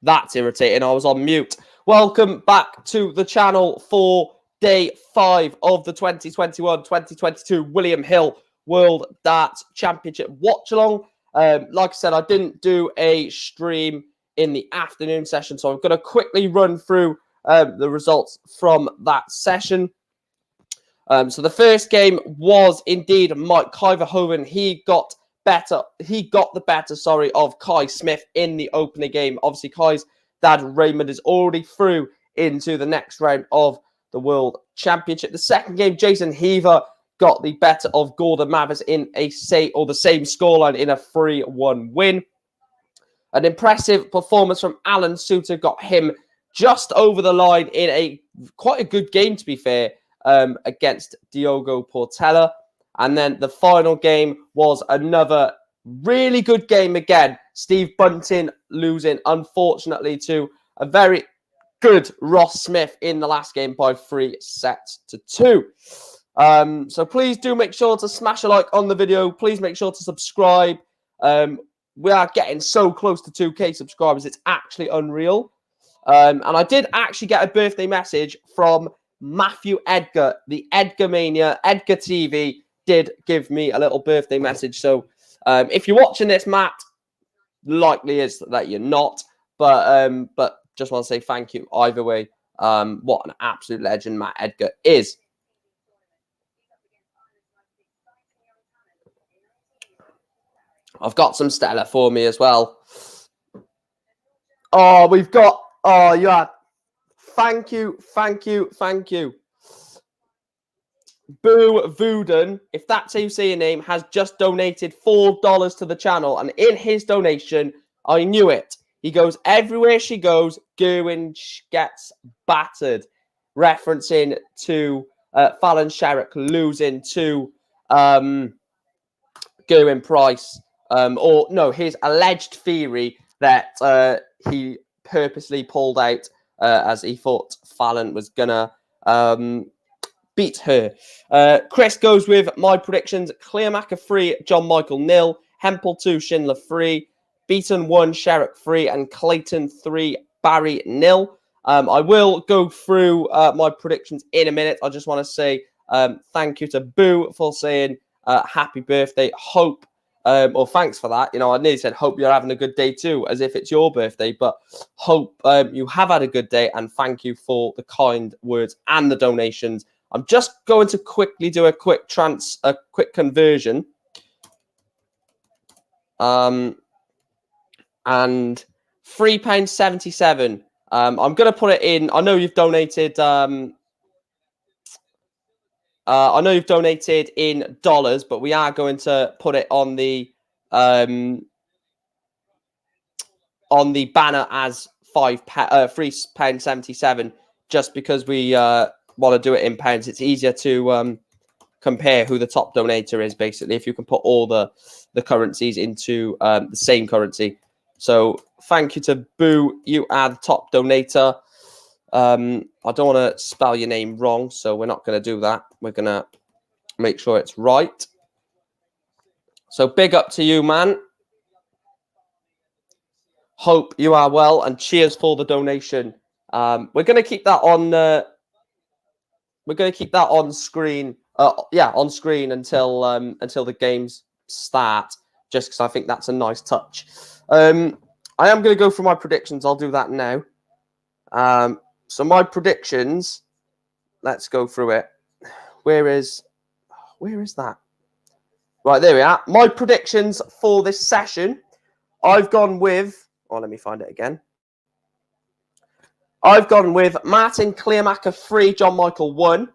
That's irritating. I was on mute. Welcome back to the channel for day 5 of the 2021-2022 William Hill World Darts Championship watch along. Like I said, I didn't do a stream in the afternoon session, so I'm going to quickly run through the results from that session. So the first game was indeed Mike Kyverhoven. He got the better, of Kai Smith in the opening game. Obviously, Kai's dad Raymond is already through into the next round of the World Championship. The second game, Jason Heaver got the better of Gordon Mathers in the same scoreline in a 3-1 win. An impressive performance from Alan Suter got him just over the line in quite a good game, to be fair, against Diogo Portela. And then the final game was another really good game again. Steve Bunting losing, unfortunately, to a very good Ross Smith in the last game by 3-2. So please do make sure to smash a like on the video. Please make sure to subscribe. We are getting so close to 2K subscribers. It's actually unreal. And I did actually get a birthday message from Matthew Edgar, the Edgar Mania, Edgar TV, did give me a little birthday message. So if you're watching this, Matt, likely is that you're not. But just want to say thank you either way. What an absolute legend Matt Edgar is. I've got some Stella for me as well. Oh, we've got... Oh, yeah. Thank you. Boo Vooden, if that's how you say your name, has just donated $4 to the channel. And in his donation, I knew it. He goes, everywhere she goes, Gerwin gets battered. Referencing to Fallon Sherrick losing to Gerwin Price. Or, no, his alleged theory that he purposely pulled out as he thought Fallon was going to... beat her. Chris goes with my predictions. Clearmacher 3, John Michael 0, Hempel 2, Schindler 3, Beaton 1, Sherrick 3, and Clayton 3, Barry 0. I will go through my predictions in a minute. I just want to say thank you to Boo for saying happy birthday. Hope, or thanks for that. You know, I nearly said hope you're having a good day too, as if it's your birthday, but hope you have had a good day, and thank you for the kind words and the donations. I'm just going to quickly do a quick conversion. And £3.77. I'm going to put it in. I know you've donated. I know you've donated in dollars, but we are going to put it on the banner as £3.77, just because we want to do it in pounds. It's easier to compare who the top donator is, basically, if you can put all the currencies into the same currency. So thank you to Boo. You are the top donator. I don't want to spell your name wrong, so we're not going to do that. We're going to make sure it's right. So big up to you, man. Hope you are well, and cheers for the donation. We're going to keep that on... we're going to keep that on screen. On screen until the games start, just because I think that's a nice touch. I am going to go for my predictions. I'll do that now. So my predictions. Let's go through it. Where is that? Right, there we are. My predictions for this session. I've gone with. Oh, let me find it again. I've gone with Martin Clearmacher 3, John Michael 1,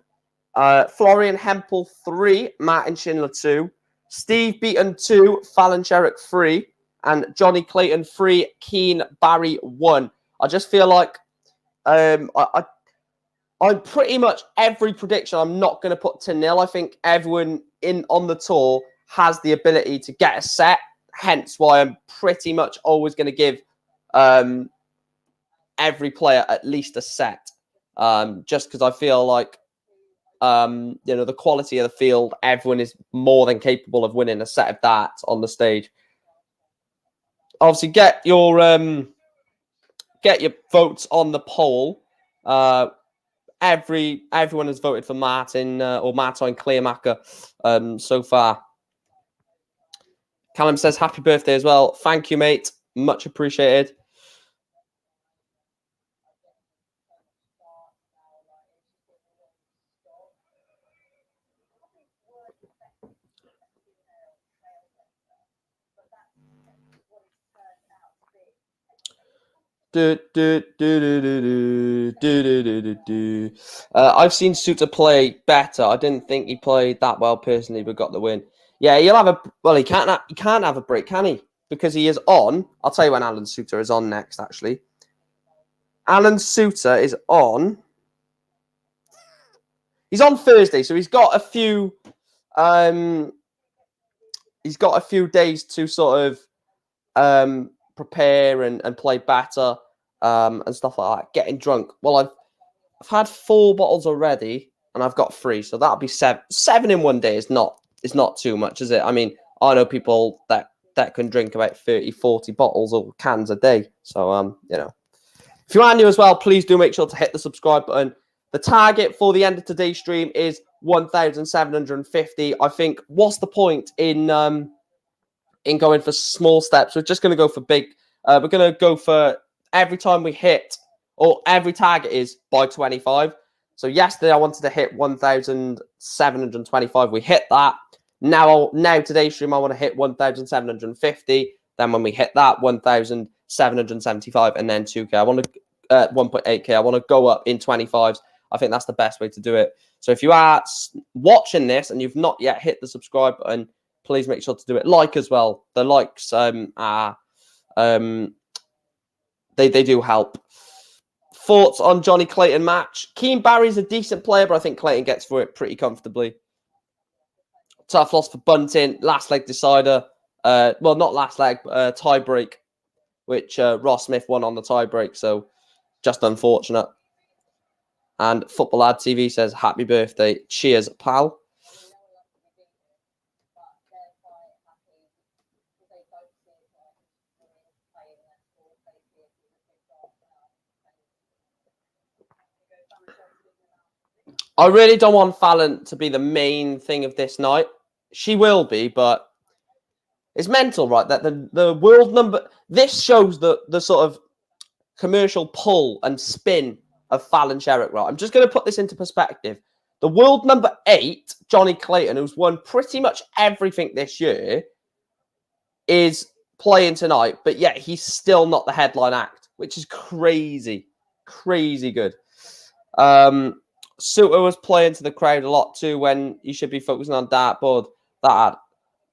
Florian Hempel 3, Martin Schindler 2, Steve Beaton 2, Fallon Sherrick 3, and Johnny Clayton 3, Keane Barry 1. I just feel like I'm pretty much every prediction I'm not going to put to nil. I think everyone on the tour has the ability to get a set, hence why I'm pretty much always going to give every player at least a set, just because I feel like the quality of the field, everyone is more than capable of winning a set of darts on the stage. Obviously, get your get your votes on the poll. Everyone has voted for Martin or Martin Claymaker so far. Callum says happy birthday as well. Thank you, mate. Much appreciated. I've seen Suter play better. I didn't think he played that well personally, but got the win. Yeah, he'll have a he can't have a break, can he? Because he is on. I'll tell you when Alan Suter is on next. Actually, Alan Suter is on. He's on Thursday, so he's got a few. He's got a few days to sort of prepare and play better and stuff like that. Getting drunk. Well, I've had 4 bottles already, and I've got 3, so that'll be 7. 7 in one day is not too much, is it? I mean, I know people that can drink about 30, 40 bottles or cans a day. So you know, if you are new as well, please do make sure to hit the subscribe button. The target for the end of today's stream is 1,750. I think what's the point in going for small steps? We're just going to go for big. We're going to go for every time we hit, or every target is by 25. So yesterday I wanted to hit 1,725. We hit that. Now today's stream I want to hit 1,750. Then when we hit that, 1,775, and then 2K. I want to 1.8K. I want to go up in 25s. I think that's the best way to do it. So if you are watching this and you've not yet hit the subscribe button, please make sure to do it. Like as well. The likes are they do help. Thoughts on Johnny Clayton match? Keane Barry's a decent player, but I think Clayton gets through it pretty comfortably. Tough loss for Bunting. Last leg decider. Well, not last leg, but tie break, which Ross Smith won on the tie break. So just unfortunate. And Football Lad TV says, happy birthday. Cheers, pal. I really don't want Fallon to be the main thing of this night. She will be, but it's mental, right? That the world number... This shows the sort of commercial pull and spin of Fallon Sherrick, right? I'm just going to put this into perspective. The world number 8, Johnny Clayton, who's won pretty much everything this year, is playing tonight, but yet he's still not the headline act, which is crazy. Crazy good. Suter was playing to the crowd a lot too when you should be focusing on dartboard.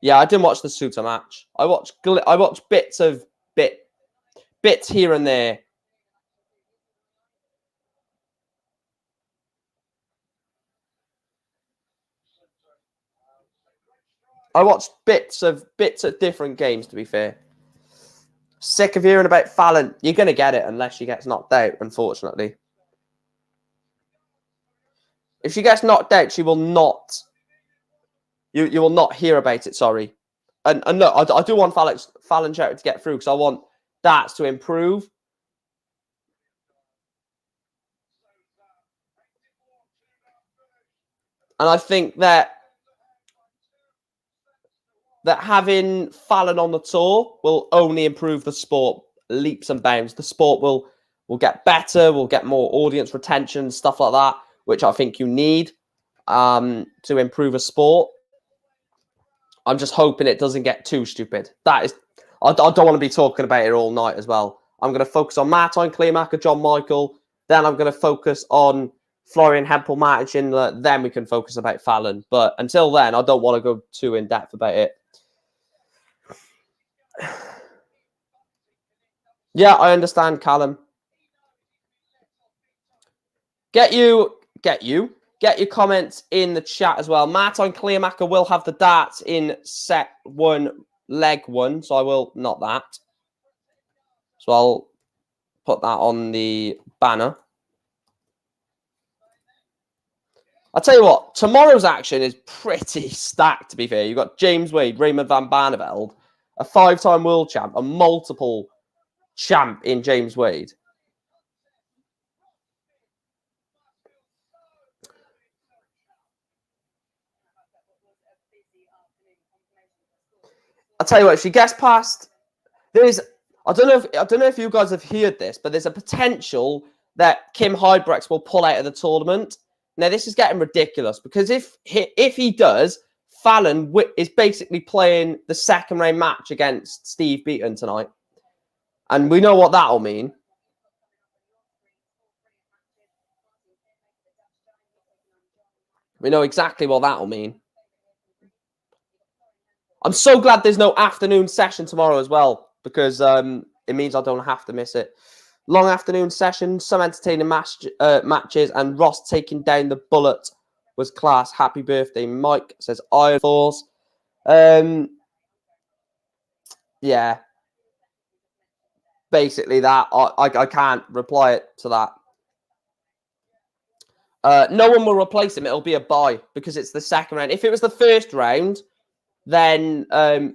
Yeah, I didn't watch the Suter match. I watched bits here and there. I watched bits of different games, to be fair. Sick of hearing about Fallon. You're going to get it unless she gets knocked out, unfortunately. If she gets knocked out, she will not... You will not hear about it, sorry. And look, I do want Fallon Sherrick to get through because I want darts to improve. And I think that having Fallon on the tour will only improve the sport leaps and bounds. The sport will get better, will get more audience retention, stuff like that, which I think you need to improve a sport. I'm just hoping it doesn't get too stupid. I don't want to be talking about it all night as well. I'm going to focus on Martin Claymaker, John Michael. Then I'm going to focus on Florian Hempel, Martin Schindler. Then we can focus about Fallon. But until then, I don't want to go too in depth about it. Yeah, I understand, Callum. Get your comments in the chat as well. Martin Claymaker will have the darts in set 1, leg 1. So I will not that. So I'll put that on the banner. I'll tell you what, tomorrow's action is pretty stacked, to be fair. You've got James Wade, Raymond van Barneveld, a 5-time world champ, a multiple champ in James Wade. I'll tell you what, if she gets past, I don't know if you guys have heard this, but there's a potential that Kim Huybrechts will pull out of the tournament. Now, this is getting ridiculous because if he does, Fallon is basically playing the second round match against Steve Beaton tonight. And we know what that'll mean. We know exactly what that'll mean. I'm so glad there's no afternoon session tomorrow as well, because it means I don't have to miss it. Long afternoon session, some entertaining matches, and Ross taking down the Bullet was class. Happy birthday, Mike, says Iron Force. Yeah. Basically that. I can't reply it to that. No one will replace him. It'll be a bye because it's the second round. If it was the first round, then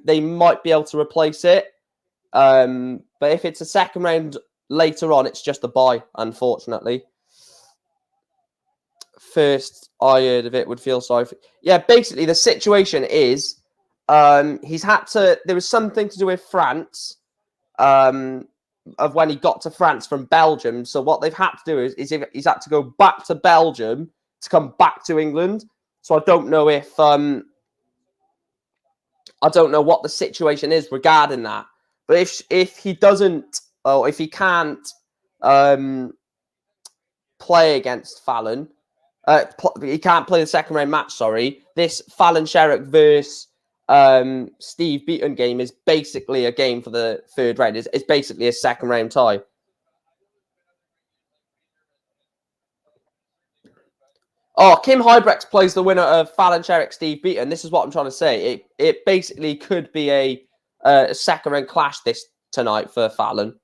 they might be able to replace it. But if it's a second round later on, it's just a bye, unfortunately. First I heard of it, would feel sorry for... Yeah, basically the situation is he's had to... There was something to do with France of when he got to France from Belgium. So what they've had to do is he's had to go back to Belgium to come back to England. So I don't know if... I don't know what the situation is regarding that. But if he doesn't, or if he can't play against Fallon, he can't play the second round match, sorry. This Fallon Sherrick versus Steve Beaton game is basically a game for the third round. It's basically a second round tie. Oh, Kim Huybrechts plays the winner of Fallon Sherrick, Steve Beaton. This is what I'm trying to say. It basically could be a second round clash tonight for Fallon.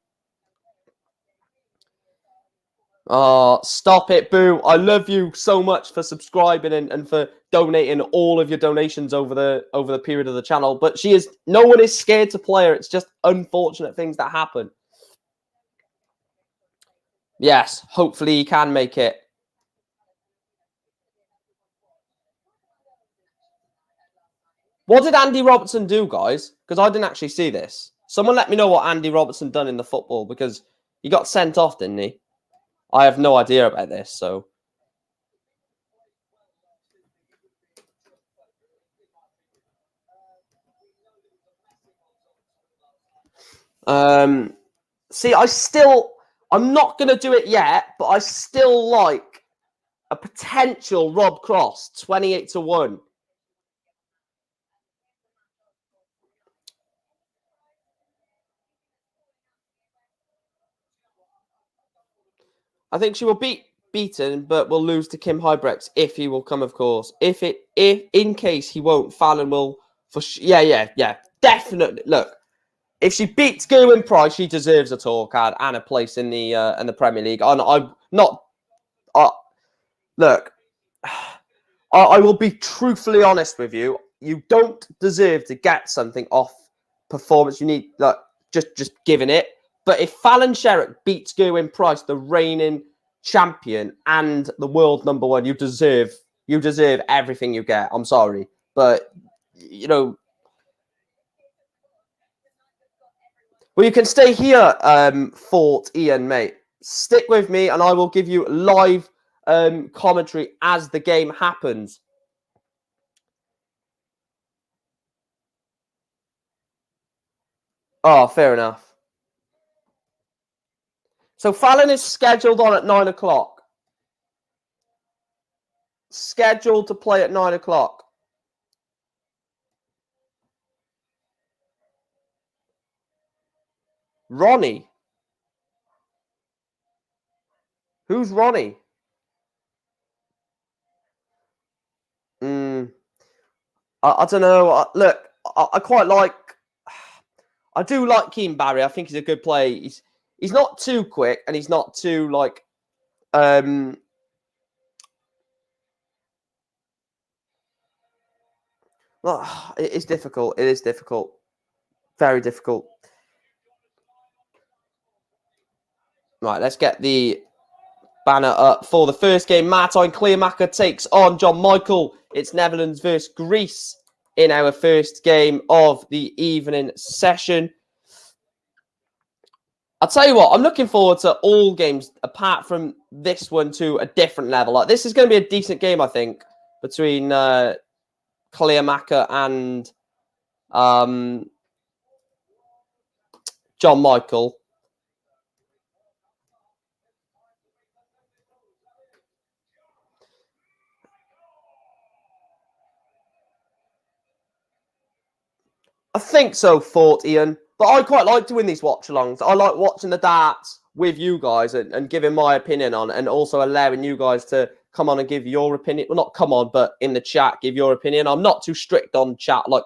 Oh, stop it, Boo. I love you so much for subscribing and for donating all of your donations over the period of the channel. But no one is scared to play her. It's just unfortunate things that happen. Yes, hopefully he can make it. What did Andy Robertson do, guys? Because I didn't actually see this. Someone let me know what Andy Robertson done in the football, because he got sent off, didn't he? I have no idea about this, so... See, I'm not going to do it yet, but I still like a potential Rob Cross, 28-1. I think she will beat Beaton, but will lose to Kim Huybrechts if he will come, of course. If in case he won't, Fallon will. Yeah, definitely. Look, if she beats Gerwyn Price, she deserves a tour card and a place in the Premier League. I'm not. Look, I will be truthfully honest with you. You don't deserve to get something off performance. You need just giving it. But if Fallon Sherrick beats Gerwyn Price, the reigning champion and the world #1, you deserve everything you get. I'm sorry, but well, you can stay here, Fort Ian, mate. Stick with me, and I will give you live commentary as the game happens. Oh, fair enough. So Fallon is scheduled on at 9 o'clock. Scheduled to play at 9 o'clock. Ronnie. Who's Ronnie? I don't know. Look, I quite like... I do like Keane Barry. I think he's a good player. He's not too quick, and he's not too, like... It's difficult. It is difficult. Very difficult. Right, let's get the banner up for the first game. Martijn Kleermaker takes on John Michael. It's Netherlands versus Greece. in our first game of the evening session. I'll tell you what, I'm looking forward to all games apart from this one to a different level. Like, this is going to be a decent game, I think, between Clearmacher and John Michael. I think so, thought Ian. But I quite like doing these watch-alongs. I like watching the darts with you guys and giving my opinion on it, and also allowing you guys to come on and give your opinion. Well, not come on, but in the chat, give your opinion. I'm not too strict on chat. Like,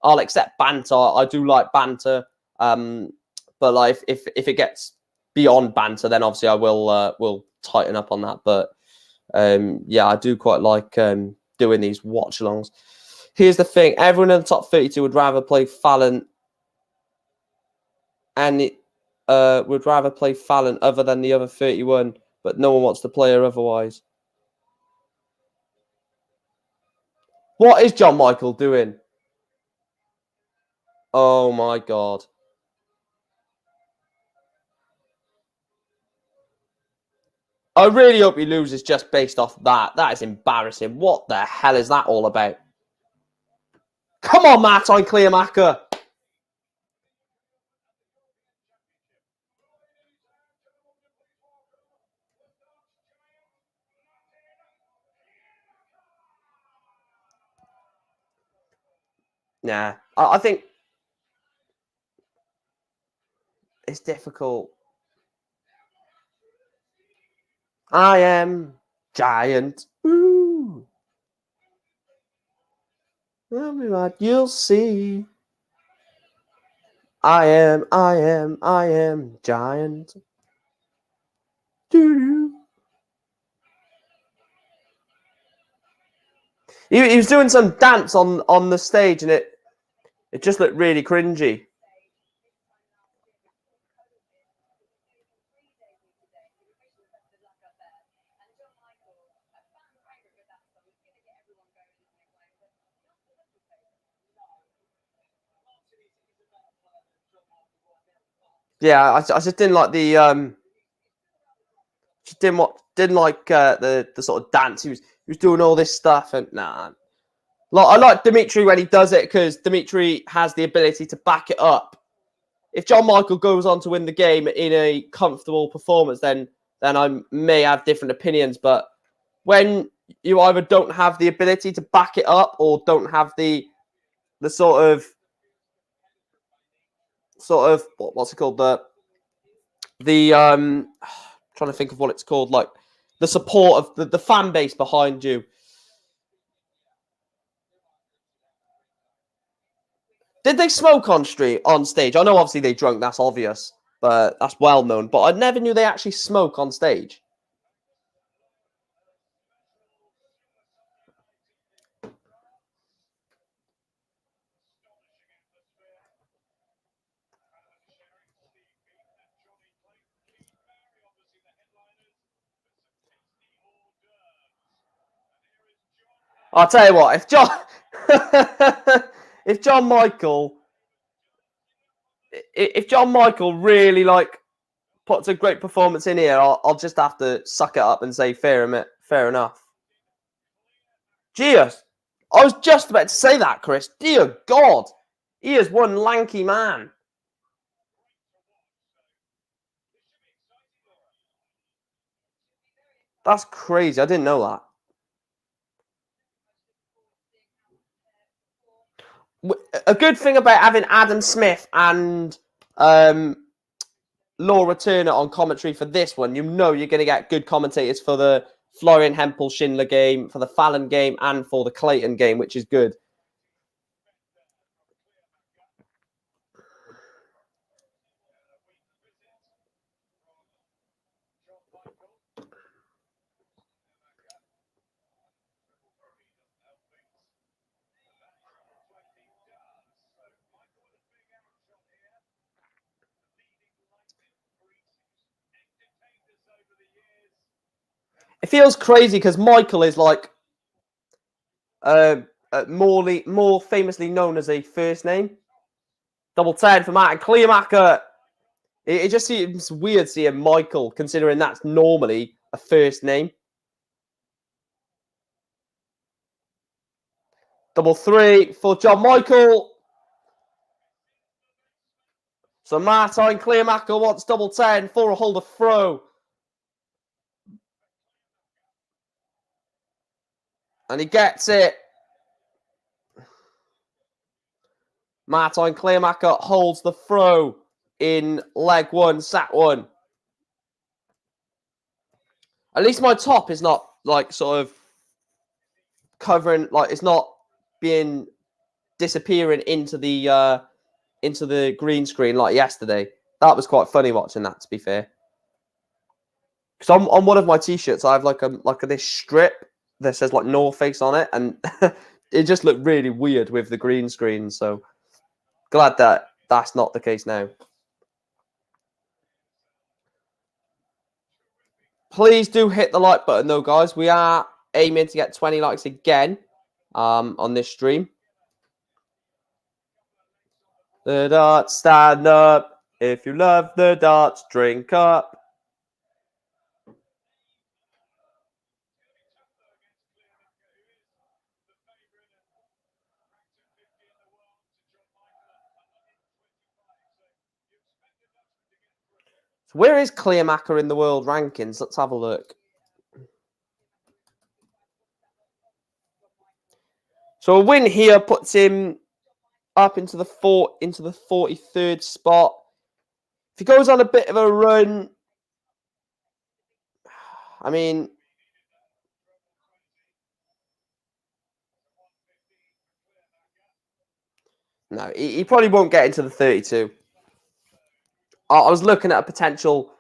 I'll accept banter. I do like banter. But like, if it gets beyond banter, then obviously I will tighten up on that. But yeah, I do quite like doing these watch-alongs. Here's the thing. Everyone in the top 32 would rather play Fallon, and it would rather play Fallon other than the other 31, but no one wants to play her otherwise. What is John Michael doing? Oh my God. I really hope he loses just based off that. That is embarrassing. What the hell is that all about? Come on, Matt, on Clearmacher. Nah, I think it's difficult. I am giant. Ooh. You'll see. I am giant. Doo-doo. He was doing some dance on the stage, and it just looked really cringy. Yeah, I just didn't like the just didn't like the sort of dance. He was doing all this stuff, and nah. Like, I like Dimitri when he does it, because Dimitri has the ability to back it up. If John Michael goes on to win the game in a comfortable performance, then I may have different opinions. But when you either don't have the ability to back it up, or don't have the sort of what's it called, the trying to think of what it's called, like the support of the fan base behind you. Did they smoke on stage? I know obviously they drunk, that's obvious, but that's well known. But I never knew they actually smoke on stage. I'll tell you what, if John Michael really like puts a great performance in here, I'll just have to suck it up and say fair enough. Cheers. I was just about to say that, Chris. Dear God, he is one lanky man. That's crazy. I didn't know that. A good thing about having Adam Smith and Laura Turner on commentary for this one, you know you're going to get good commentators for the Florian Hempel-Schindler game, for the Fallon game, and for the Clayton game, which is good. It feels crazy because Michael is like more famously known as a first name. Double 10 for Martin Kleemacher. It just seems weird seeing Michael, considering that's normally a first name. Double 3 for John Michael. So Martin Kleemacher wants double 10 for a holder throw. And he gets it. Martin Kleemacher holds the throw in leg 1, sat 1. At least my top is not like sort of covering, like it's not being disappearing into the green screen like yesterday. That was quite funny watching that, to be fair. Because on one of my t-shirts, I have like this strip that says like North Face on it, and it just looked really weird with the green screen. So glad that that's not the case now. Please do hit the like button though, guys. We are aiming to get 20 likes again on this stream. The darts, stand up. If you love the darts, drink up. So where is Kleemacher in the world rankings? Let's have a look. So a win here puts him up into the 43rd spot. If he goes on a bit of a run, I mean, no, he probably won't get into the 32. I was looking at a potential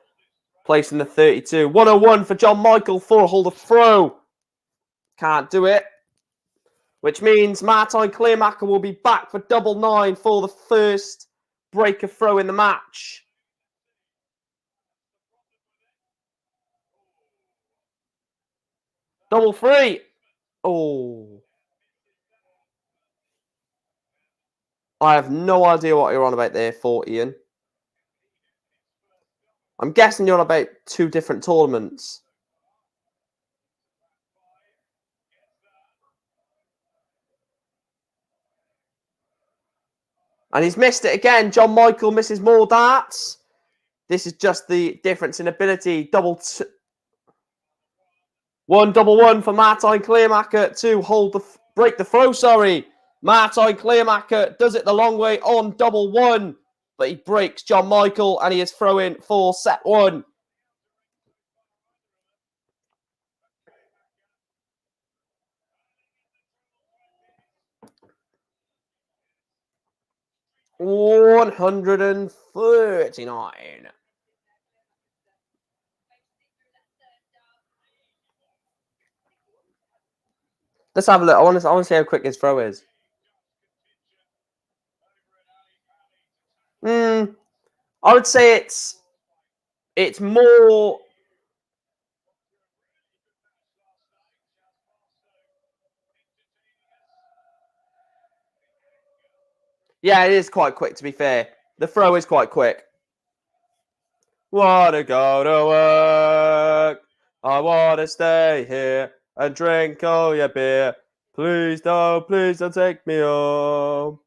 place in the 32. 101 for John Michael for a holder throw. Can't do it. Which means Martin Kleemacher will be back for double 9 for the first breaker throw in the match. Double 3. Oh. I have no idea what you're on about there for, Ian. I'm guessing you're on about 2 different tournaments. And he's missed it again. John Michael misses more darts. This is just the difference in ability. Double one for Martin Kleemacher to break the throw, sorry. Martin Kleemacher does it the long way on double 1. But he breaks John Michael and he is throwing for set 1. $139. Let's have a look. I want to see how quick his throw is. I would say it's more. Yeah, it is quite quick, to be fair. The throw is quite quick. Wanna go to work. I wanna stay here and drink all your beer. Please don't take me home.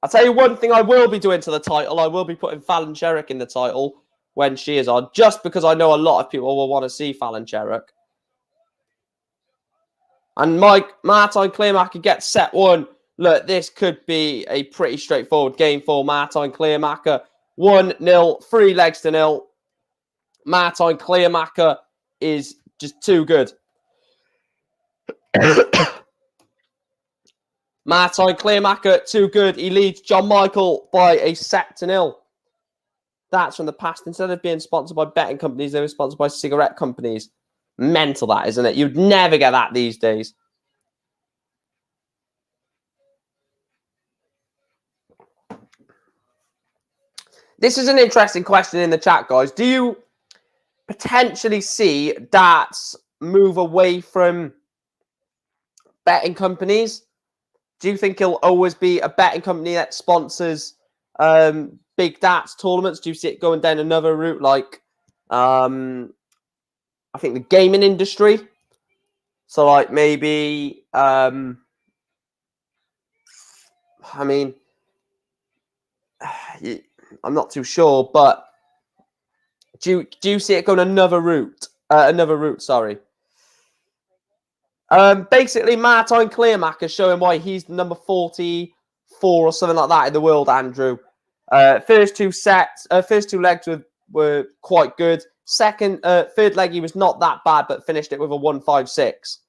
I'll tell you one thing I will be doing to the title. I will be putting Fallon Sherrick in the title when she is on, just because I know a lot of people will want to see Fallon Sherrick. And Martin Kleemacher gets set 1. Look, this could be a pretty straightforward game for Martin Kleemacher. 1-0, 3 legs to 0. Martin Kleemacher is just too good. Martin Kleemacher, too good. He leads John Michael by a set to 0. That's from the past. Instead of being sponsored by betting companies, they were sponsored by cigarette companies. Mental, that, isn't it? You'd never get that these days. This is an interesting question in the chat, guys. Do you potentially see darts move away from betting companies? Do you think he'll always be a betting company that sponsors big darts tournaments? Do you see it going down another route like I think the gaming industry? So like maybe I mean I'm not too sure, but do you see it going another route? Sorry. Basically, Martin Clearmack is showing why he's number 44 or something like that in the world, Andrew. First two legs were quite good. Third leg, he was not that bad, but finished it with a 156.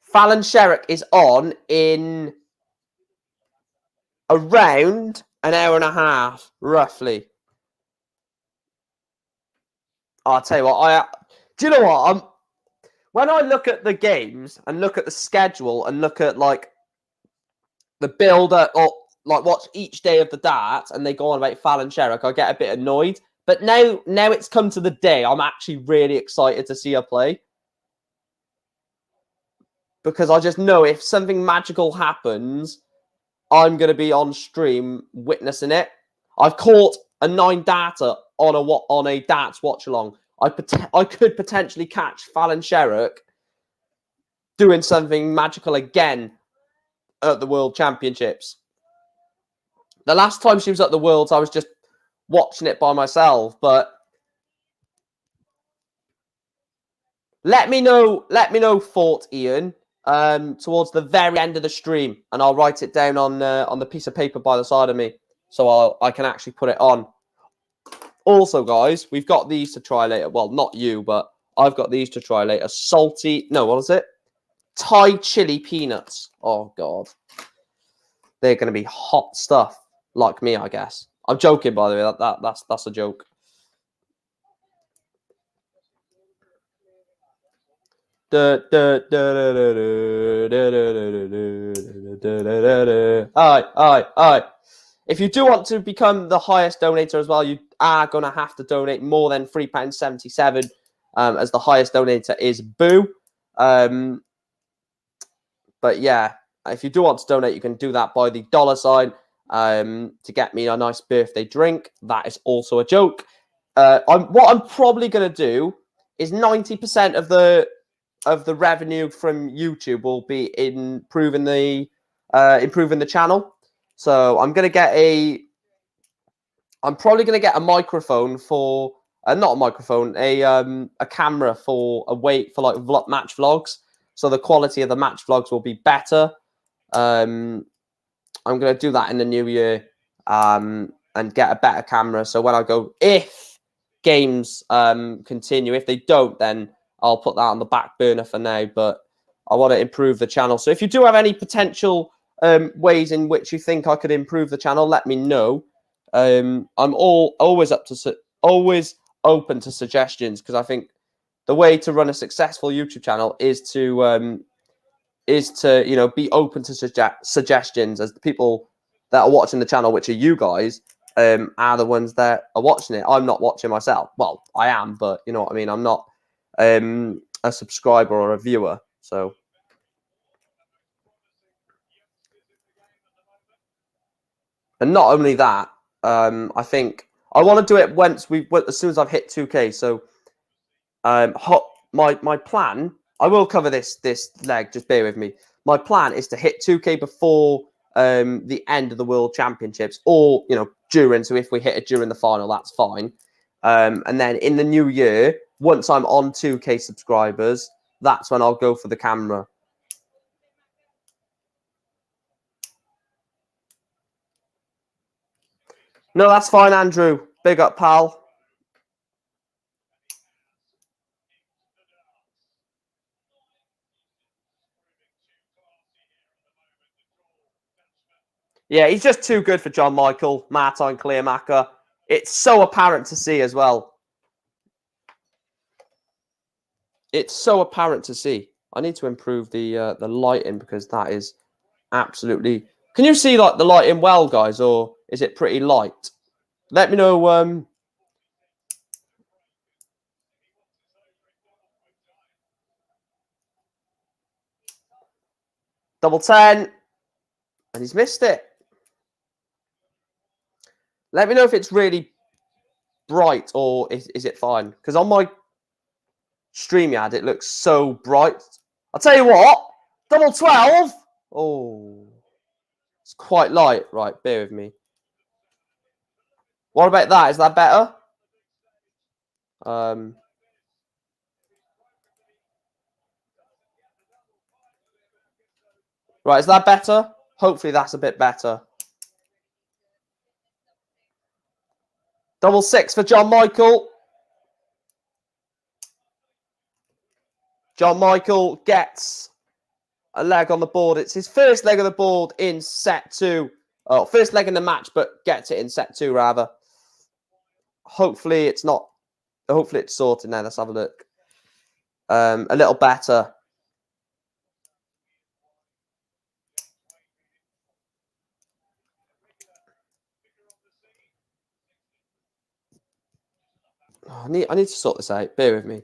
Fallon Sherrick is on in around an hour and a half, roughly. I'll tell you what, do you know what? When I look at the games and look at the schedule and look at like the build-up or like watch each day of the darts and they go on about Fallon Sherrick, I get a bit annoyed. But now it's come to the day, I'm actually really excited to see her play. Because I just know if something magical happens, I'm going to be on stream witnessing it. I've caught a 9-darter on a darts watch-along. I could potentially catch Fallon Sherrick doing something magical again at the World Championships. The last time she was at the Worlds, I was just watching it by myself. But let me know, Fort Ian, towards the very end of the stream, and I'll write it down on the piece of paper by the side of me, so I can actually put it on. Also, guys, we've got these to try later. Well, not you, but I've got these to try later. What is it? Thai chili peanuts. Oh, God. They're going to be hot stuff, like me, I guess. I'm joking, by the way. That's a joke. Aye. If you do want to become the highest donator as well, you are going to have to donate more than £3.77, as the highest donator is Boo. But yeah, if you do want to donate, you can do that by the $sign to get me a nice birthday drink. That is also a joke. What I'm probably going to do is 90% of the revenue from YouTube will be improving the channel. So I'm probably going to get a microphone for not a microphone, a camera for like match vlogs. So the quality of the match vlogs will be better. I'm going to do that in the new year and get a better camera. So when I go, if games continue, if they don't, then I'll put that on the back burner for now. But I want to improve the channel. So if you do have any potential ways in which you think I could improve the channel, let me know. I'm always open to suggestions, because I think the way to run a successful YouTube channel is to be open to suggestions, as the people that are watching the channel, which are you guys, are the ones that are watching it. I'm not watching myself. Well, I am, but you know what I mean. I'm not a subscriber or a viewer. So. And not only that, I think I want to do it as soon as I've hit 2K. So, my plan. I will cover this leg. Just bear with me. My plan is to hit 2K before the end of the World Championships, or during. So if we hit it during the final, that's fine. And then in the new year, once I'm on 2K subscribers, that's when I'll go for the camera. No, that's fine, Andrew. Big up, pal. Yeah, he's just too good for John Michael, Martin Clearmacher. It's so apparent to see as well. It's so apparent to see. I need to improve the lighting because that is absolutely... Can you see like the lighting well, guys, or is it pretty light? Let me know. Double 10. And he's missed it. Let me know if it's really bright or is it fine? Because on my StreamYard, it looks so bright. I'll tell you what. Double 12. Oh. It's quite light. Right, bear with me. What about that? Is that better? Right, is that better? Hopefully that's a bit better. Double 6 for John Michael. John Michael gets a leg on the board. It's his first leg of the board in set 2. Oh, first leg in the match, but gets it in set 2 rather. Hopefully it's not. Hopefully it's sorted now. Let's have a look. A little better. Oh, I need to sort this out. Bear with me.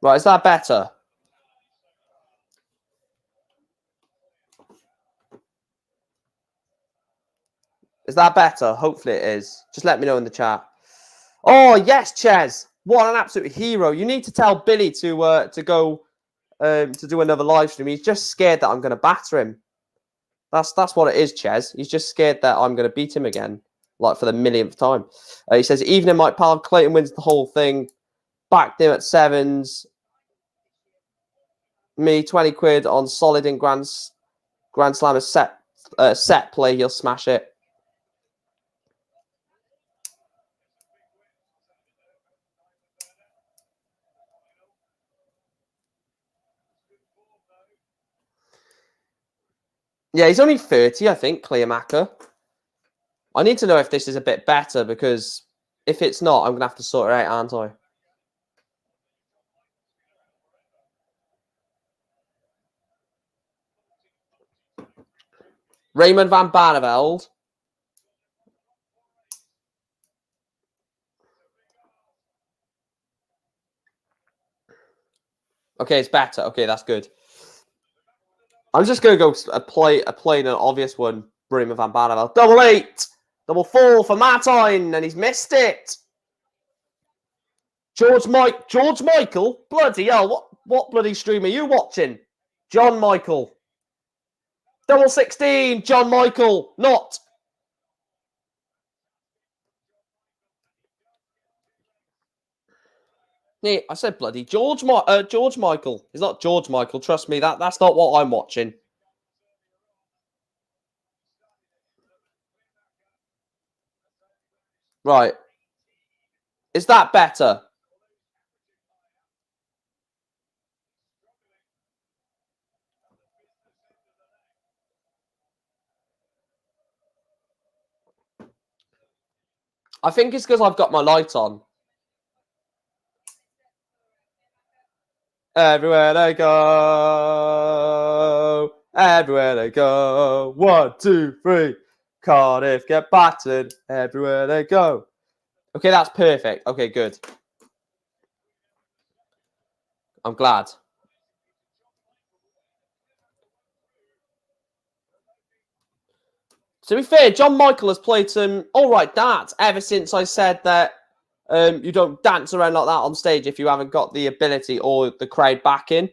Right, is that better? Is that better? Hopefully it is. Just let me know in the chat. Oh, yes, Ches. What an absolute hero. You need to tell Billy to go to do another live stream. He's just scared that I'm going to batter him. That's what it is, Ches. He's just scared that I'm going to beat him again, like for the millionth time. He says, evening, Mike Powell. Clayton wins the whole thing. Backed him at 7s. Me, 20 quid on solid in Grand Slam set play. He'll smash it. Yeah, he's only 30, I think, Cleomaka. I need to know if this is a bit better because if it's not, I'm going to have to sort it out, aren't I? Raymond van Barneveld. Okay, it's better. Okay, that's good. I'm just going to go play an obvious one. Raymond van Barneveld. Double 8. Double 4 for Martijn, and he's missed it. George Michael? Bloody hell, what bloody stream are you watching? John Michael. Double 16, John Michael. Not. Yeah, I said bloody George Michael. It's not George Michael. Trust me, that's not what I'm watching. Right. Is that better? I think it's because I've got my light on. Everywhere they go. Everywhere they go. 1, 2, 3. Cardiff get battered. Everywhere they go. Okay, that's perfect. Okay, good. I'm glad. To be fair, John Michael has played some all right darts ever since I said that you don't dance around like that on stage if you haven't got the ability or the crowd backing.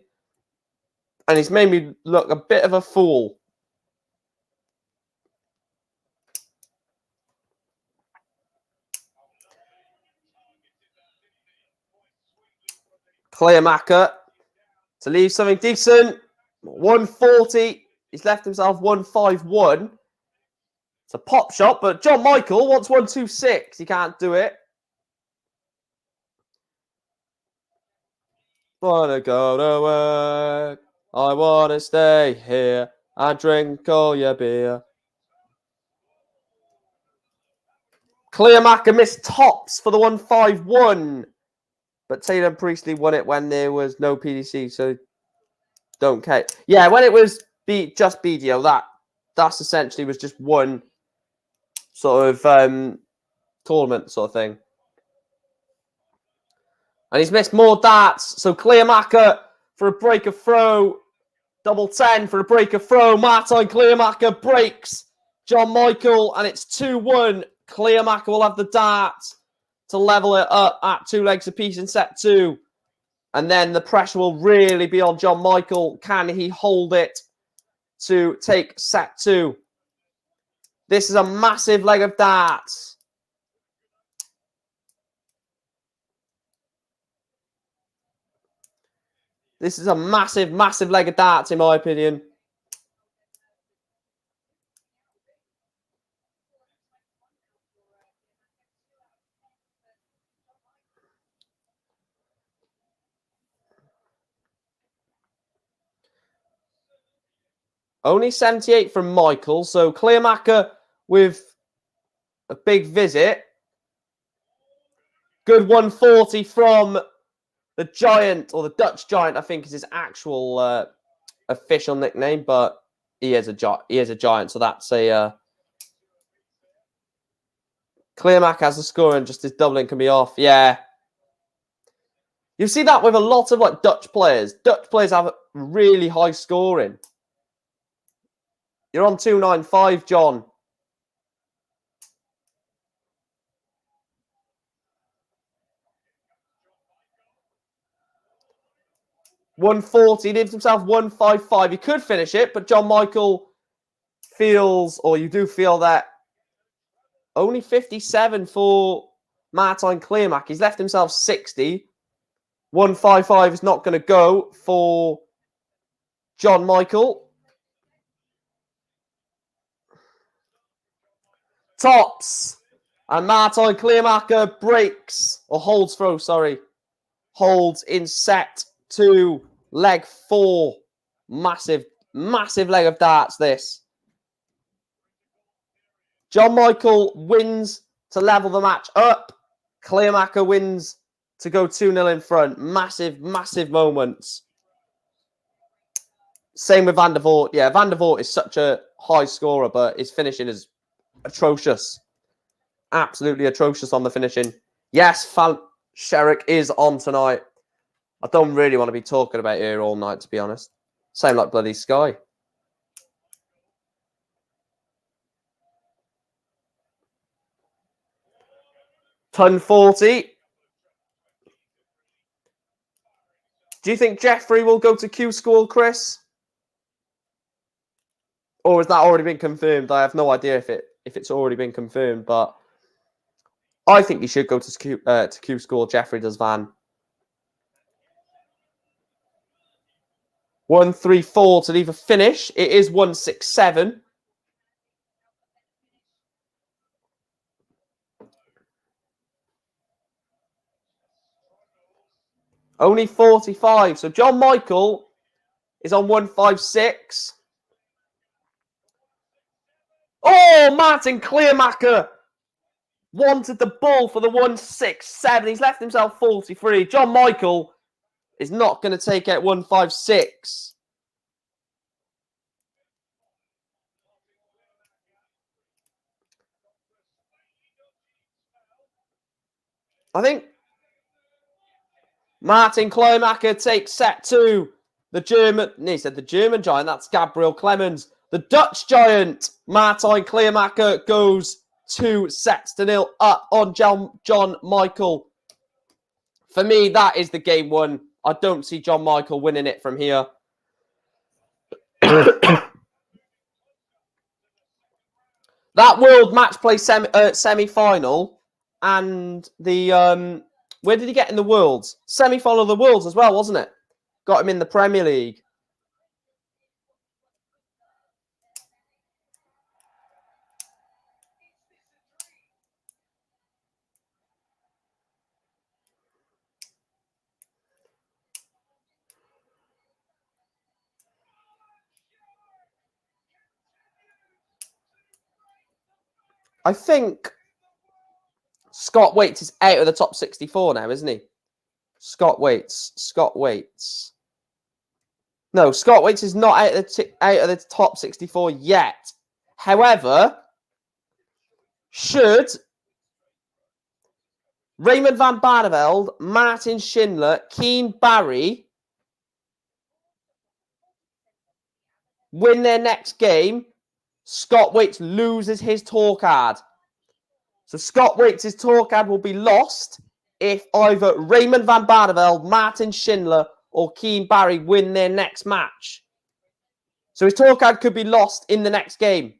And he's made me look a bit of a fool. Cleomaka to leave something decent. 140. He's left himself 151. It's a pop shot, but John Michael wants 126. He can't do it. Wanna go to work. I wanna stay here. I drink all your beer. Clearmacher missed tops for the 151. But Taylor and Priestley won it when there was no PDC, so don't care. Yeah, when it was just BDO, that's essentially was just one sort of tournament sort of thing. And he's missed more darts. So Clearmacher for a break of throw. Double 10 for a break of throw. Martin Clearmacher breaks John Michael, and it's 2-1. Clearmacher will have the dart to level it up at 2 legs apiece in set 2. And then the pressure will really be on John Michael. Can he hold it to take set 2? This is a massive leg of darts. This is a massive, massive leg of darts, in my opinion. Only 78 from Michael. So Clearmacher with a big visit. Good 140 from the Giant, or the Dutch Giant, I think is his actual official nickname. But he is a giant, so that's a... Clearmacher has the score and just his doubling can be off. Yeah. You see that with a lot of like Dutch players. Dutch players have really high scoring. You're on 295, John. $140. He gives himself 155. He could finish it, but John Michael feels, or you do feel that only 57 for Martin Clearmacher. He's left himself 60. 155 is not going to go for John Michael. Tops. And Martin Clearmacher breaks, or holds throw, sorry. Holds in set 2, leg 4. Massive, massive leg of darts, this. John Michael wins to level the match up. Clearmacher wins to go 2-0 in front. Massive, massive moments. Same with Van der Voort. Yeah, Van der Voort is such a high scorer, but his finishing is atrocious. Absolutely atrocious on the finishing. Yes, Sherrick is on tonight. I don't really want to be talking about here all night, to be honest. Same like bloody Sky. Ton 40. Do you think Jeffrey will go to Q School, Chris? Or has that already been confirmed? I have no idea if it's already been confirmed, but I think he should go to Q School. Jeffrey does Van. 134 to leave a finish. It is 167. Only 45. So John Michael is on 156. Oh, Martin Clearmacher wanted the ball for the 167. He's left himself 43. John Michael is not going to take it 156. I think Martin Clearmacher takes set 2. The German giant, that's Gabriel Clemens. The Dutch giant, Martin Clearmacher, goes 2-0 up on John Michael. For me, that is the game won. I don't see John Michael winning it from here. That World Match Play semi-final and the... where did he get in the Worlds? Semi-final of the Worlds as well, wasn't it? Got him in the Premier League. I think Scott Waits is out of the top 64 now, isn't he? Scott Waits. No, Scott Waits is not out of the top 64 yet. However, should Raymond van Barneveld, Martin Schindler, Keane Barry win their next game, Scott Waits loses his tour card. So Scott Waits' tour card will be lost if either Raymond van Barneveld, Martin Schindler, or Keane Barry win their next match. So his tour card could be lost in the next game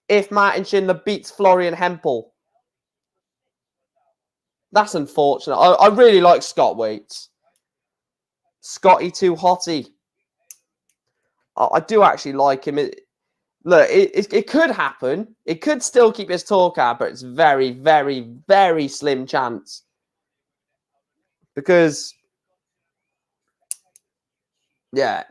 if Martin Schindler beats Florian Hempel. That's unfortunate. I really like Scott Waits. Scotty too hotty. I do actually like him. Look, it could happen. It could still keep his tour card, but it's very, very, very slim chance. Because, yeah.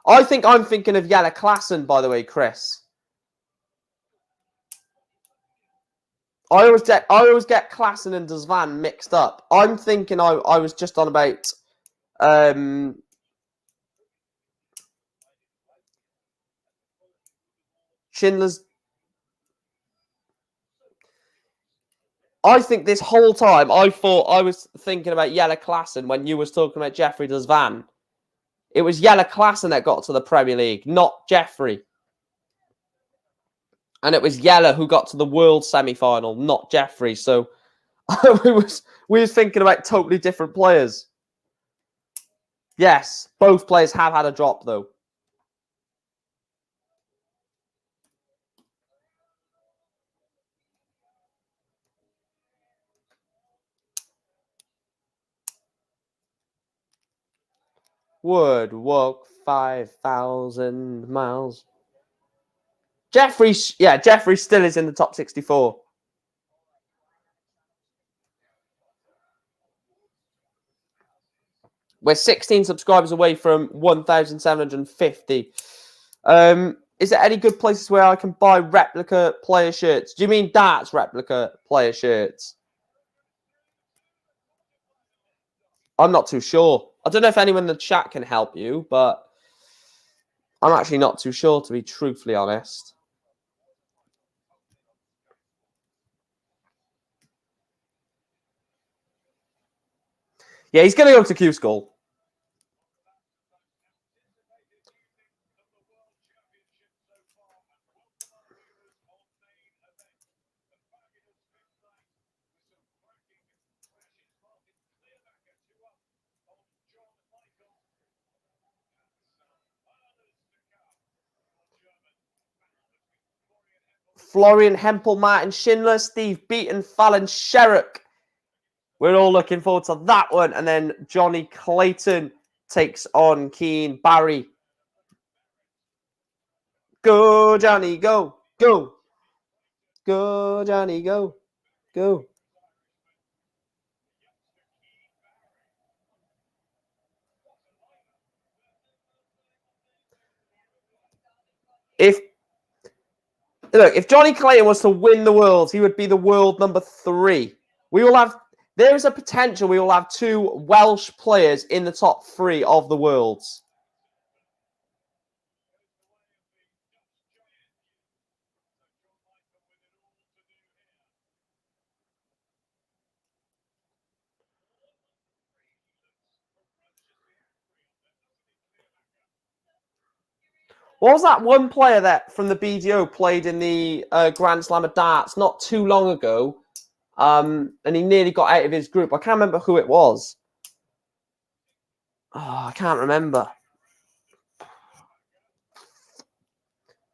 I think I'm thinking of Jelle Klassen, by the way, Chris. I always get Klassen and Desvan mixed up. I'm thinking I was just on about Schindler's. I think this whole time I thought I was thinking about Jelle Klassen when you was talking about Jeffrey Desvan. It was Jelle Klassen that got to the Premier League, not Jeffrey. And it was Jelle who got to the World semi-final, not Jeffrey. So we was thinking about totally different players. Yes, both players have had a drop, though. Would walk 5,000 miles. Jeffrey still is in the top 64. We're 16 subscribers away from 1,750. Is there any good places where I can buy replica player shirts? Do you mean darts replica player shirts? I'm not too sure. I don't know if anyone in the chat can help you, but I'm actually not too sure, to be truthfully honest. Yeah, he's going to go to Q School. Florian Hempel, Martin Schindler, Steve Beaton, Fallon Sherrock. We're all looking forward to that one. And then Johnny Clayton takes on Keane Barry. Go, Johnny, go, go. Go, Johnny, go, go. If Johnny Clayton was to win the Worlds, he would be the world number 3. There is a potential we will have 2 Welsh players in the top 3 of the Worlds. What was that one player that from the BDO played in the Grand Slam of Darts not too long ago? And he nearly got out of his group. I can't remember who it was. Oh, I can't remember.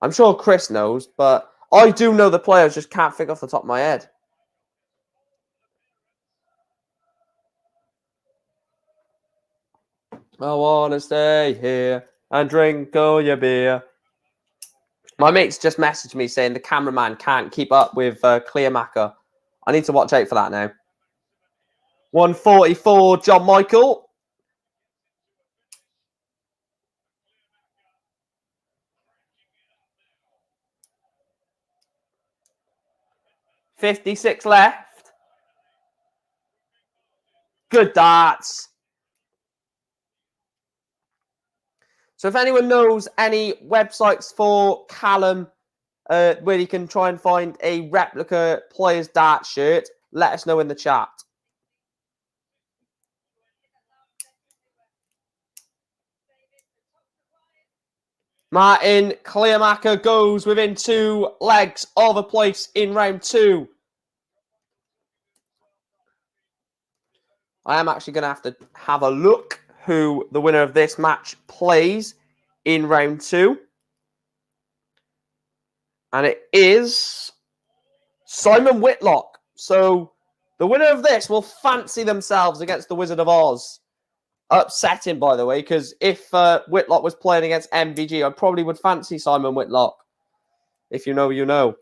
I'm sure Chris knows, but I do know the players, just can't think off the top of my head. I want to stay here and drink all your beer. My mate's just messaged me saying the cameraman can't keep up with Clearmacher. I need to watch out for that now. 144, John Michael. 56 left. Good darts. So if anyone knows any websites for Callum where you can try and find a replica player's dart shirt, let us know in the chat. Martin Clayton goes within 2 legs of a place in round 2. I am actually going to have a look who the winner of this match plays in round 2. And it is Simon Whitlock. So the winner of this will fancy themselves against the Wizard of Oz. Upsetting, by the way, because if Whitlock was playing against MVG, I probably would fancy Simon Whitlock. If you know, you know.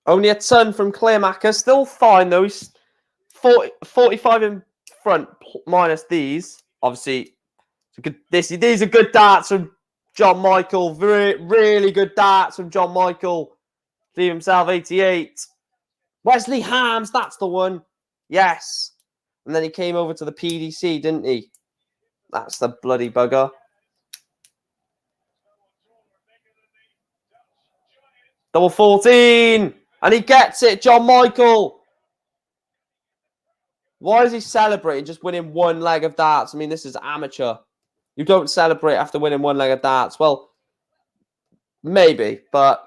Only a ton from Clayton. Still fine, though. He's 45 in front, minus these. Obviously, these are good darts from John Michael. Really good darts from John Michael. Leave himself 88. Wesley Hams, that's the one. Yes. And then he came over to the PDC, didn't he? That's the bloody bugger. Double 14. And he gets it, John Michael. Why is he celebrating just winning 1 leg of darts? I mean, this is amateur. You don't celebrate after winning 1 leg of darts. Well, maybe, but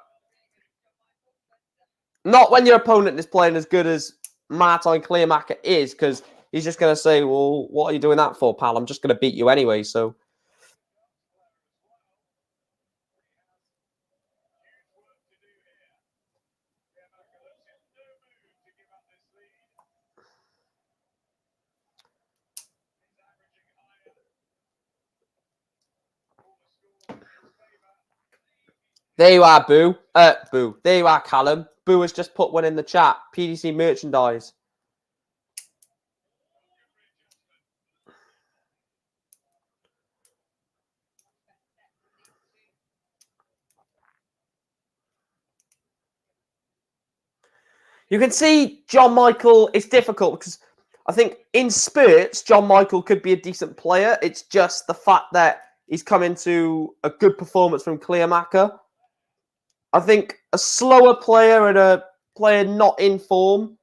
not when your opponent is playing as good as Martin Clayton is, because he's just going to say, well, what are you doing that for, pal? I'm just going to beat you anyway, so... There you are, Boo. Boo. There you are, Callum. Boo has just put one in the chat. PDC merchandise. You can see John Michael is difficult because I think in spurts, John Michael could be a decent player. It's just the fact that he's come into a good performance from Clayton. I think a slower player and a player not in form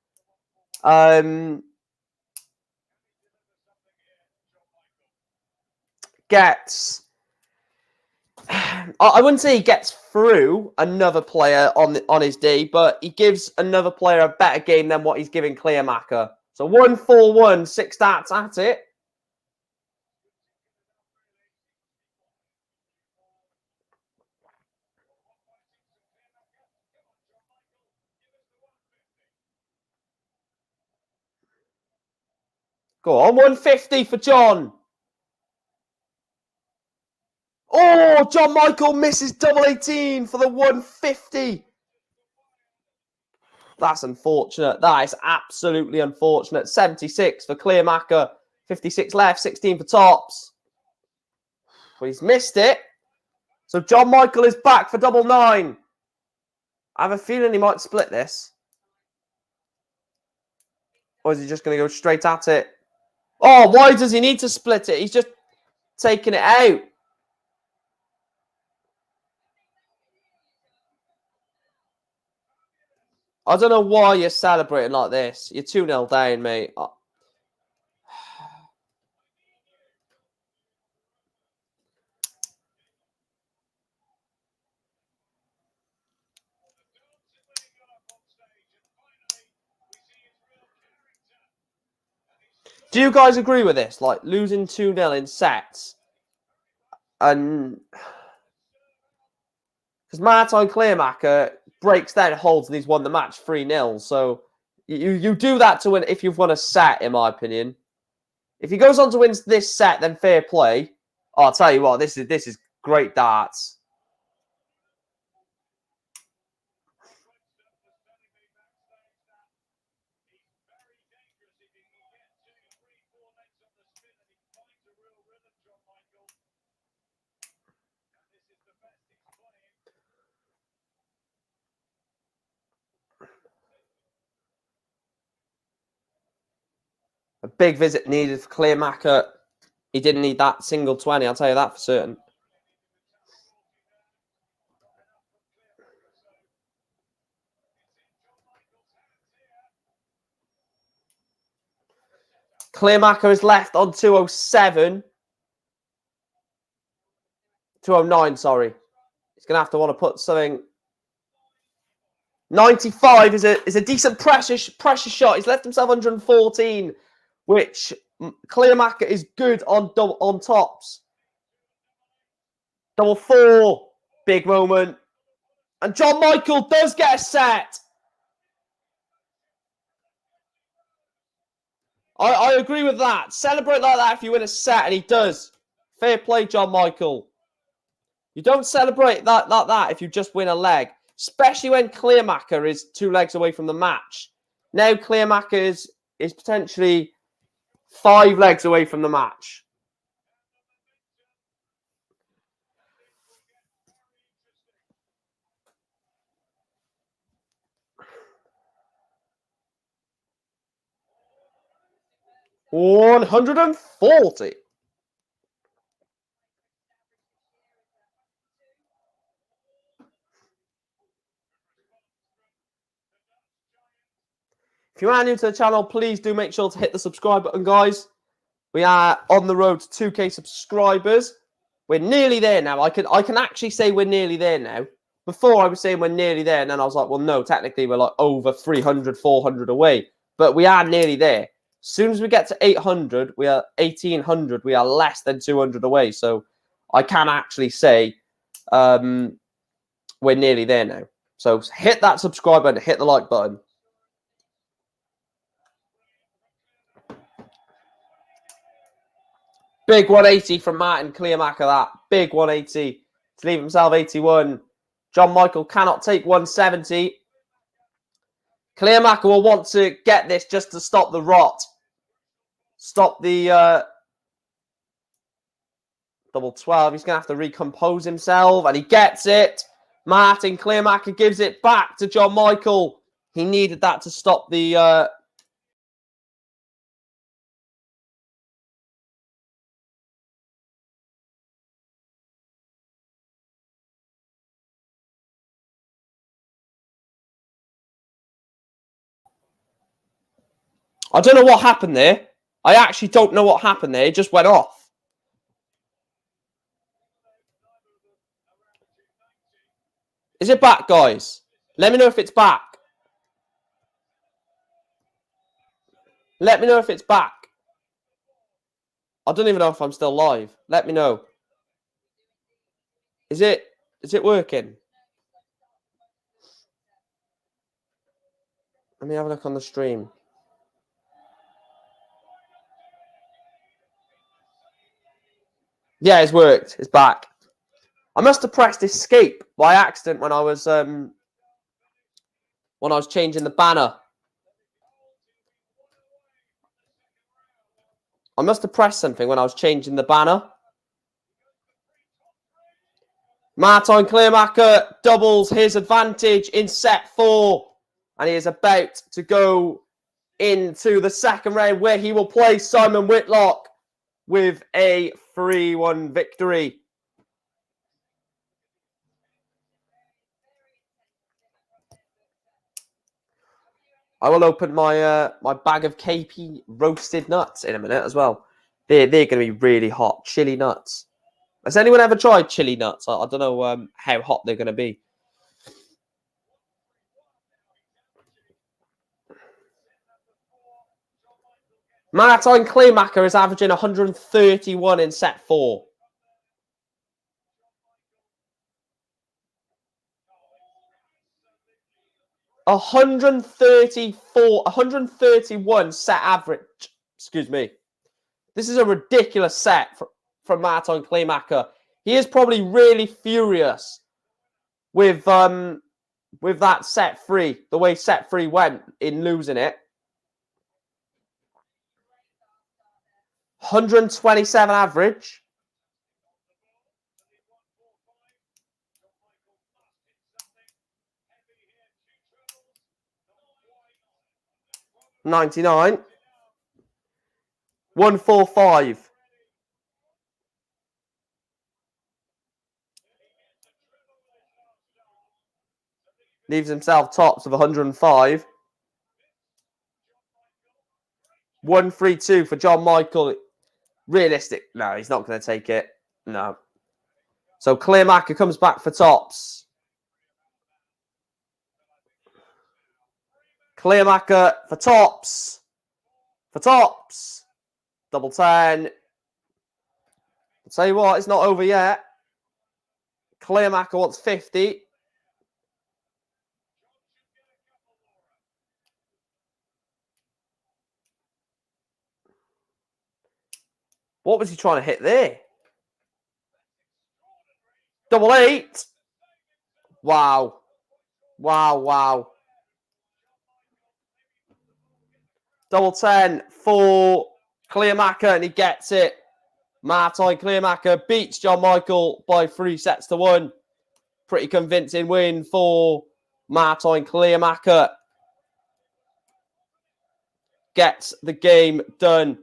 gets... I wouldn't say he gets through another player on his day, but he gives another player a better game than what he's giving Clayton. So 1-4-1, 6 darts at it. Go on, 150 for John. Oh, John Michael misses double 18 for the 150. That's unfortunate. That is absolutely unfortunate. 76 for Clayton. 56 left, 16 for tops. Well, he's missed it. So John Michael is back for double 9. I have a feeling he might split this. Or is he just going to go straight at it? Oh, why does he need to split it? He's just taking it out. I don't know why you're celebrating like this. You're 2-0 down, mate. Do you guys agree with this? Like, losing 2-0 in sets. And... because Martin Clayton breaks down, holds, and he's won the match 3-0. So, you do that to win if you've won a set, in my opinion. If he goes on to win this set, then fair play. Oh, I'll tell you what, this is Great darts. A big visit needed for Clayton. He didn't need that single 20, I'll tell you that for certain. Clayton is left on 207. 209, sorry. He's going to have to want to put something. 95 is a decent pressure shot. He's left himself 114, which Clayton is good on tops. Double four. Big moment. And John Michael does get a set. I agree with that. Celebrate like that if you win a set, and he does. Fair play, John Michael. You don't celebrate that like that if you just win a leg, especially when Clayton is 2 legs away from the match. Now Clayton is potentially 5 legs away from the match. $140. If you are new to the channel, please do make sure to hit the subscribe button, guys. We are on the road to 2K subscribers. We're nearly there now. I can actually say we're nearly there now. Before I was saying we're nearly there, and then I was like, well, no, technically we're like over 300, 400 away. But we are nearly there. As soon as we get to 800, we are 1,800. We are less than 200 away. So I can actually say we're nearly there now. So hit that subscribe button, hit the like button. Big 180 from Martin Clayton. That big 180 to leave himself 81. John Michael cannot take 170. Clayton will want to get this just to stop the rot. Stop the double 12. He's going to have to recompose himself, and he gets it. Martin Clayton gives it back to John Michael. He needed that to stop the... I don't know what happened there. I actually don't know what happened there. It just went off. Is it back, guys? Let me know if it's back. Let me know if it's back. I don't even know if I'm still live. Let me know. Is it working? Let me have a look on the stream. Yeah, it's worked. It's back. I must have pressed escape by accident when I was changing the banner. I must have pressed something when I was changing the banner. Martin Clayton doubles his advantage in set 4. And he is about to go into the second round where he will play Simon Whitlock with a 3-1 victory. I will open my my bag of KP roasted nuts in a minute as well. They're going to be really hot. Chili nuts. Has anyone ever tried chili nuts? I don't know how hot they're going to be. Martin Clayton is averaging 131 in set 4. $131 set average. Excuse me. This is a ridiculous set from Martin Clayton. He is probably really furious with that set 3, the way set 3 went in losing it. 127 average. $99. 145. Leaves himself tops of 105. 132 for John Michael. Realistic. No, he's not going to take it. No. So Clayton comes back for tops. Clayton for tops. For tops. Double 10. I'll tell you what, it's not over yet. Clayton wants 50. What was he trying to hit there? Double 8. Wow. Wow, wow. Double 10 for Clayton, and he gets it. Martin Clayton beats John Michael by 3 sets to 1. Pretty convincing win for Martin Clayton. Gets the game done.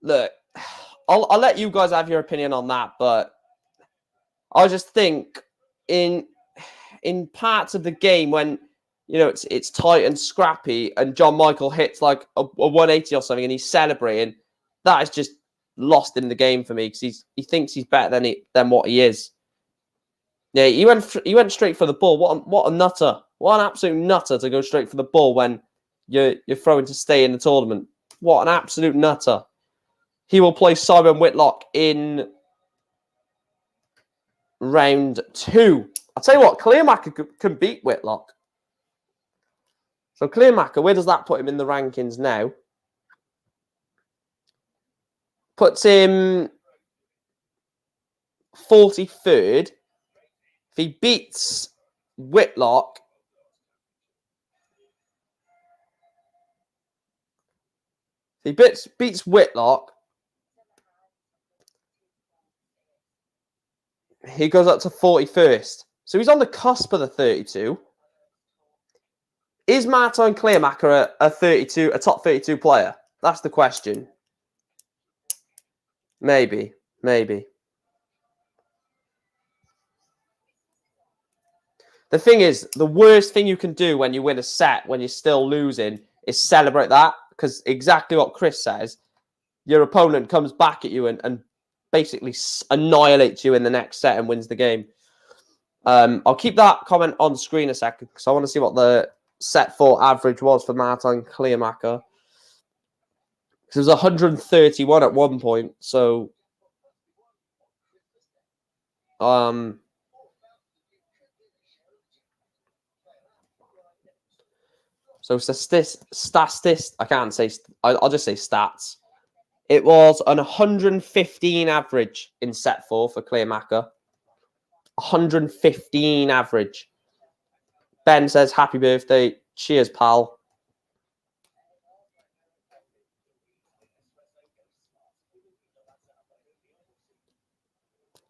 Look, I'll let you guys have your opinion on that, but I just think in parts of the game when it's tight and scrappy, and John Michael hits like a 180 or something, and he's celebrating, that is just lost in the game for me because he thinks he's better than what he is. Yeah, he went straight for the ball. What a nutter! What an absolute nutter to go straight for the ball when you're throwing to stay in the tournament. What an absolute nutter! He will play Simon Whitlock in round 2. I'll tell you what, Clayton can beat Whitlock. So Clayton, where does that put him in the rankings now? Puts him 43rd. If he beats Whitlock, beats Whitlock, he goes up to 41st. So he's on the cusp of the 32. Is Martin Clayton a top 32 player? That's the question. Maybe. The thing is, the worst thing you can do when you win a set, when you're still losing, is celebrate that. Because exactly what Chris says, your opponent comes back at you and basically annihilates you in the next set and wins the game. I'll keep that comment on screen a second because I want to see what the set 4 average was for Martin Clayton. Because it was 131 at one point. So, statist. I can't say. I'll just say stats. It was an 115 average in set 4 for Clayton. 115 average. Ben says, happy birthday. Cheers, pal.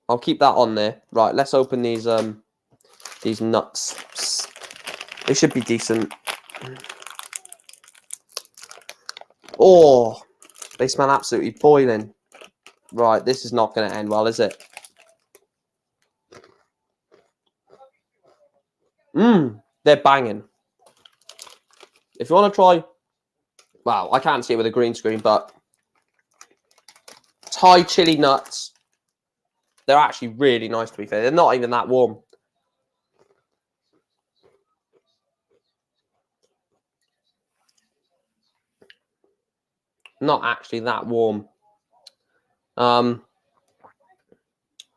I'll keep that on there. Right, let's open these nuts. They should be decent. Oh, they smell absolutely boiling. Right, this is not going to end well, is it? They're banging. If you want to try... Wow, I can't see it with a green screen, but... Thai chili nuts. They're actually really nice, to be fair. They're not even that warm. Not actually that warm.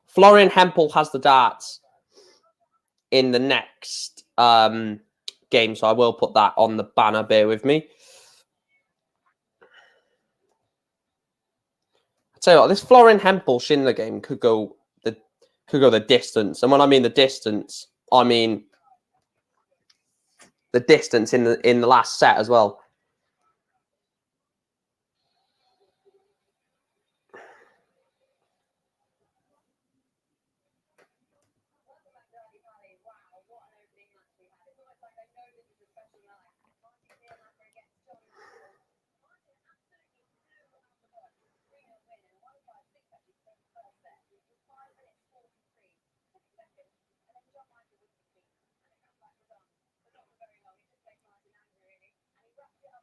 Florian Hempel has the darts in the next game, so I will put that on the banner. Bear with me. I'll tell you what, this Florian Hempel Schindler game could go could go the distance. And when I mean the distance, I mean the distance in the last set as well.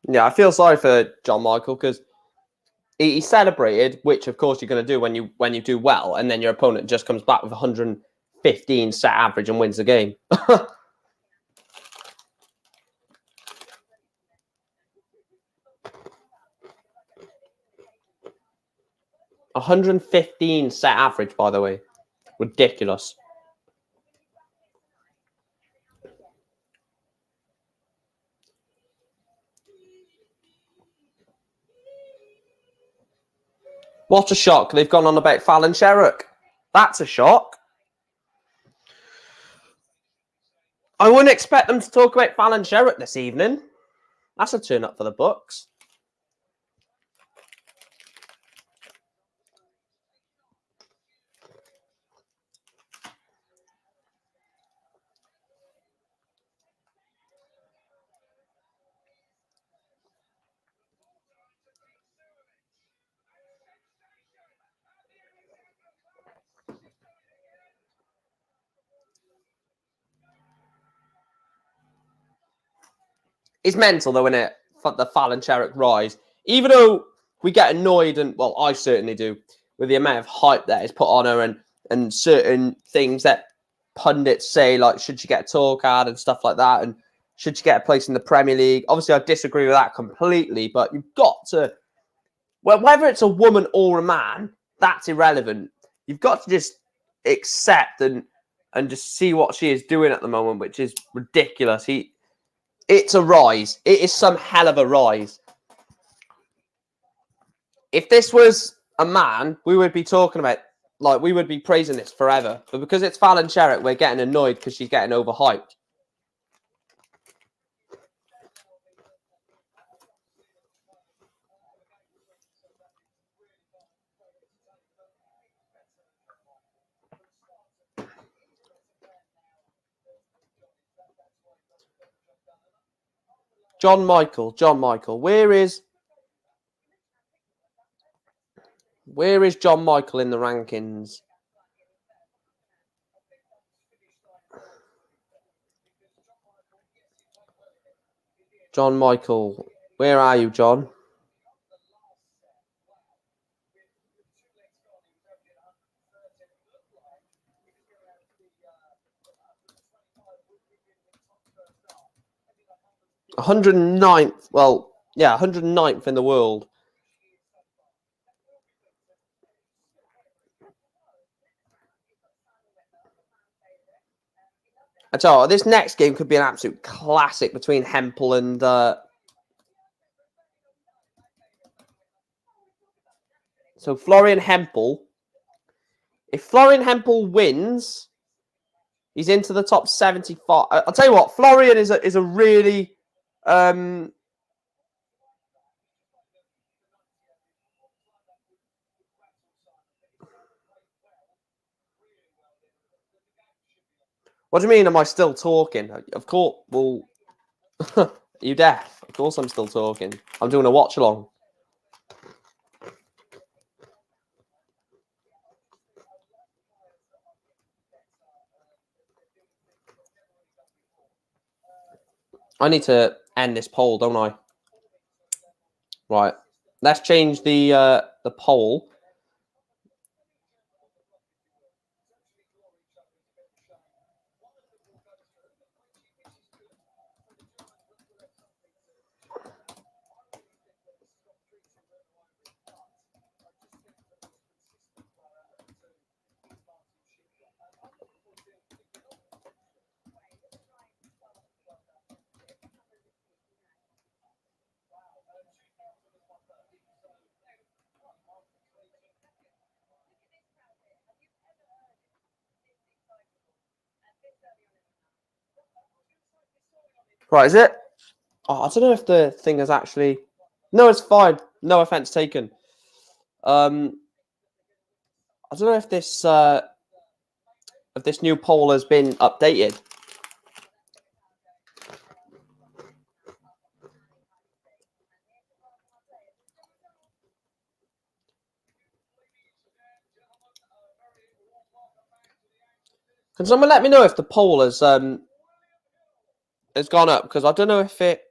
Yeah, I feel sorry for John Michael because he celebrated, which of course you're going to do when you do well, and then your opponent just comes back with 115 set average and wins the game. 115 set average, by the way. Ridiculous. What a shock. They've gone on about Fallon Sherrock. That's a shock. I wouldn't expect them to talk about Fallon Sherrock this evening. That's a turn up for the books. It's mental, though, isn't it? The Fallon Sherrock rise. Even though we get annoyed, and well, I certainly do, with the amount of hype that is put on her and certain things that pundits say, like, should she get a tour card and stuff like that, and should she get a place in the Premier League? Obviously, I disagree with that completely, but you've got to, well, whether it's a woman or a man, that's irrelevant. You've got to just accept and just see what she is doing at the moment, which is ridiculous. It's a rise. It is some hell of a rise. If this was a man, we would be talking about, like, we would be praising this forever. But because it's Fallon Sherrock, we're getting annoyed because she's getting overhyped. John Michael, where is John Michael in the rankings? John Michael, where are you, John? $109th. Well, yeah, 109th in the world. I tell you what, this next game could be an absolute classic between Hempel and so Florian Hempel. If Florian Hempel wins, he's into the top 75. I'll tell you what, Florian is a really What do you mean, am I still talking? Of course, well, are you deaf? Of course I'm still talking. I'm doing a watch-along. I need to end this poll, don't I? Right. Let's change the poll. Right, is it? Oh, I don't know if the thing is actually... No, it's fine. No offense taken. I don't know if this new poll has been updated. Can someone let me know if the poll has gone up? Because I don't know if it...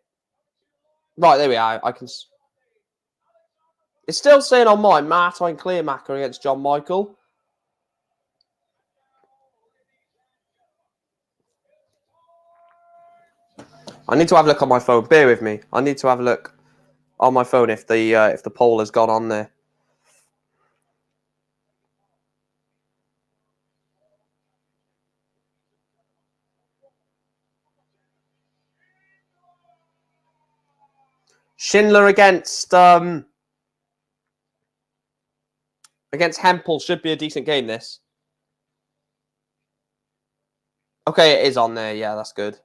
Right, there we are. I can... It's still saying on mine, Martin Clearmaker against John Michael. I need to have a look on my phone. Bear with me. I need to have a look on my phone if the poll has gone on there. Schindler against Hempel should be a decent game, this. Okay, it is on there. Yeah, that's good.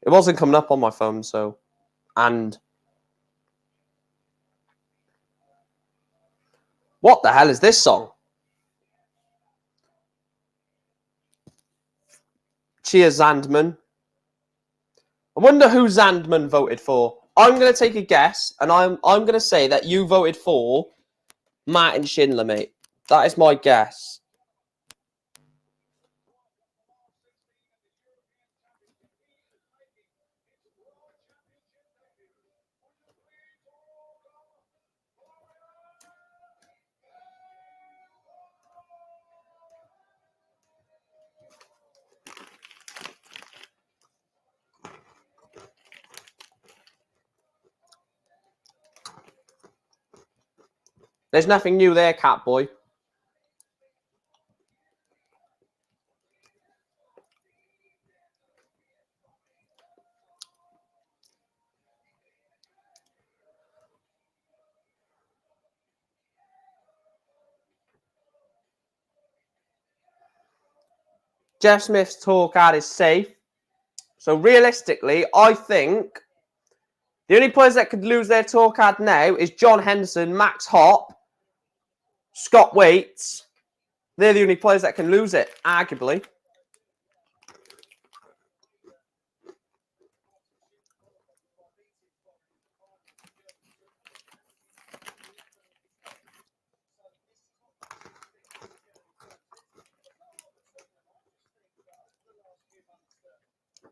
It wasn't coming up on my phone, so... And... What the hell is this song? Cheers, Zandman. I wonder who Zandman voted for. I'm going to take a guess, and I'm going to say that you voted for Martin Schindler, mate. That is my guess. There's nothing new there, Catboy. Jeff Smith's tour card is safe. So realistically, I think the only players that could lose their tour card now is John Henderson, Max Hopp, Scott Waits. They're the only players that can lose it, arguably.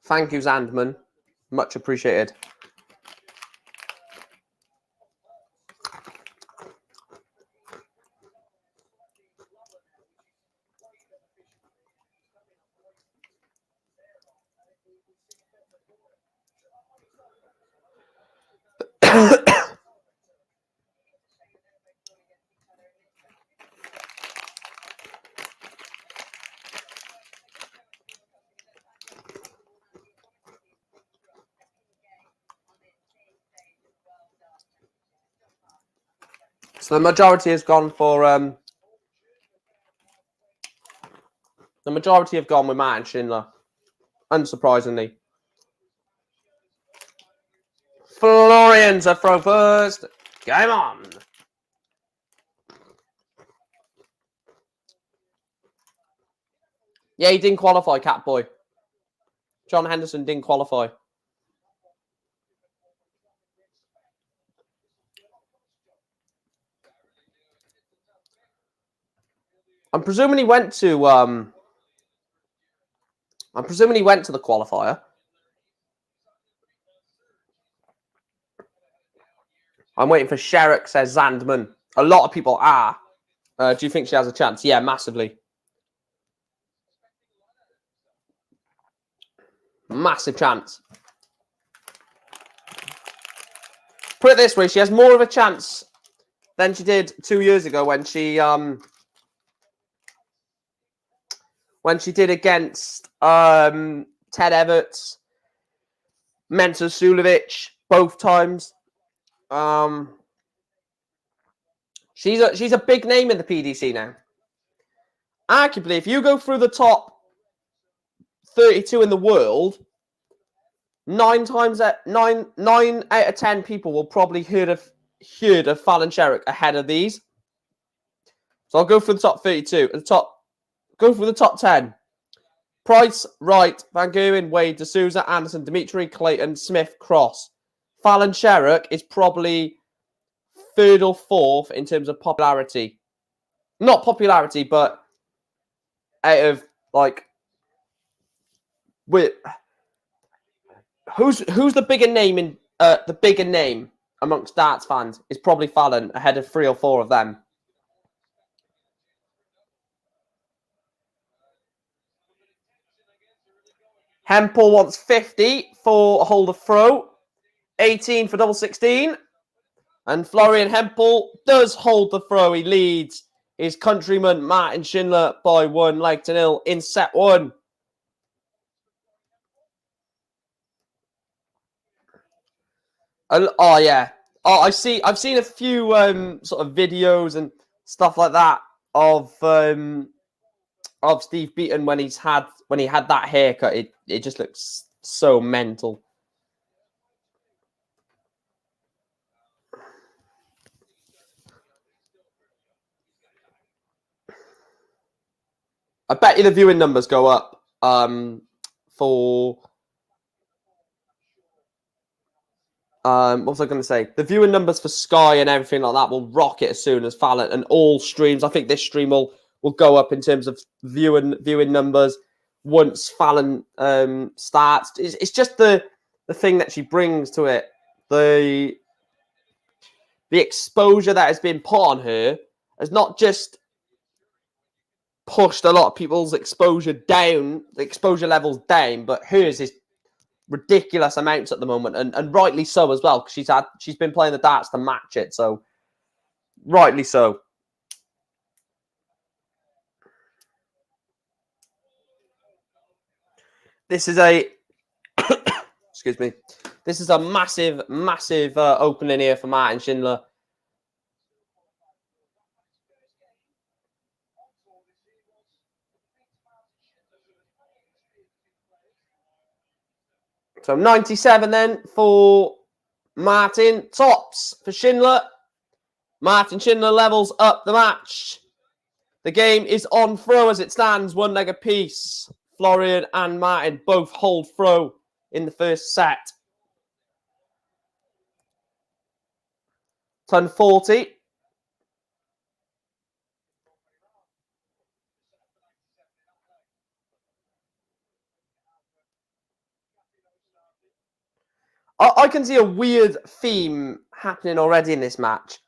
Thank you, Zandman. Much appreciated. So the majority has gone for... the majority have gone with Martin Schindler. Unsurprisingly. Florian to throw first. Game on. Yeah, he didn't qualify, Catboy. John Henderson didn't qualify. I'm presuming he went to the qualifier. I'm waiting for Sherrick, says Zandman. A lot of people are. Do you think she has a chance? Yeah, massively. Massive chance. Put it this way, she has more of a chance than she did 2 years ago when she did against Ted Everts, Mensa Sulovic, both times. She's a big name in the PDC now. Arguably, if you go through the top 32 in the world, nine out of 10 people will probably heard of Fallon Sherrick ahead of these. So I'll go for the top 32. Go for the top 10. Price, Wright, Van Gerwen, Wade, D'Souza, Anderson, Dimitri, Clayton, Smith, Cross. Fallon Sherrick is probably third or fourth in terms of popularity. Not popularity, but out of like, who's the bigger name in the bigger name amongst darts fans is probably Fallon ahead of 3 or 4 of them. Hempel wants 50 for hold of throw, 18 for double 16. And Florian Hempel does hold the throw. He leads his countryman Martin Schindler by 1 leg to 0 in set 1. Oh yeah. Oh, I've seen a few sort of videos and stuff like that of Steve Beaton when he had that haircut. It just looks so mental. I bet you the viewing numbers go up for what was I going to say? The viewing numbers for Sky and everything like that will rocket as soon as Fallon and all streams. I think this stream will go up in terms of viewing numbers once Fallon starts. It's just the thing that she brings to it, the exposure that has been put on her has not just pushed a lot of people's exposure down, the exposure levels down, but hers is ridiculous amounts at the moment, and rightly so as well, because she's been playing the darts to match it, so rightly so. This is a excuse me. This is a massive opening here for Martin Schindler. So 97 then for Martin. Tops for Schindler. Martin Schindler levels up the match. The game is on throw as it stands, 1 leg apiece. Florian and Martin both hold throw in the first set. Turn 40. I can see a weird theme happening already in this match.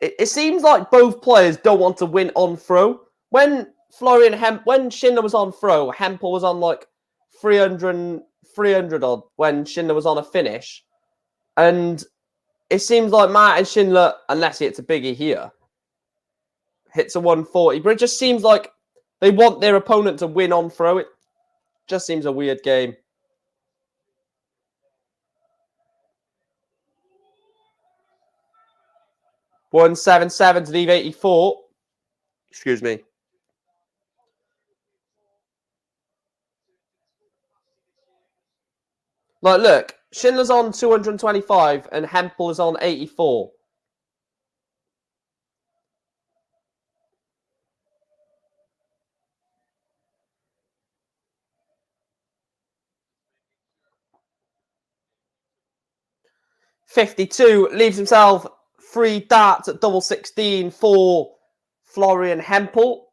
It seems like both players don't want to win on throw. When Schindler was on throw, Hempel was on like 300 odd when Schindler was on a finish. And it seems like Martin Schindler, unless he hits a biggie here, hits a 140. But it just seems like they want their opponent to win on throw. It just seems a weird game. $177 to leave 84. Excuse me. Like, look, Schindler's on 225 and Hempel is on 84. $52 leaves himself 3 darts at double 16 for Florian Hempel.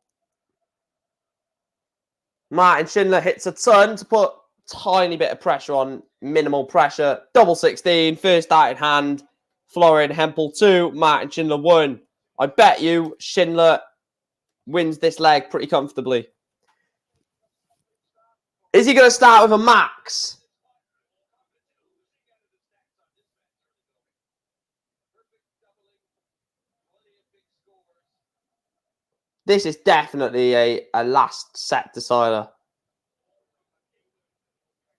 Martin Schindler hits a ton to put tiny bit of pressure on, minimal pressure. Double 16, first dart in hand. Florian Hempel 2, Martin Schindler 1. I bet you Schindler wins this leg pretty comfortably. Is he going to start with a max? This is definitely a last set decider.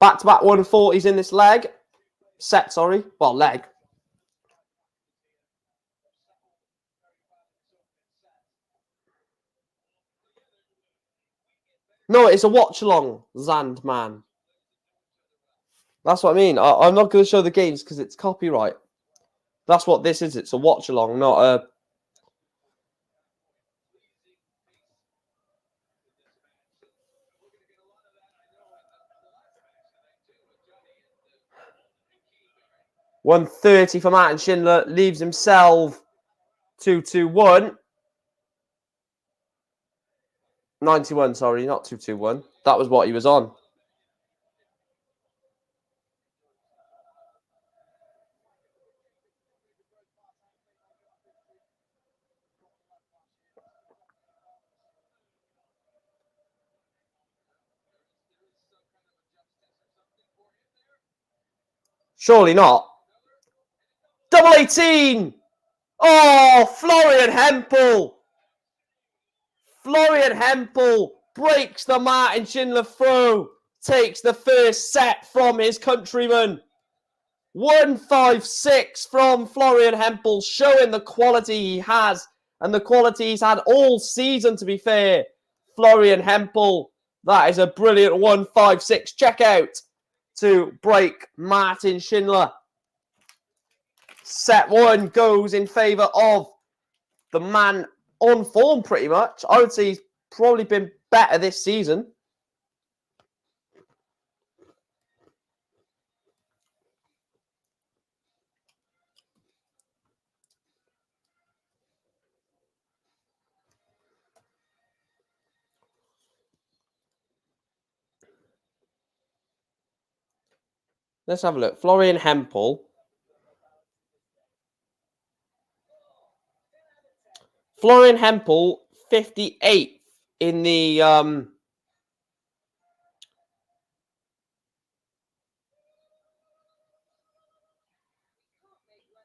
Back-to-back 140s in this leg. Set, sorry. Well, leg. No, it's a watch-along, Zandman. That's what I mean. I'm not going to show the games because it's copyright. That's what this is. It's a watch along, not a. $130 for Martin Schindler, leaves himself 2-2-1. 91, sorry, not 2-2-1. That was what he was on. Surely not. Double 18! Oh, Florian Hempel! Florian Hempel breaks the Martin Schindler throw, takes the first set from his countryman. 156 from Florian Hempel, showing the quality he has and the quality he's had all season, to be fair. Florian Hempel, that is a brilliant 156. Check out to break Martin Schindler. Set one goes in favour of the man on form, pretty much. I would say he's probably been better this season. Let's have a look. Florian Hempel. Florian Hempel, 58th in the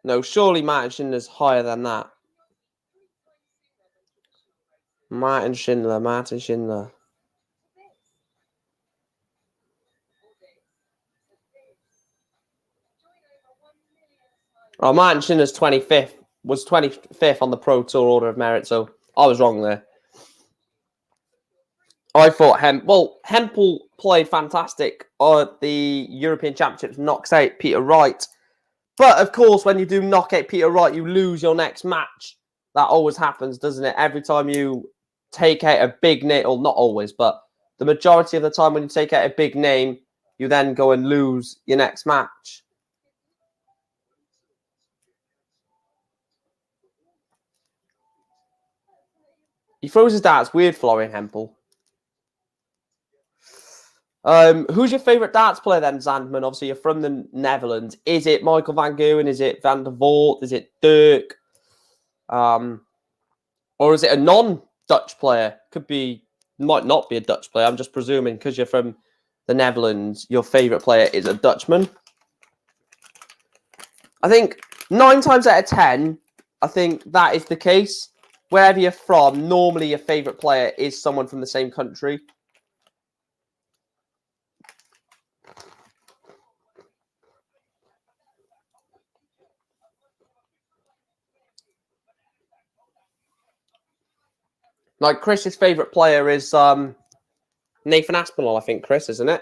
no, surely Martin Schindler's higher than that. Martin Schindler. Oh, Martin Schindler's 25th, was 25th on the Pro Tour Order of Merit, so I was wrong there. I thought Hempel played fantastic at the European Championships, knocks out Peter Wright. But, of course, when you do knock out Peter Wright, you lose your next match. That always happens, doesn't it? Every time you take out a big name, or not always, but the majority of the time when you take out a big name, you then go and lose your next match. He throws his darts weird, Florian Hempel. Who's your favourite darts player then, Zandman? Obviously, you're from the Netherlands. Is it Michael van Gerwen? Is it Van der Voort? Is it Dirk? Or is it a non-Dutch player? Might not be a Dutch player. I'm just presuming because you're from the Netherlands, your favourite player is a Dutchman. I think 9 times out of 10, I think that is the case. Wherever you're from, normally your favourite player is someone from the same country. Like Chris's favourite player is Nathan Aspinall, I think, Chris, isn't it?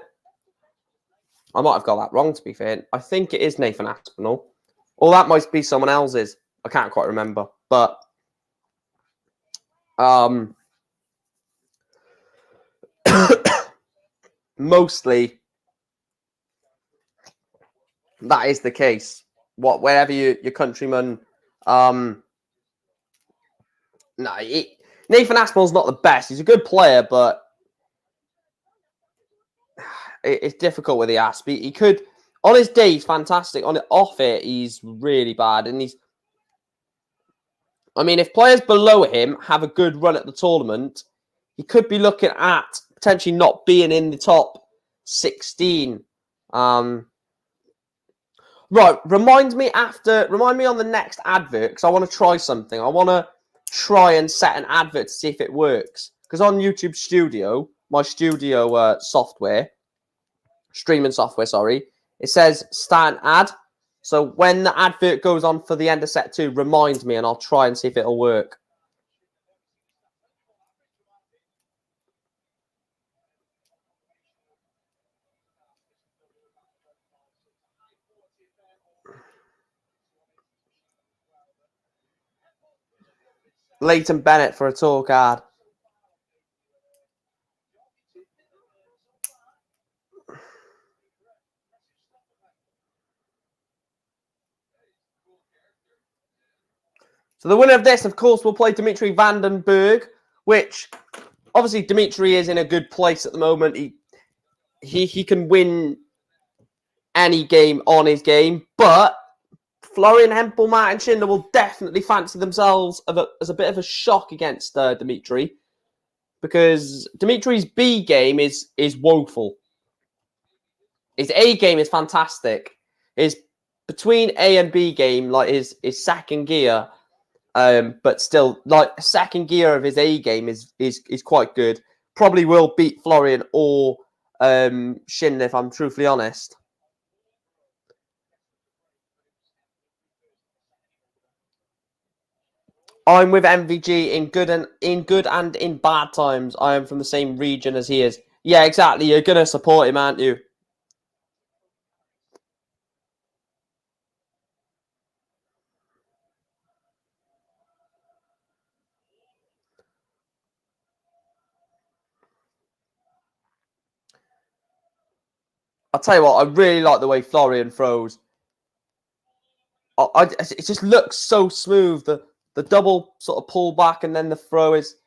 I might have got that wrong, to be fair. I think it is Nathan Aspinall. Or that might be someone else's. I can't quite remember. But mostly that is the case. Wherever your countryman... Nathan Aspinall's not the best. He's a good player, but it's difficult with the Asp. He could... On his day, he's fantastic. Off it, he's really bad. And he's... I mean, if players below him have a good run at the tournament, he could be looking at potentially not being in the top 16. Right, remind me on the next advert, because I want to try something. I want to try and set an advert to see if it works. Because on YouTube Studio, my studio streaming software, sorry, it says start an ad. So when the advert goes on for the end of set 2, remind me and I'll try and see if it'll work. Leighton Bennett for a tour card. So the winner of this, of course, will play Dimitri Vandenberg, which obviously Dimitri is in a good place at the moment. He can win any game on his game, but Florian Hempel, Martin Schindler will definitely fancy themselves as a bit of a shock against Dimitri, because Dimitri's B game is woeful. His A game is fantastic. His between A and B game, like his second gear, but still, like second gear of his A game is quite good. Probably will beat Florian or Schindler, if I'm truthfully honest. I'm with MVG in good and in bad times. I am from the same region as he is. Yeah, exactly. You're gonna support him, aren't you? I'll tell you what. I really like the way Florian throws. It just looks so smooth. The double sort of pull back and then the throw is.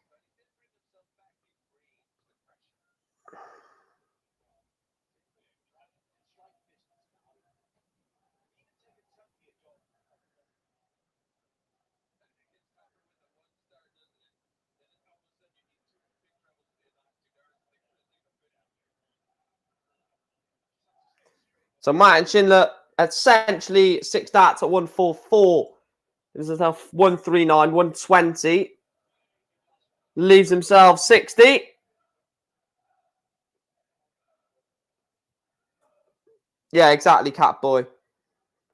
So Martin Schindler essentially 6 darts at 144. This is now 139, 120. Leaves himself 60. Yeah, exactly, Catboy.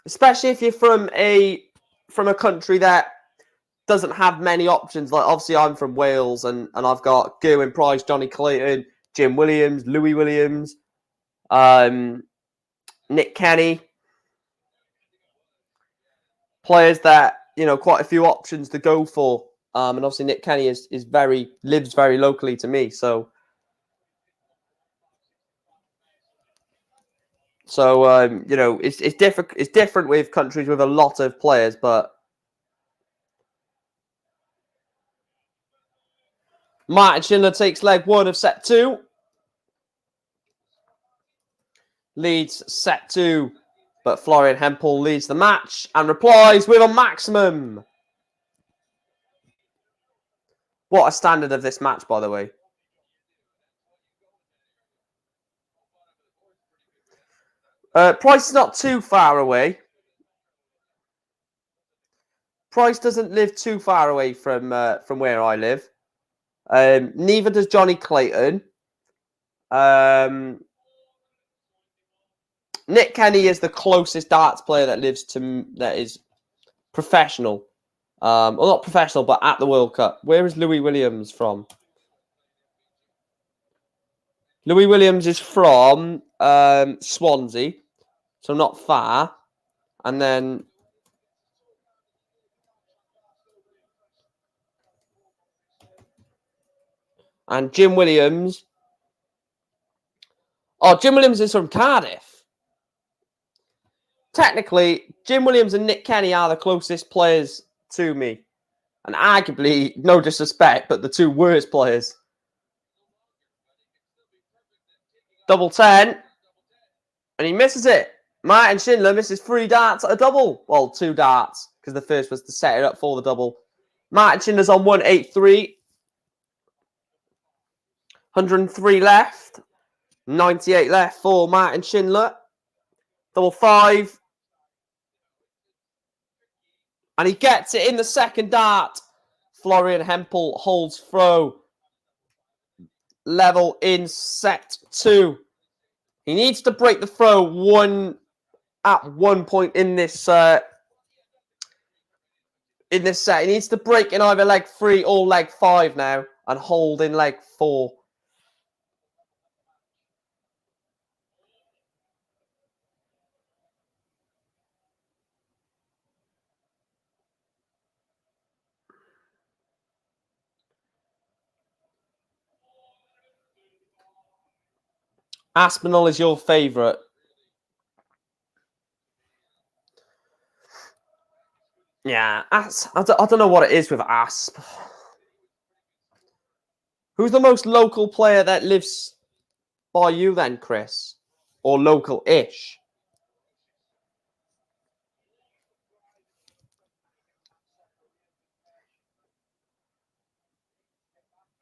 Especially if you're from a country that doesn't have many options. Like obviously I'm from Wales and I've got Gerwyn Price, Johnny Clayton, Jim Williams, Louis Williams, Nick Kenny. Players that, you know, quite a few options to go for. And obviously Nick Kenny lives very locally to me. So you know, it's different. It's different with countries with a lot of players, but Martin Schindler takes leg 1 of set 2. Leads set 2, but Florian Hempel leads the match and replies with a maximum. What a standard of this match, by the way. Price is not too far away. Price doesn't live too far away from where I live. Neither does Johnny Clayton. Nick Kenny is the closest darts player that is professional. Well, not professional, but at the World Cup. Where is Louis Williams from? Louis Williams is from Swansea, so not far. And then Jim Williams. Oh, Jim Williams is from Cardiff. Technically, Jim Williams and Nick Kenny are the closest players to me. And arguably, no disrespect, but the two worst players. Double 10. And he misses it. Martin Schindler misses 3 darts at a double. Well, 2 darts, because the first was to set it up for the double. Martin Schindler's on 183. 103 left. 98 left for Martin Schindler. Double 5. And he gets it in the second dart. Florian Hempel holds throw. Level in set 2. He needs to break the throw at one point in this set. He needs to break in either leg 3 or leg 5 now and hold in leg 4. Aspinall is your favourite. Yeah, I don't know what it is with Asp. Who's the most local player that lives by you then, Chris? Or local-ish?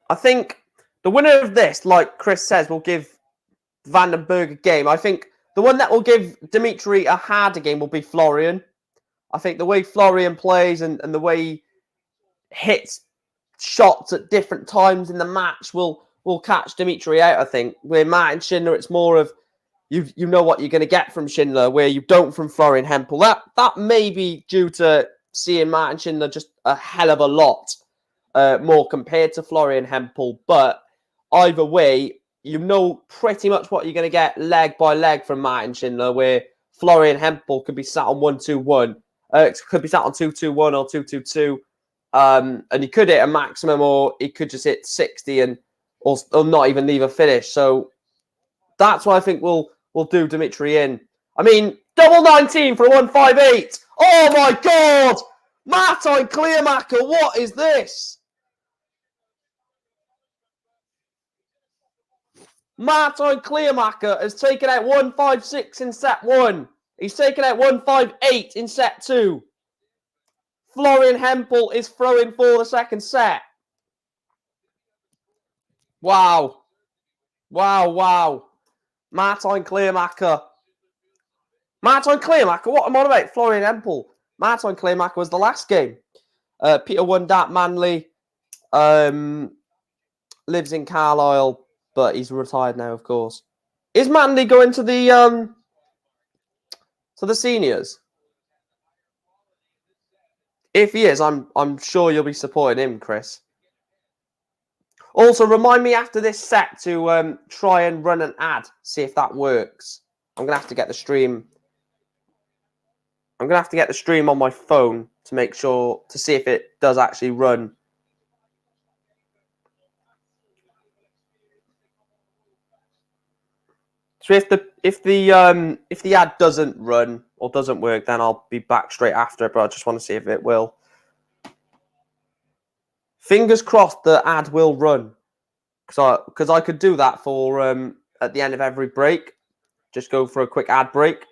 I think the winner of this, like Chris says, will give Vandenberg a game. I think the one that will give Dimitri a harder game will be Florian. I think the way Florian plays and the way he hits shots at different times in the match will catch Dimitri out, I think. Where Martin Schindler, it's more of you know what you're going to get from Schindler, where you don't from Florian Hempel. That may be due to seeing Martin Schindler just a hell of a lot more compared to Florian Hempel. But either way, you know pretty much what you're going to get leg by leg from Martin Schindler, where Florian Hempel could be sat on 1-2-1. Could be sat on 2-2-1 or 2-2-2. And he could hit a maximum, or he could just hit 60 and or not even leave a finish. So that's why I think we'll do Dimitri in. I mean, double 19 for a 158. Oh my God! Martin Kleermaker, what is this? Martin Kleermaker has taken out 156 in set 1. He's taken out 158 in set 2. Florian Hempel is throwing for the second set. Wow. Wow, wow. Martin Kleermaker. Martin Kleermaker? What am I on about? Florian Hempel. Martin Kleermaker was the last game. Peter Wundat Manley. Lives in Carlisle, but he's retired now, of course. Is Manley going to the seniors? If he is, I'm sure you'll be supporting him, Chris. Also, remind me after this set to try and run an ad, see if that works. I'm gonna have to get the stream. I'm gonna have to get the stream on my phone to make sure to see if it does actually run. So if the ad doesn't run or doesn't work, then I'll be back straight after it. But I just want to see if it will. Fingers crossed the ad will run, because I could do that for at the end of every break. Just go for a quick ad break.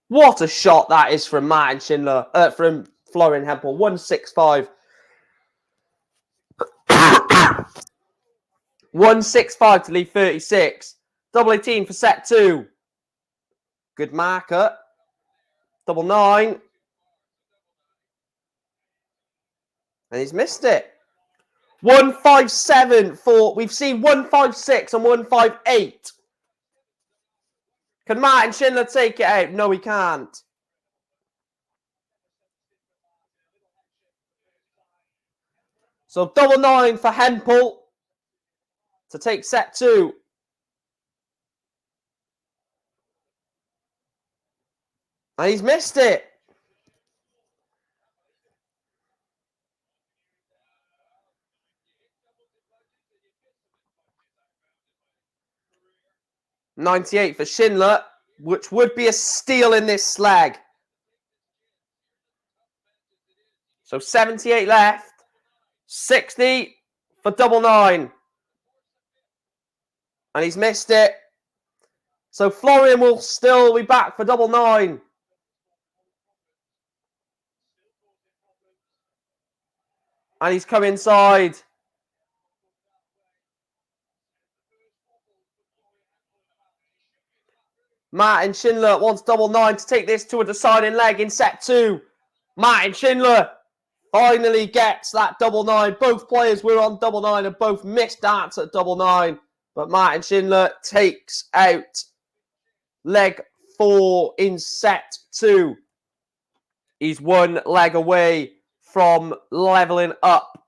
What a shot that is from Martin Schindler, from Florian Hempel. 165. 165 to leave 36. Double 18 for set 2. Good marker. Double 9. And he's missed it. 157 for... We've seen 156 and 158. Can Martin Schindler take it out? No, he can't. So double 9 for Hempel to take set 2. And he's missed it. $98 for Schindler, which would be a steal in this slag. So 78 left. 60 for double 9. And he's missed it. So Florian will still be back for double 9. And he's come inside. Martin Schindler wants double 9 to take this to a deciding leg in set 2. Martin Schindler finally gets that double 9. Both players were on double 9 and both missed darts at double 9. But Martin Schindler takes out leg 4 in set 2. He's one leg away from levelling up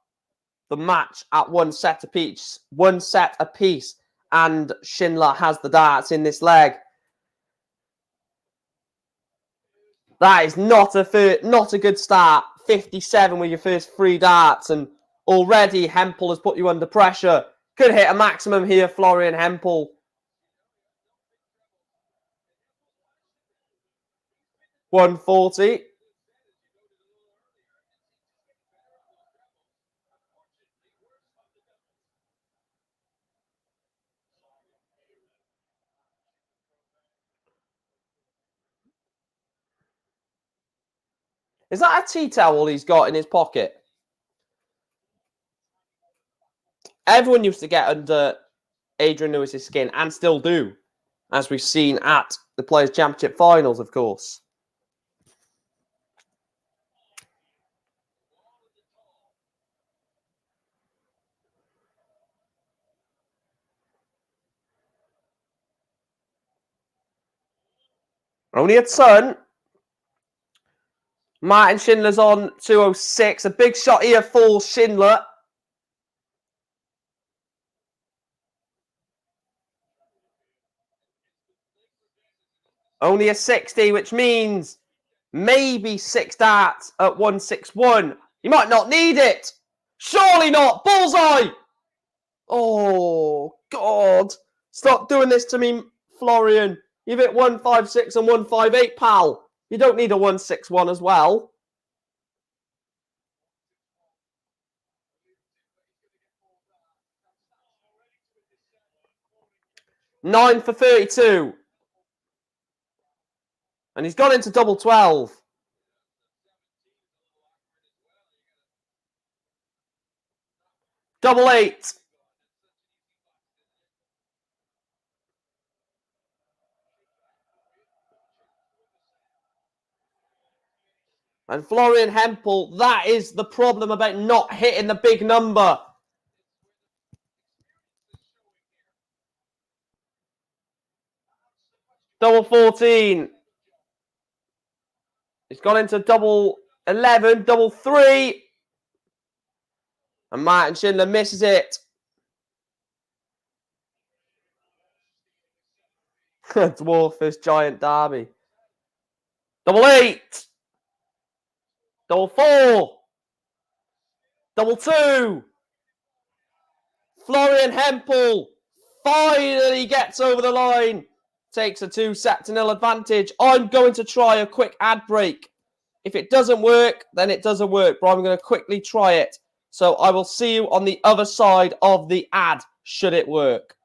the match at one set apiece. One set apiece. And Schindler has the darts in this leg. That is not a good start. 57 with your first 3 darts, and already Hempel has put you under pressure. Could hit a maximum here, Florian Hempel. $140. Is that a tea towel he's got in his pocket? Everyone used to get under Adrian Lewis's skin, and still do, as we've seen at the Players' Championship finals, of course. Only a ton. Martin Schindler's on 206. A big shot here for Schindler. Only a 60, which means maybe 6 darts at 161. You might not need it. Surely not. Bullseye. Oh, God. Stop doing this to me, Florian. You've hit 156 and 158, pal. You don't need a 161 as well. 9 for 32. And he's gone into double 12. Double 8. And Florian Hempel, that is the problem about not hitting the big number. Double 14. He's gone into double 11, double 3. And Martin Schindler misses it. Dwarfish Giant Derby. Double 8. Double 4. Double 2. Florian Hempel finally gets over the line. Takes a 2-0 advantage. I'm going to try a quick ad break. If it doesn't work, then it doesn't work. But I'm going to quickly try it. So I will see you on the other side of the ad, should it work.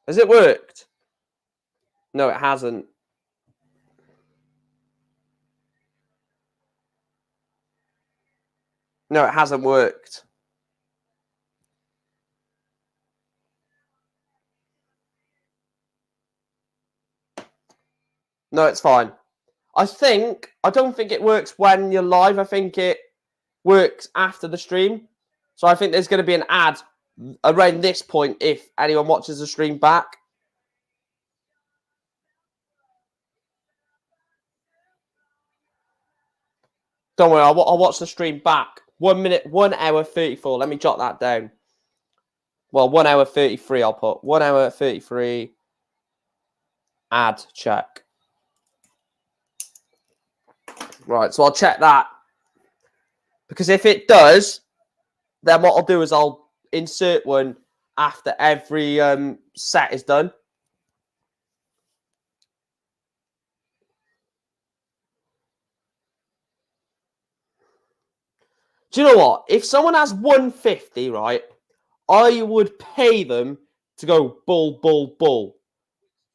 Has it worked? No, it hasn't. No, it hasn't worked. No, it's fine. I don't think it works when you're live. I think it works after the stream. So I think there's going to be an ad around this point if anyone watches the stream back. Don't worry, I'll watch the stream back. 1 minute, 1 hour 34. Let me jot that down. Well, 1 hour 33 I'll put. 1 hour 33 ad check. Right, so I'll check that. Because if it does, then what I'll do is I'll insert one after every set is done. Do you know what? If someone has 150, right, I would pay them to go bull, bull, bull.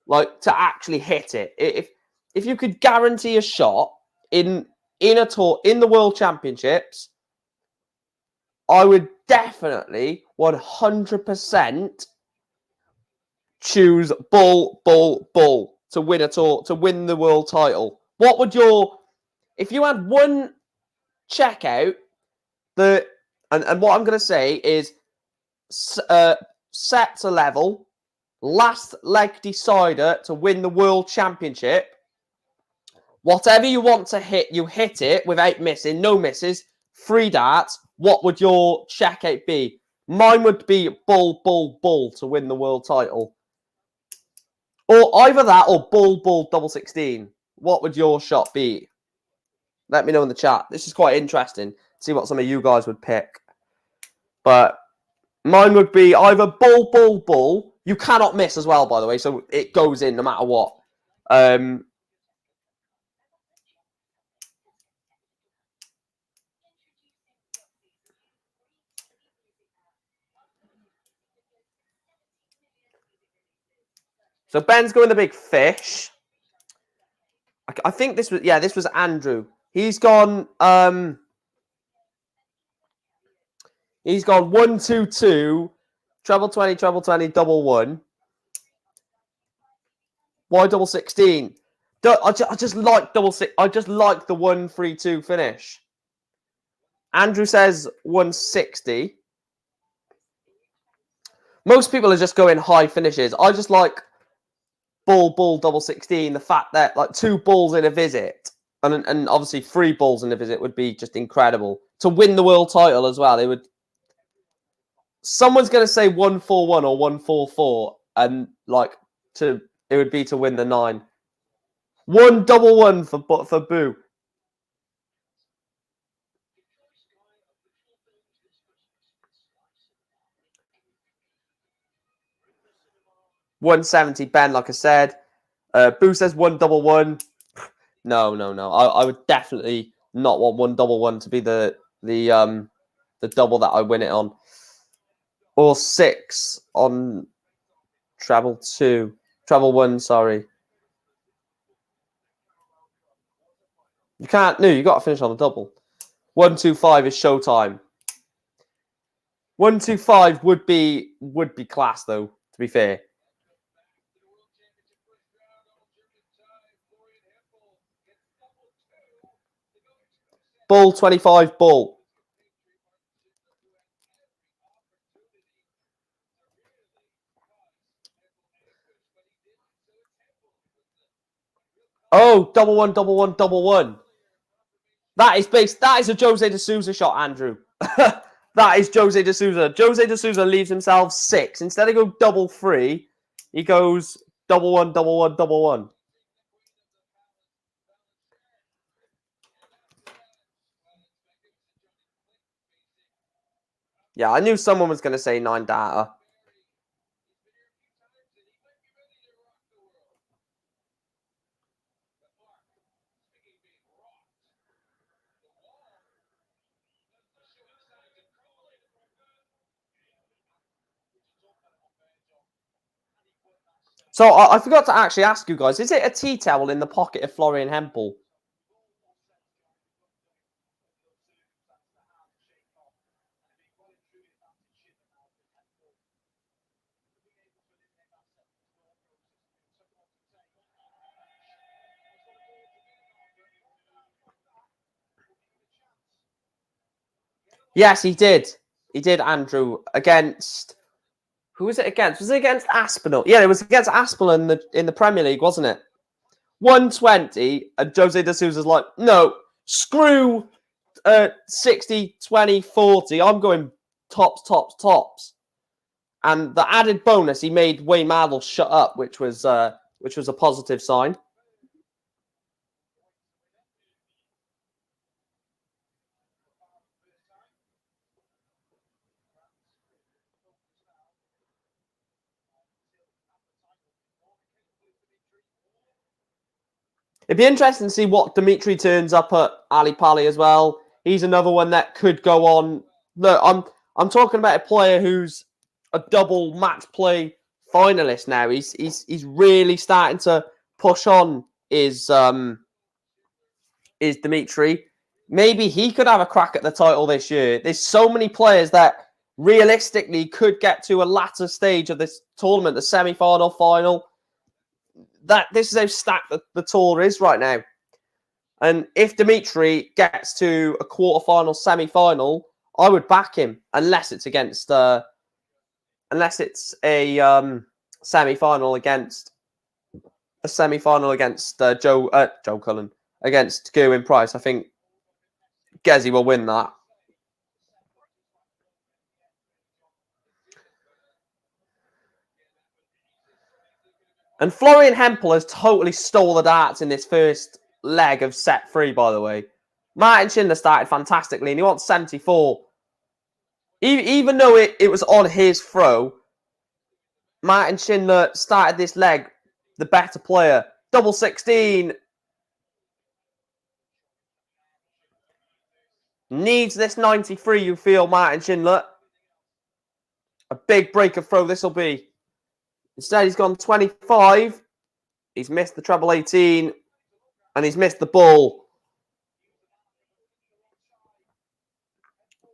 Like, to actually hit it. If you could guarantee a shot in a tour, in the World Championships, I would definitely 100% choose bull, bull, bull to win a tour, to win the world title. What would if you had one checkout, and what I'm going to say is set to level, last leg decider to win the World Championship. Whatever you want to hit, you hit it without missing, no misses, free darts, what would your check out be? Mine would be bull, bull, bull to win the world title. Or either that or bull, bull, double 16. What would your shot be? Let me know in the chat. This is quite interesting. See what some of you guys would pick. But mine would be either bull, bull, bull. You cannot miss as well, by the way. So it goes in no matter what. So Ben's going the big fish. I think this was Andrew. He's gone 1, 2, 2, treble 20, double 1. Why double 16? I just like double 6. I just like the 1, 3, 2 finish. Andrew says 160. Most people are just going high finishes. I just like bull, bull, double 16. The fact that like 2 bulls in a visit and obviously 3 bulls in a visit would be just incredible. To win the world title as well, it would. Someone's going to say 141 or 144 and like it would be to win the 9. 1 double 1 for Boo. $170 Ben, like I said. Boo says 1 double 1. No. I would definitely not want 1 double 1 to be the double that I win it on. Or 6 on treble 2. Treble 1, sorry. You can't. No, you got to finish on a double. 125 is showtime. 125 would be class though. To be fair. Bull 25 bull. Oh, double 1, double 1, double 1. That is a Jose de Souza shot, Andrew. That is Jose de Souza. Jose de Souza leaves himself 6. Instead of go double 3, he goes double 1, double 1, double 1. Yeah, I knew someone was going to say 9 data. So I forgot to actually ask you guys, is it a tea towel in the pocket of Florian Hempel? Yes, he did. He did, Andrew, against... Who was it against? Was it against Aspinall? Yeah, it was against Aspinall in the Premier League, wasn't it? 120, and Jose de Souza's like, no, screw 60, 20, 40. I'm going tops. And the added bonus, he made Wayne Mardle shut up, which was a positive sign. It'd be interesting to see what Dimitri turns up at Ali Pali as well. He's another one that could go on. Look, I'm talking about a player who's a double match play finalist now. He's really starting to push on. Is Dimitri? Maybe he could have a crack at the title this year. There's so many players that realistically could get to a latter stage of this tournament, the semi-final, final. That this is how stacked the tour is right now. And if Dimitri gets to a quarterfinal, semi-final, I would back him unless it's against unless it's a semi-final against Joe Cullen against Gerwin Price. I think Gezi will win that. And Florian Hempel has totally stole the darts in this first leg of set 3, by the way. Martin Schindler started fantastically, and he wants 74. Even though it was on his throw, Martin Schindler started this leg the better player. Double 16. Needs this 93, you feel, Martin Schindler. A big breaker throw this will be. Instead, he's gone 25. He's missed the treble 18. And he's missed the ball.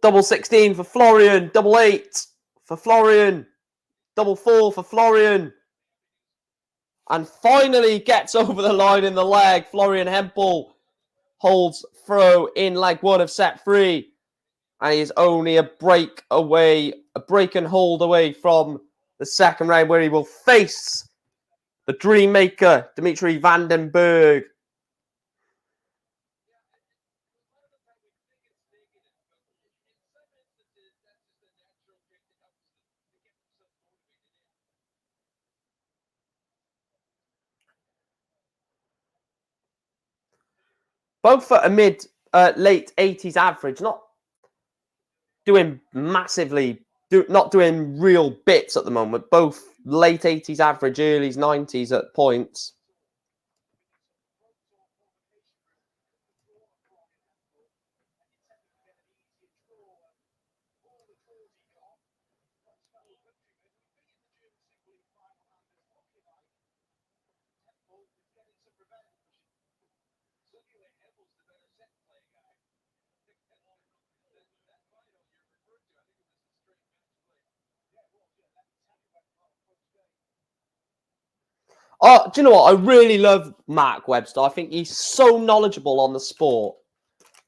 Double 16 for Florian. Double 8 for Florian. Double 4 for Florian. And finally gets over the line in the leg. Florian Hempel holds throw in leg 1 of set 3. And he is only a break and hold away from the second round, where he will face the dream maker, Dimitri Vandenberg. Both at a late 80s average, not doing massively, not doing real bits at the moment. Both late 80s average, early 90s at points. Oh, do you know what? I really love Mark Webster. I think he's so knowledgeable on the sport.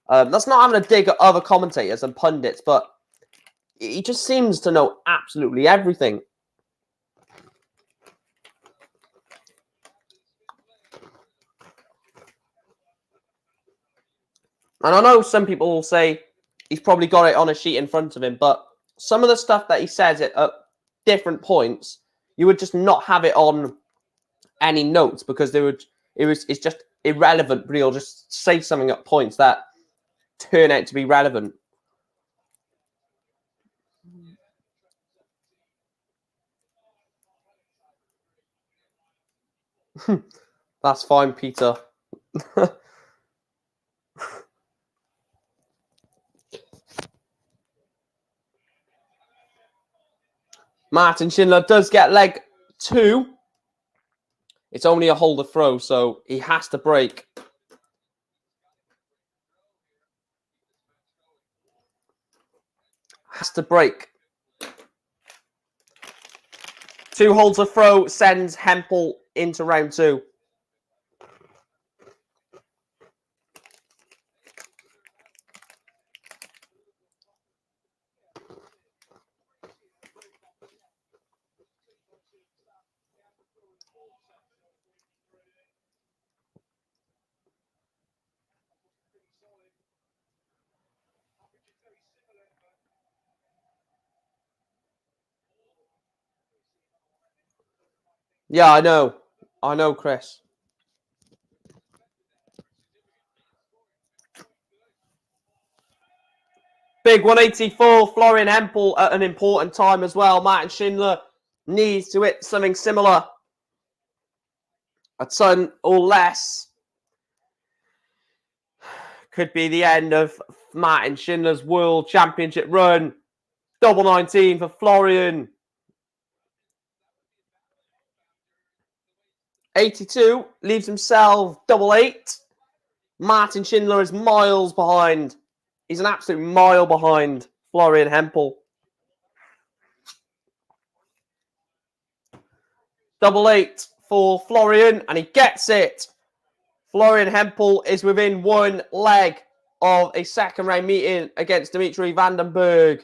That's not having a dig at other commentators and pundits, but he just seems to know absolutely everything. And I know some people will say he's probably got it on a sheet in front of him, but some of the stuff that he says at different points, you would just not have it on any notes, because it's just irrelevant, but he'll just say something at points that turn out to be relevant. That's fine, Peter. Martin Schindler does get leg 2. It's only a holder throw, so he has to break. Has to break. 2 holds a throw, sends Hempel into round 2. Yeah, I know. I know, Chris. Big 184, Florian Hempel at an important time as well. Martin Schindler needs to hit something similar. A ton or less could be the end of Martin Schindler's World Championship run. Double 19 for Florian. 82 leaves himself double 8. Martin Schindler is miles behind. He's an absolute mile behind Florian Hempel. Double 8 for Florian, and he gets it. Florian Hempel is within 1 leg of a second round meeting against Dimitri Vandenberg.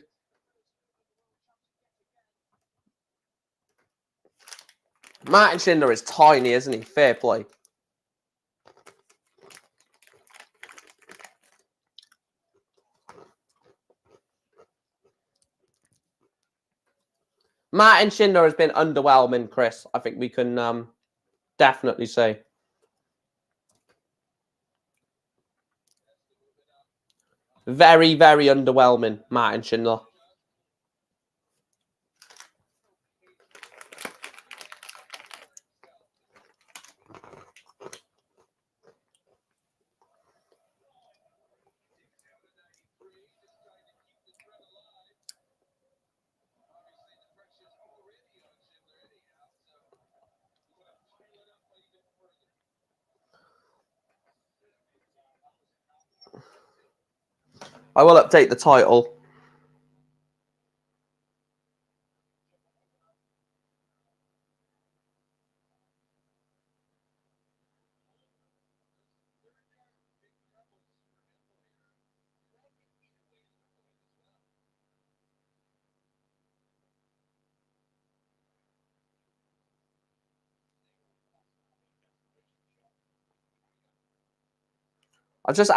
Martin Schindler is tiny, isn't he? Fair play. Martin Schindler has been underwhelming, Chris. I think we can definitely say. Very, very underwhelming, Martin Schindler. I will update the title. I've just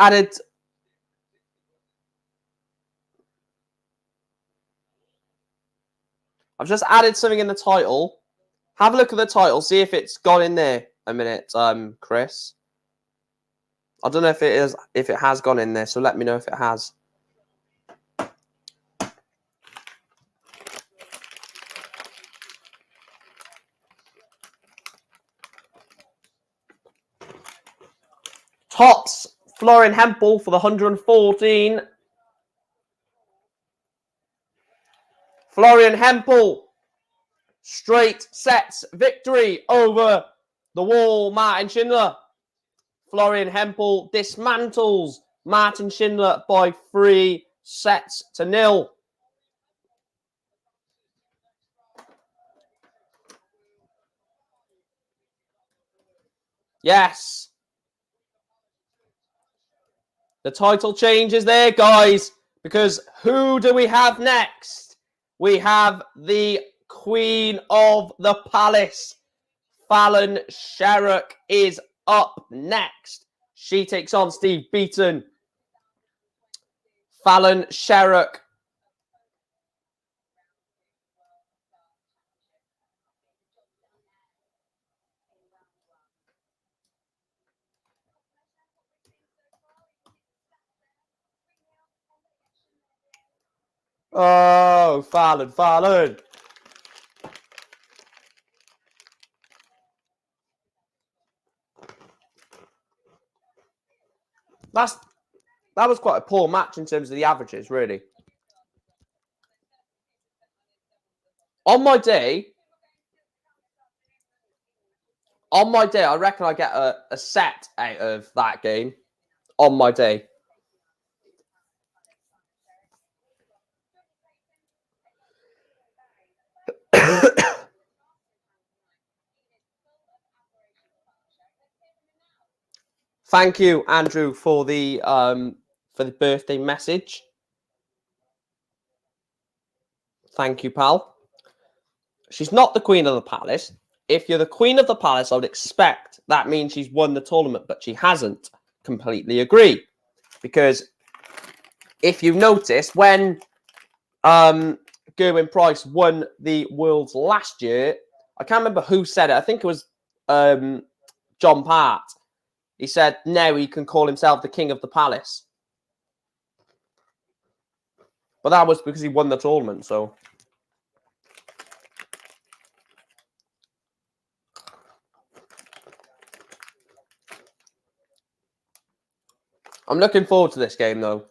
added something in the title. Have a look at the title. See if it's gone in there a minute, Chris. I don't know if it has gone in there, so let me know if it has. Tops, Florian Hempel for the 114. Florian Hempel, straight sets victory over the wall, Martin Schindler. Florian Hempel dismantles Martin Schindler by 3-0. Yes. The title change is there, guys, because who do we have next? We have the Queen of the Palace. Fallon Sherrock is up next. She takes on Steve Beaton. Fallon Sherrock. Oh, Fallon. That was quite a poor match in terms of the averages, really. On my day, I reckon I get a set out of that game. On my day. Thank you, Andrew, for the birthday message. Thank you, pal. She's not the Queen of the Palace. If you're the Queen of the Palace, I would expect that means she's won the tournament, but she hasn't. Completely agree. Because if you notice, when Gerwyn Price won the Worlds last year, I can't remember who said it. I think it was John Part. He said now he can call himself the King of the Palace. But that was because he won the tournament, so... I'm looking forward to this game, though.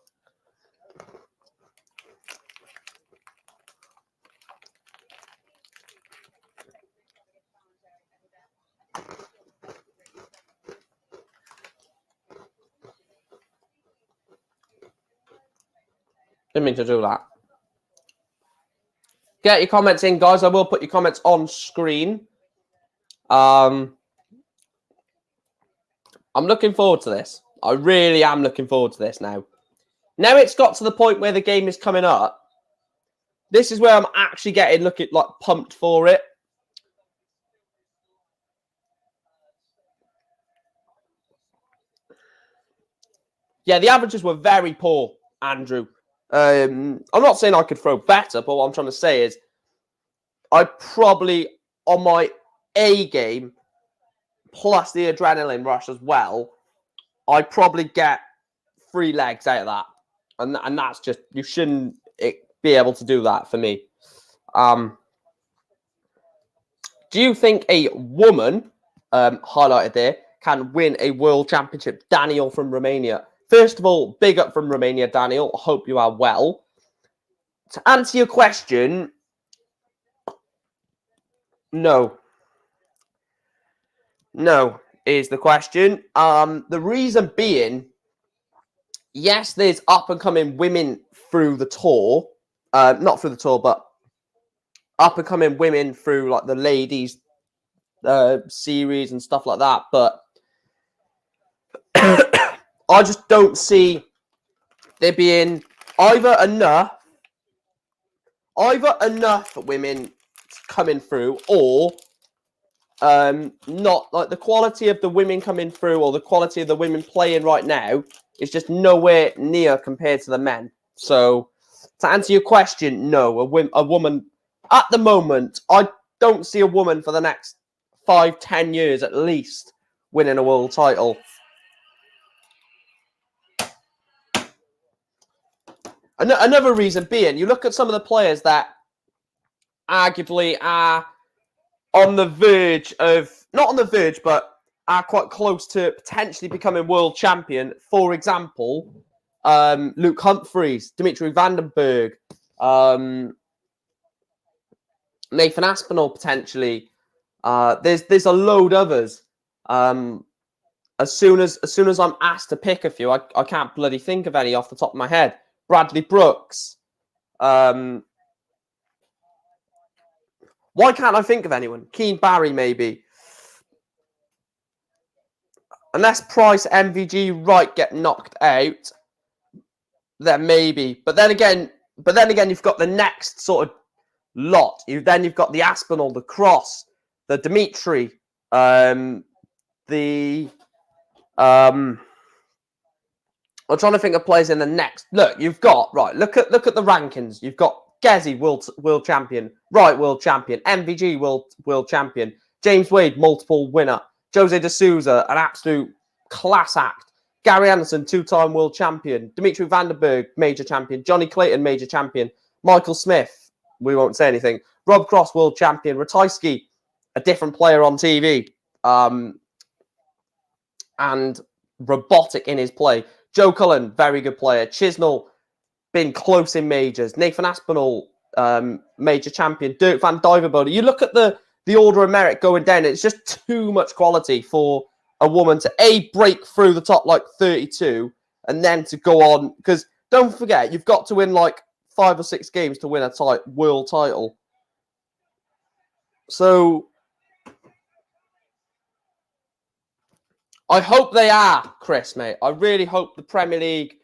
Didn't mean to do that. Get your comments in, guys. I will put your comments on screen. I'm looking forward to this. I really am looking forward to this now. Now it's got to the point where the game is coming up. This is where I'm actually getting pumped for it. Yeah, the averages were very poor, Andrew. I'm not saying I could throw better, but what I'm trying to say is I probably, on my A game, plus the adrenaline rush as well, I'd probably get 3 legs out of that. And that's just, you shouldn't be able to do that for me. Do you think a woman, highlighted there, can win a world championship? Daniel from Romania. First of all, big up from Romania, Daniel. I hope you are well. To answer your question, no. No is the question. The reason being, yes, there's up-and-coming women through the tour. Not through the tour, but up-and-coming women through, like, the ladies series and stuff like that. But I just don't see there being either enough women coming through, or not. Like, the quality of the women coming through or the quality of the women playing right now is just nowhere near compared to the men. So to answer your question, no, a woman at the moment, I don't see a woman for the next 5-10 years at least winning a world title. Another reason being, you look at some of the players that arguably are on the verge of, not on the verge, but are quite close to potentially becoming world champion. For example, Luke Humphries, Dimitri Vandenberg, Nathan Aspinall potentially. There's a load of others. As soon as I'm asked to pick a few, I can't bloody think of any off the top of my head. Bradley Brooks. Why can't I think of anyone? Keane Barry, maybe. Unless Price, MVG, Wright get knocked out, then maybe. But then again, you've got the next sort of lot. You've got the Aspinall, the Cross, the Dimitri, I'm trying to think of players in the next. Look, you've got, right, look at the rankings. You've got Gezi, world champion, Wright, world champion, MVG, world champion, James Wade, multiple winner, Jose de Souza, an absolute class act, Gary Anderson, 2-time world champion, Dimitri Vandenberg, major champion, Johnny Clayton, major champion, Michael Smith, we won't say anything, Rob Cross, world champion, Ratajski, a different player on TV, and robotic in his play. Joe Cullen, very good player. Chisnell, been close in majors. Nathan Aspinall, major champion. Dirk van Dijvenbode. You look at the order of merit going down, it's just too much quality for a woman to, A, break through the top, like, 32, and then to go on. Because don't forget, you've got to win, like, 5 or 6 games to win a world title. So I hope they are, Chris, mate. I really hope the Premier League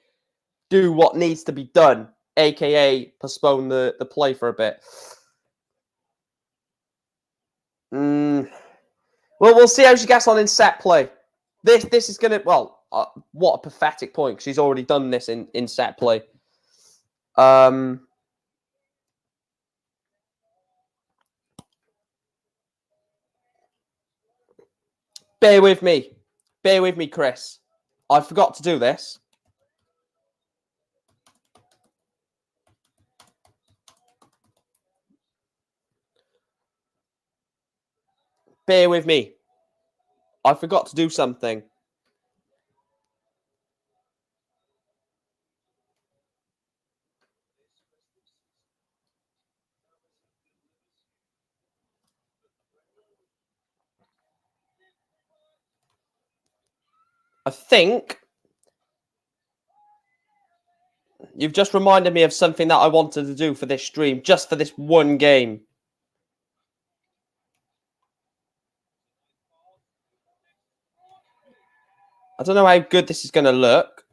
do what needs to be done, a.k.a. postpone the play for a bit. Well, we'll see how she gets on in set play. This is going to... Well, what a pathetic point. She's already done this in set play. Bear with me. Bear with me, Chris. I forgot to do this. Bear with me. I forgot to do something. I think you've just reminded me of something that I wanted to do for this stream, just for this one game. I don't know how good this is going to look,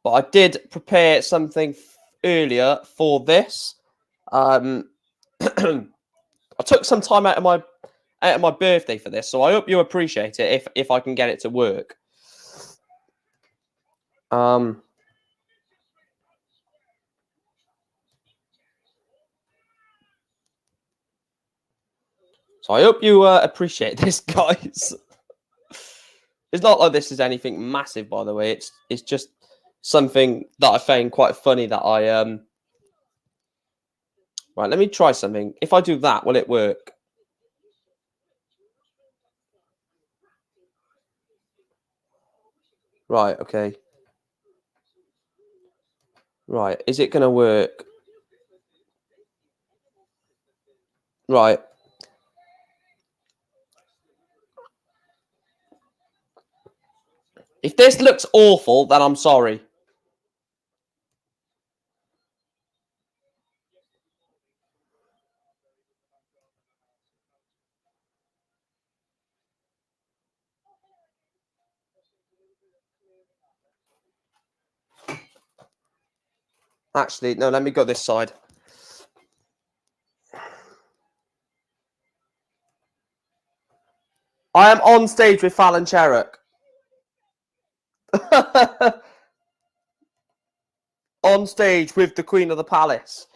but I did prepare something earlier for this. I took some time out of my birthday for this, so I hope you appreciate it if I can get it to work. So So I hope you appreciate this, guys. It's not like this is anything massive, by the way. It's just something that I find quite funny that I Right, let me try something. If I do that, will it work? Right, okay. Right, is it going to work? Right. If this looks awful, then I'm sorry. Actually, no, let me go this side. I am on stage with Fallon Sherrock. On stage with the Queen of the Palace.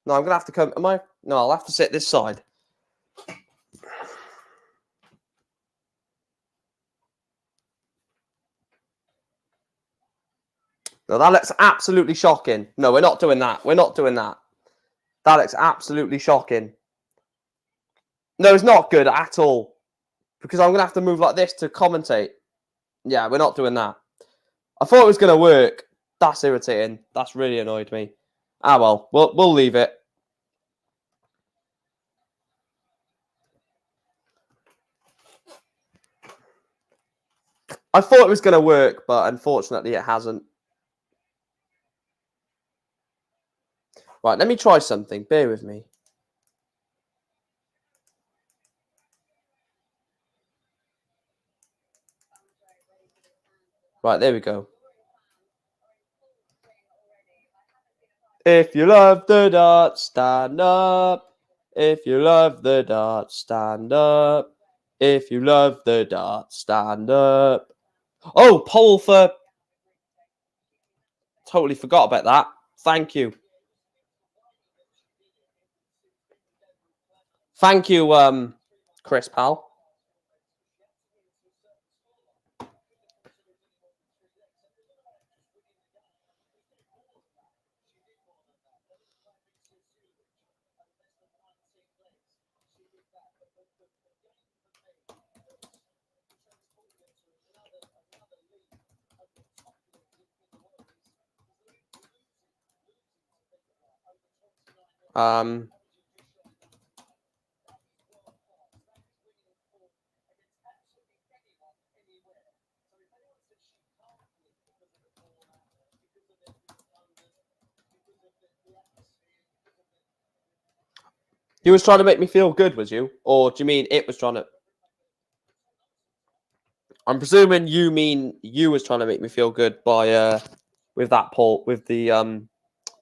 No, I'm going to have to come... Am I... No, I'll have to sit this side. No, that looks absolutely shocking. No, we're not doing that. We're not doing that. That looks absolutely shocking. No, it's not good at all. Because I'm going to have to move like this to commentate. Yeah, we're not doing that. I thought it was going to work. That's irritating. That's really annoyed me. Ah, well, we'll leave it. I thought it was going to work, but unfortunately it hasn't. Right, let me try something. Bear with me. Right, there we go. If you love the darts, stand up. If you love the darts, stand up. If you love the darts, stand up. Oh, poll for... Totally forgot about that. Thank you. Thank you, Chris Pal. You was trying to make me feel good, was you? Or do you mean it was trying to... I'm presuming you mean you was trying to make me feel good by with that poll, with the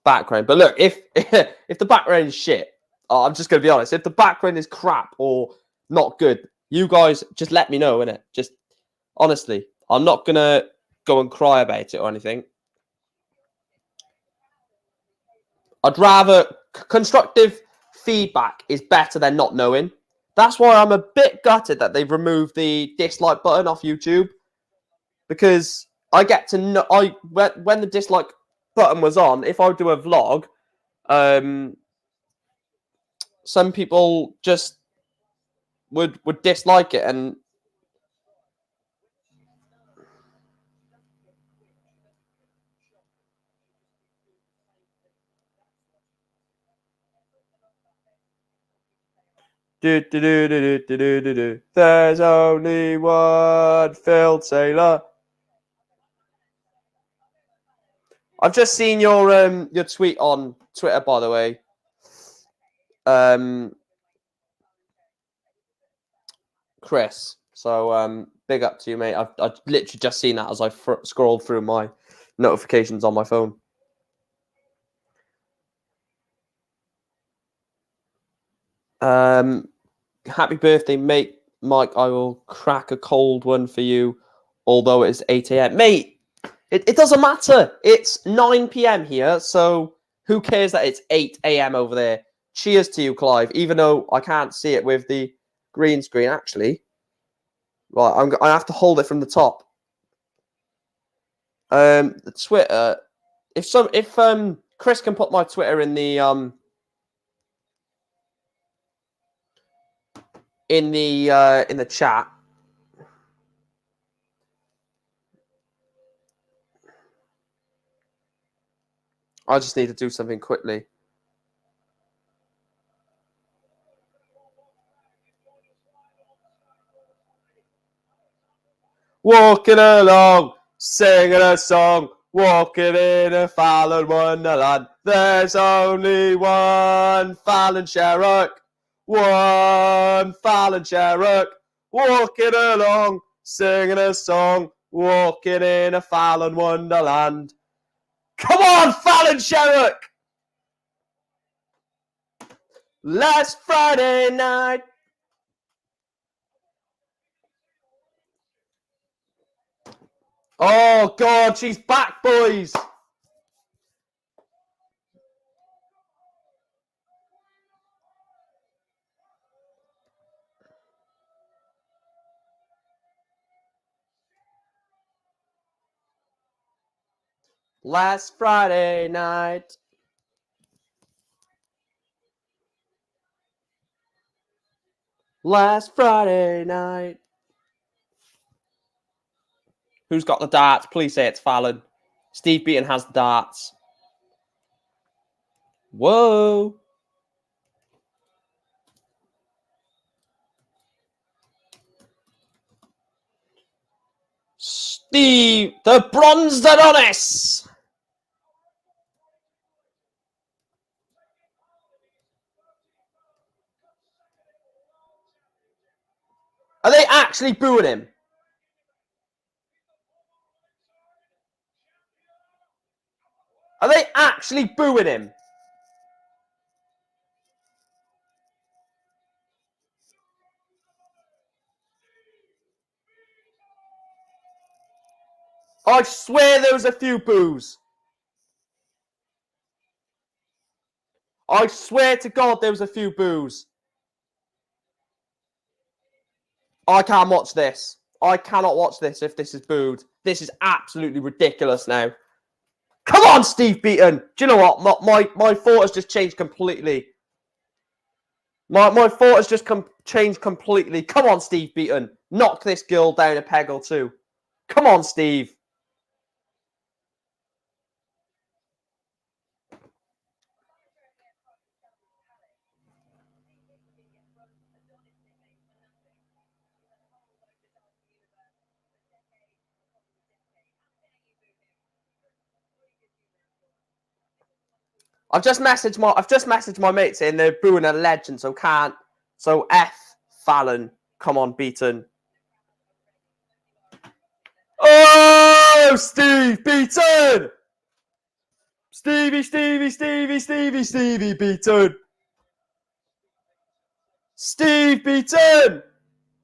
background. But look, if if the background is shit, I'm just going to be honest. If the background is crap or not good, you guys just let me know, innit? Just honestly, I'm not going to go and cry about it or anything. I'd rather... Constructive feedback is better than not knowing. That's why I'm a bit gutted that they've removed the dislike button off YouTube. Because I get to know... When the dislike button was on, if I do a vlog, some people just would dislike it, and there's only one Phil Taylor. I've just seen your tweet on Twitter, by the way. Chris. So big up to you, mate. I've literally just seen that as I scrolled through my notifications on my phone. Happy birthday, mate. Mike, I will crack a cold one for you, although it's 8 a.m. Mate, it doesn't matter. It's 9 p.m. here, so who cares that it's 8 a.m. over there? Cheers to you, Clive, even though I can't see it with the green screen, actually. Right, I have to hold it from the top. The Twitter. If Chris can put my Twitter in the chat. I just need to do something quickly. Walking along, singing a song, walking in a Fallon wonderland. There's only one Fallon Sherrock, one Fallon Sherrock. Walking along, singing a song, walking in a Fallon wonderland. Come on, Fallon Sherrock! Last Friday night. Oh, God, she's back, boys. Last Friday night. Last Friday night. Who's got the darts? Please say it's Fallon. Steve Beaton has the darts. Whoa. Steve, the Bronze Adonis. Are they actually booing him? Are they actually booing him? I swear there was a few boos. I swear to God there was a few boos. I can't watch this. I cannot watch this if this is booed. This is absolutely ridiculous now. Come on, Steve Beaton. Do you know what? My thought has just changed completely. My thought has just changed completely. Come on, Steve Beaton. Knock this girl down a peg or two. Come on, Steve. I've just messaged my mate saying they're booing a legend, so can't. So F Fallon. Come on, Beaton. Oh, Steve Beaton! Stevie Beaton! Steve Beaton!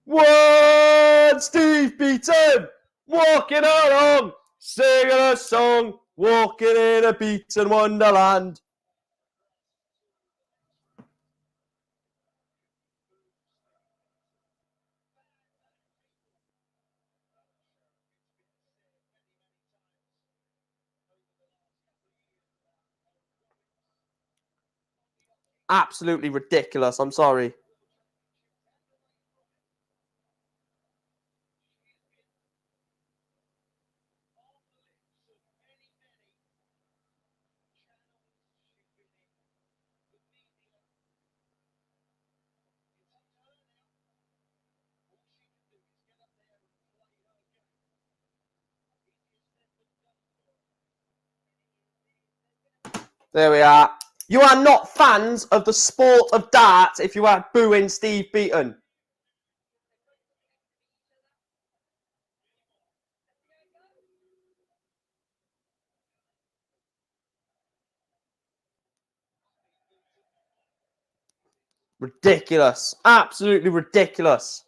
One! Steve Beaton! Walking along, singing a song, walking in a Beaton wonderland. Absolutely ridiculous. I'm sorry. There we are. You are not fans of the sport of darts if you are booing Steve Beaton. Ridiculous. Absolutely ridiculous.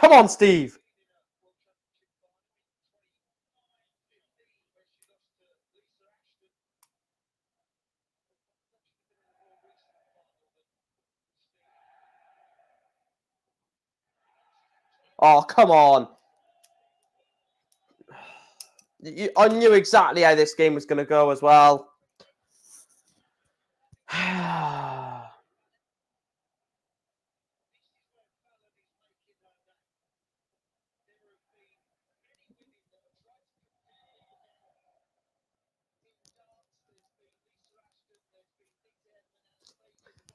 Come on, Steve. Oh, come on. I knew exactly how this game was going to go as well.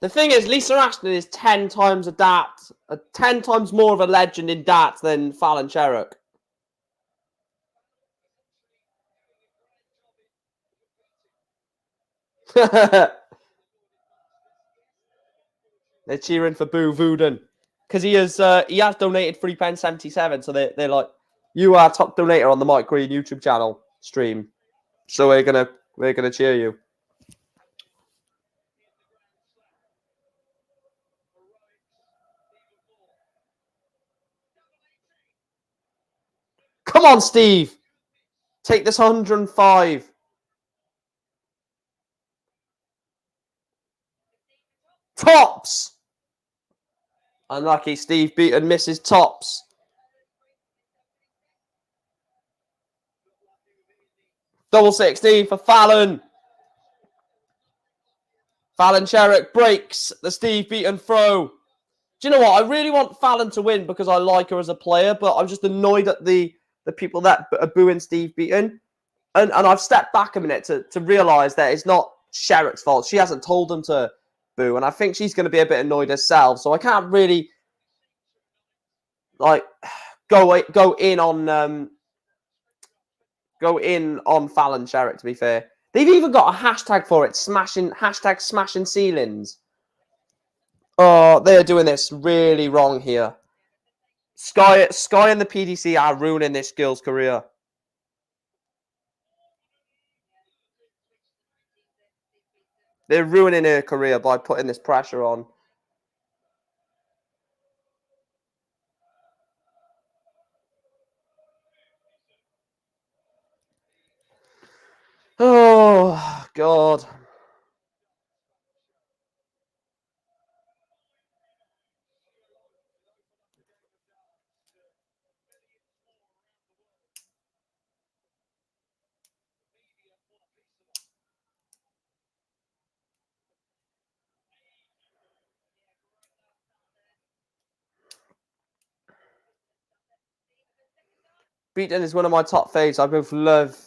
The thing is, Lisa Ashton is 10 times 10 times more of a legend in darts than Fallon Sherrock. They're cheering for Boo Vooden because he has donated £3.77. So they're like, you are top donator on the Mike Green YouTube channel stream. So we're gonna cheer you. Come on, Steve. Take this 105. Tops. Unlucky. Steve Beaton misses tops. Double 16 for Fallon. Fallon Sherrock breaks the Steve Beaton throw. Do you know what? I really want Fallon to win because I like her as a player, but I'm just annoyed at the people that are booing Steve Beaton. And I've stepped back a minute to realise that it's not Sherrock's fault. She hasn't told them to boo, and I think she's going to be a bit annoyed herself. So I can't really like go in on Fallon Sherrock. To be fair, they've even got a hashtag for it: #smashing ceilings. Oh, they're doing this really wrong here. Sky and the PDC are ruining this girl's career. They're ruining her career by putting this pressure on. Oh, God. Beaton is one of my top faves. I both love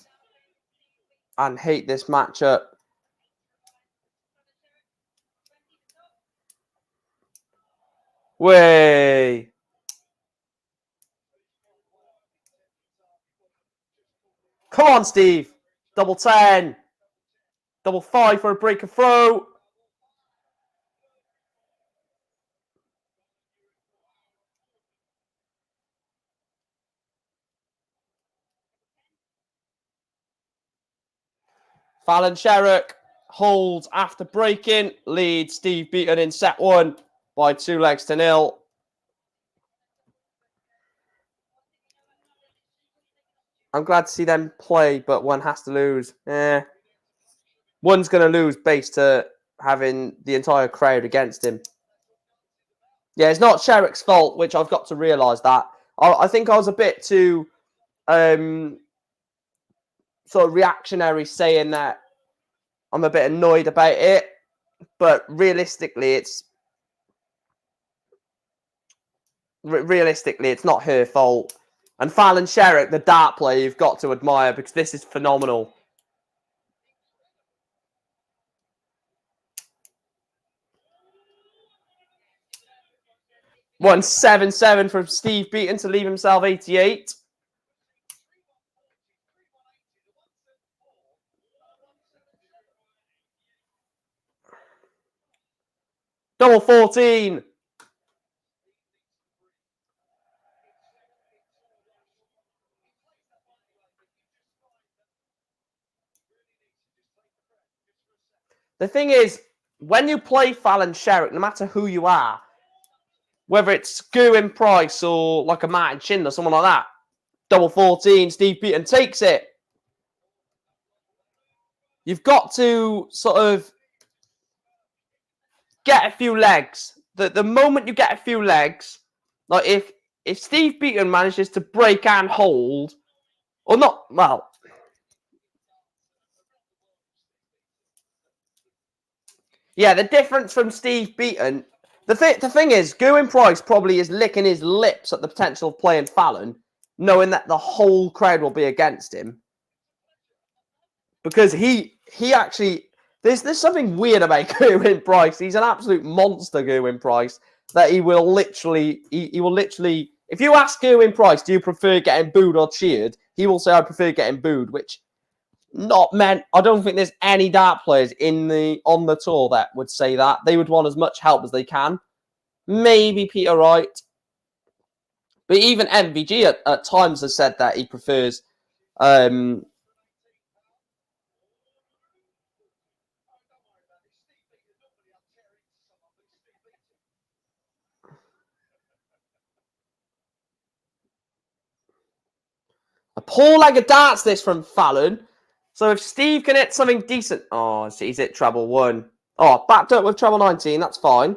and hate this matchup. Way. Come on, Steve. Double 10. Double 5 for a break of throw. Fallon Sherrock holds after breaking. Leads Steve Beaton in set 1 by 2-0. I'm glad to see them play, but one has to lose. One's going to lose based to having the entire crowd against him. Yeah, it's not Sherrock's fault, which I've got to realise that. I think I was a bit too sort of reactionary saying that I'm a bit annoyed about it, but realistically, it's not her fault. And Fallon Sherrock, the dart player, you've got to admire because this is phenomenal. 177 from Steve Beaton to leave himself 88. Double 14. The thing is, when you play Fallon Sherrock, no matter who you are, whether it's Gerwin Price or like a Martin Schindler, someone like that. Double 14, Steve Beaton takes it. You've got to sort of get a few legs. The moment you get a few legs, like if Steve Beaton manages to break and hold, or not, well, yeah, the difference from Steve Beaton, the thing is, Gerwin Price probably is licking his lips at the potential of playing Fallon, knowing that the whole crowd will be against him. Because he actually, there's something weird about Gerwin Price. He's an absolute monster, Gerwin Price, that he will literally, if you ask Gerwin Price, do you prefer getting booed or cheered? He will say, I prefer getting booed, which not meant, I don't think there's any dart players on the tour that would say that. They would want as much help as they can. Maybe Peter Wright. But even MVG at times has said that he prefers a poor leg of darts, this from Fallon. So if Steve can hit something decent... Oh, he's hit treble 1. Oh, backed up with treble 19. That's fine.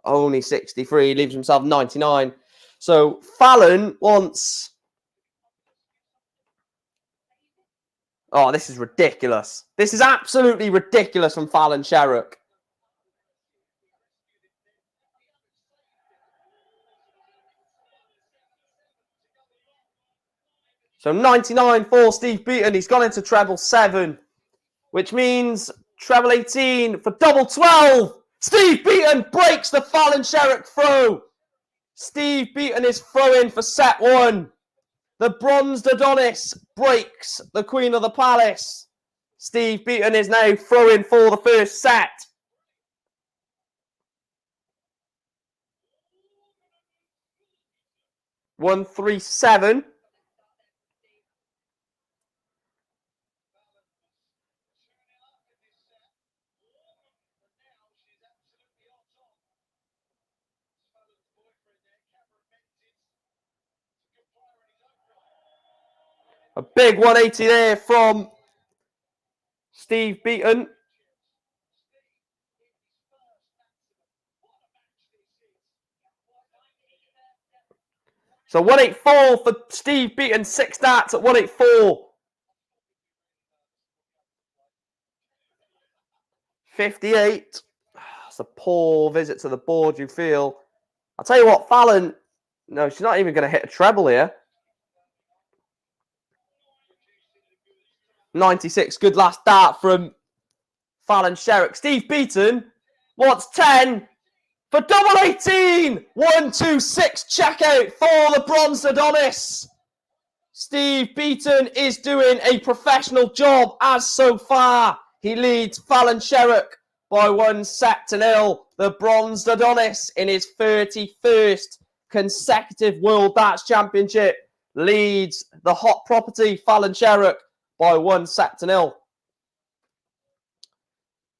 Only 63. Leaves himself 99. So Fallon wants... Oh, this is ridiculous. This is absolutely ridiculous from Fallon Sherrock. So 99 for Steve Beaton. He's gone into treble 7, which means treble 18 for double 12. Steve Beaton breaks the Fallon Sherrock throw. Steve Beaton is throwing for set 1. The bronzed Adonis breaks the Queen of the Palace. Steve Beaton is now throwing for the first set. One, 3, 7. A big 180 there from Steve Beaton. So 184 for Steve Beaton, 6 darts at 184. 58. It's a poor visit to the board, you feel. I'll tell you what, Fallon, no, she's not even going to hit a treble here. 96, good last dart from Fallon Sherrock. Steve Beaton wants 10 for double 18. 1, 2, 6, check out for the bronze Adonis. Steve Beaton is doing a professional job as so far. He leads Fallon Sherrock by 1-0. The bronze Adonis in his 31st consecutive World Darts Championship leads the hot property Fallon Sherrock by 1-0.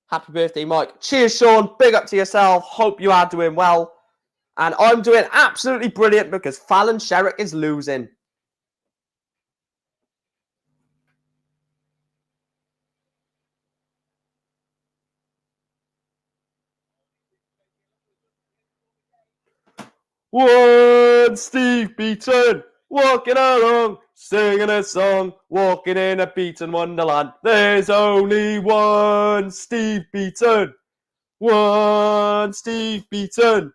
Happy birthday, Mike. Cheers, Sean. Big up to yourself. Hope you are doing well. And I'm doing absolutely brilliant because Fallon Sherrock is losing. One Steve Beaton walking along, singing a song, walking in a Beaton wonderland. There's only one Steve Beaton. One Steve Beaton.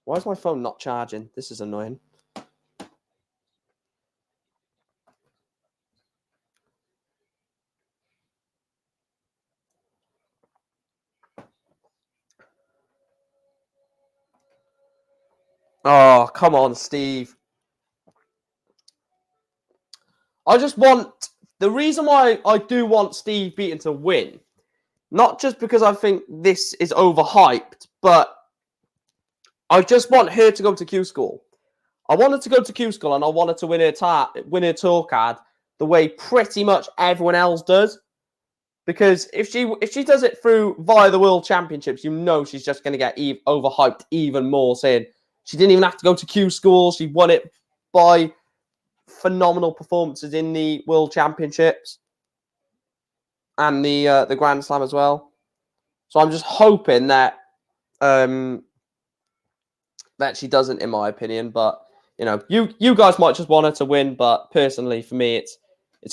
Why is my phone not charging? This is annoying. Oh, come on, Steve. I just want... The reason why I do want Steve Beaton to win, not just because I think this is overhyped, but I just want her to go to Q school. I want her to go to Q school, and I want her to win her tour card the way pretty much everyone else does. Because if she does it via the World Championships, you know she's just going to get overhyped even more, saying she didn't even have to go to Q school. She won it by phenomenal performances in the World Championships and the Grand Slam as well. So I'm just hoping that that she doesn't, in my opinion. But you know, you guys might just want her to win. But personally, for me, it's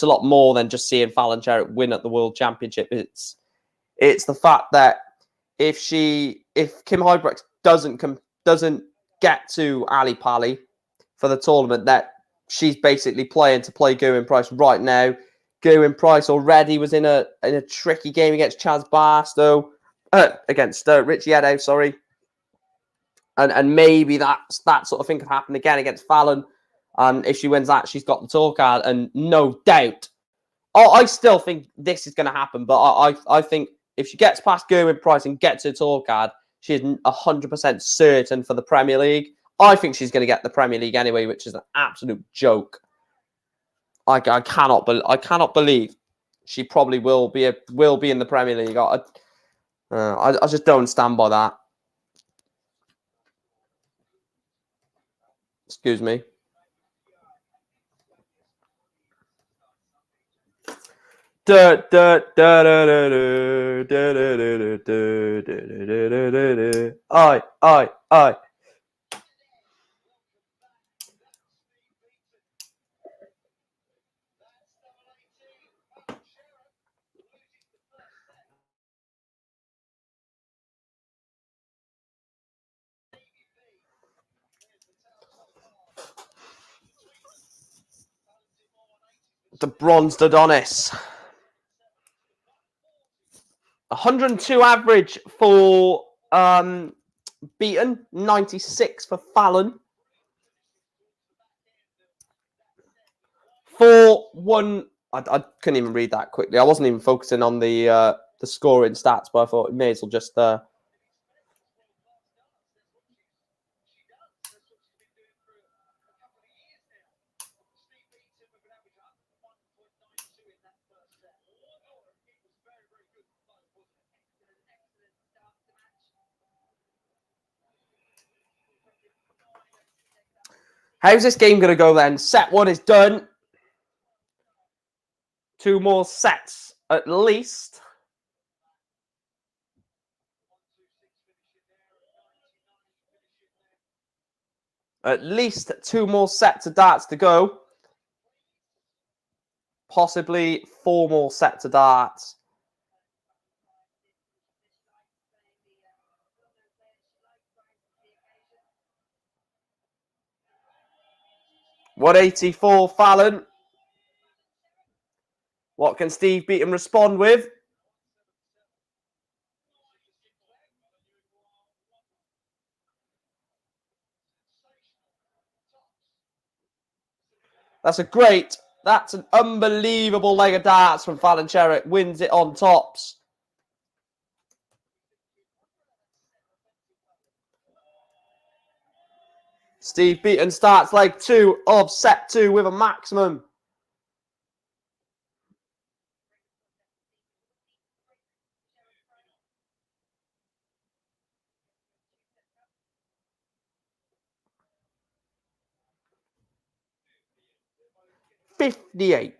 a lot more than just seeing Fallon Sherritt win at the World Championship. It's the fact that if Kim Huybrechts doesn't get to Ali Pali for the tournament, that she's basically playing to play Gerwyn Price right now. Gerwyn Price already was in a tricky game against Chaz Barstow, against Richie Edo, sorry. And maybe that sort of thing could happen again against Fallon. And if she wins that, she's got the tour card. And no doubt, I still think this is going to happen. But I think if she gets past Gerwyn Price and gets her tour card, she is 100% certain for the Premier League. I think she's going to get the Premier League anyway, which is an absolute joke. I cannot believe she probably will be in the Premier League. I just don't stand by that. Excuse me. Aye. The bronzed Adonis. 102 average for Beaton, 96 for Fallon. 4-1. I couldn't even read that quickly. I wasn't even focusing on the scoring stats, but I thought we may as well just How's this game going to go then? Set 1 is done. 2 more sets at least. At least 2 more sets of darts to go. Possibly 4 more sets of darts. $184 Fallon. What can Steve Beaton respond with? That's an unbelievable leg of darts from Fallon Sherritt. Wins it on tops. Steve Beaton starts leg 2 of set 2 with a maximum. $58.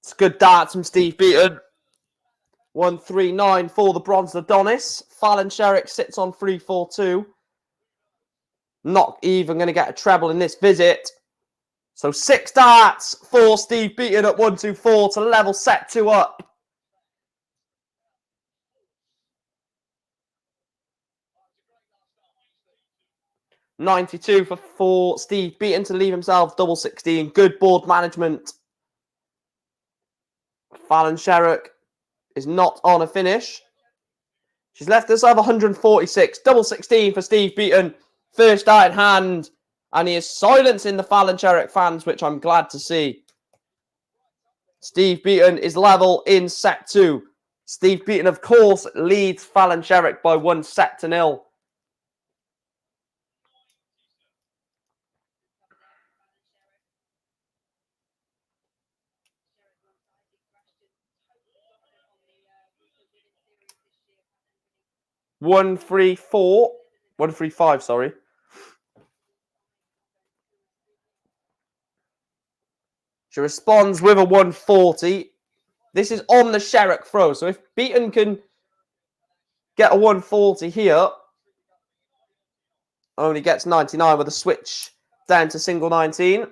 It's good darts from Steve Beaton. 139 for the bronze Adonis. Fallon Sherritt sits on 342. Not even going to get a treble in this visit. So 6 darts for Steve Beaton at 124 to level set 2 up. $92 for Steve Beaton to leave himself double 16. Good board management. Fallon Sherritt is not on a finish. She's left us have 146. Double 16 for Steve Beaton. First out in hand. And he is silencing the Fallon Sherrick fans, which I'm glad to see. Steve Beaton is level in set 2. Steve Beaton, of course, leads Fallon Sherrick by 1-0. One, 3, 4. 1, 3, 5, sorry. She responds with a 140. This is on the Sherrick throw. So if Beaton can get a 140 here, only gets 99 with a switch down to single 19.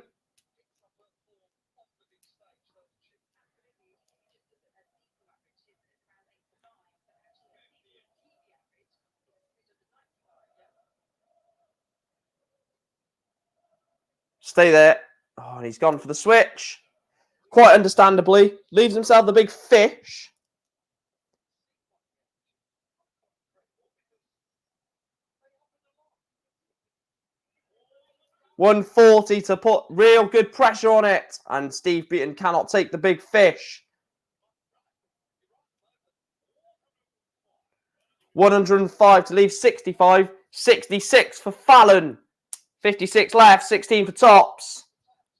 Stay there. Oh, and he's gone for the switch. Quite understandably. Leaves himself the big fish. $140 to put real good pressure on it. And Steve Beaton cannot take the big fish. 105 to leave 65. 66 for Fallon. 56 left. 16 for Tops.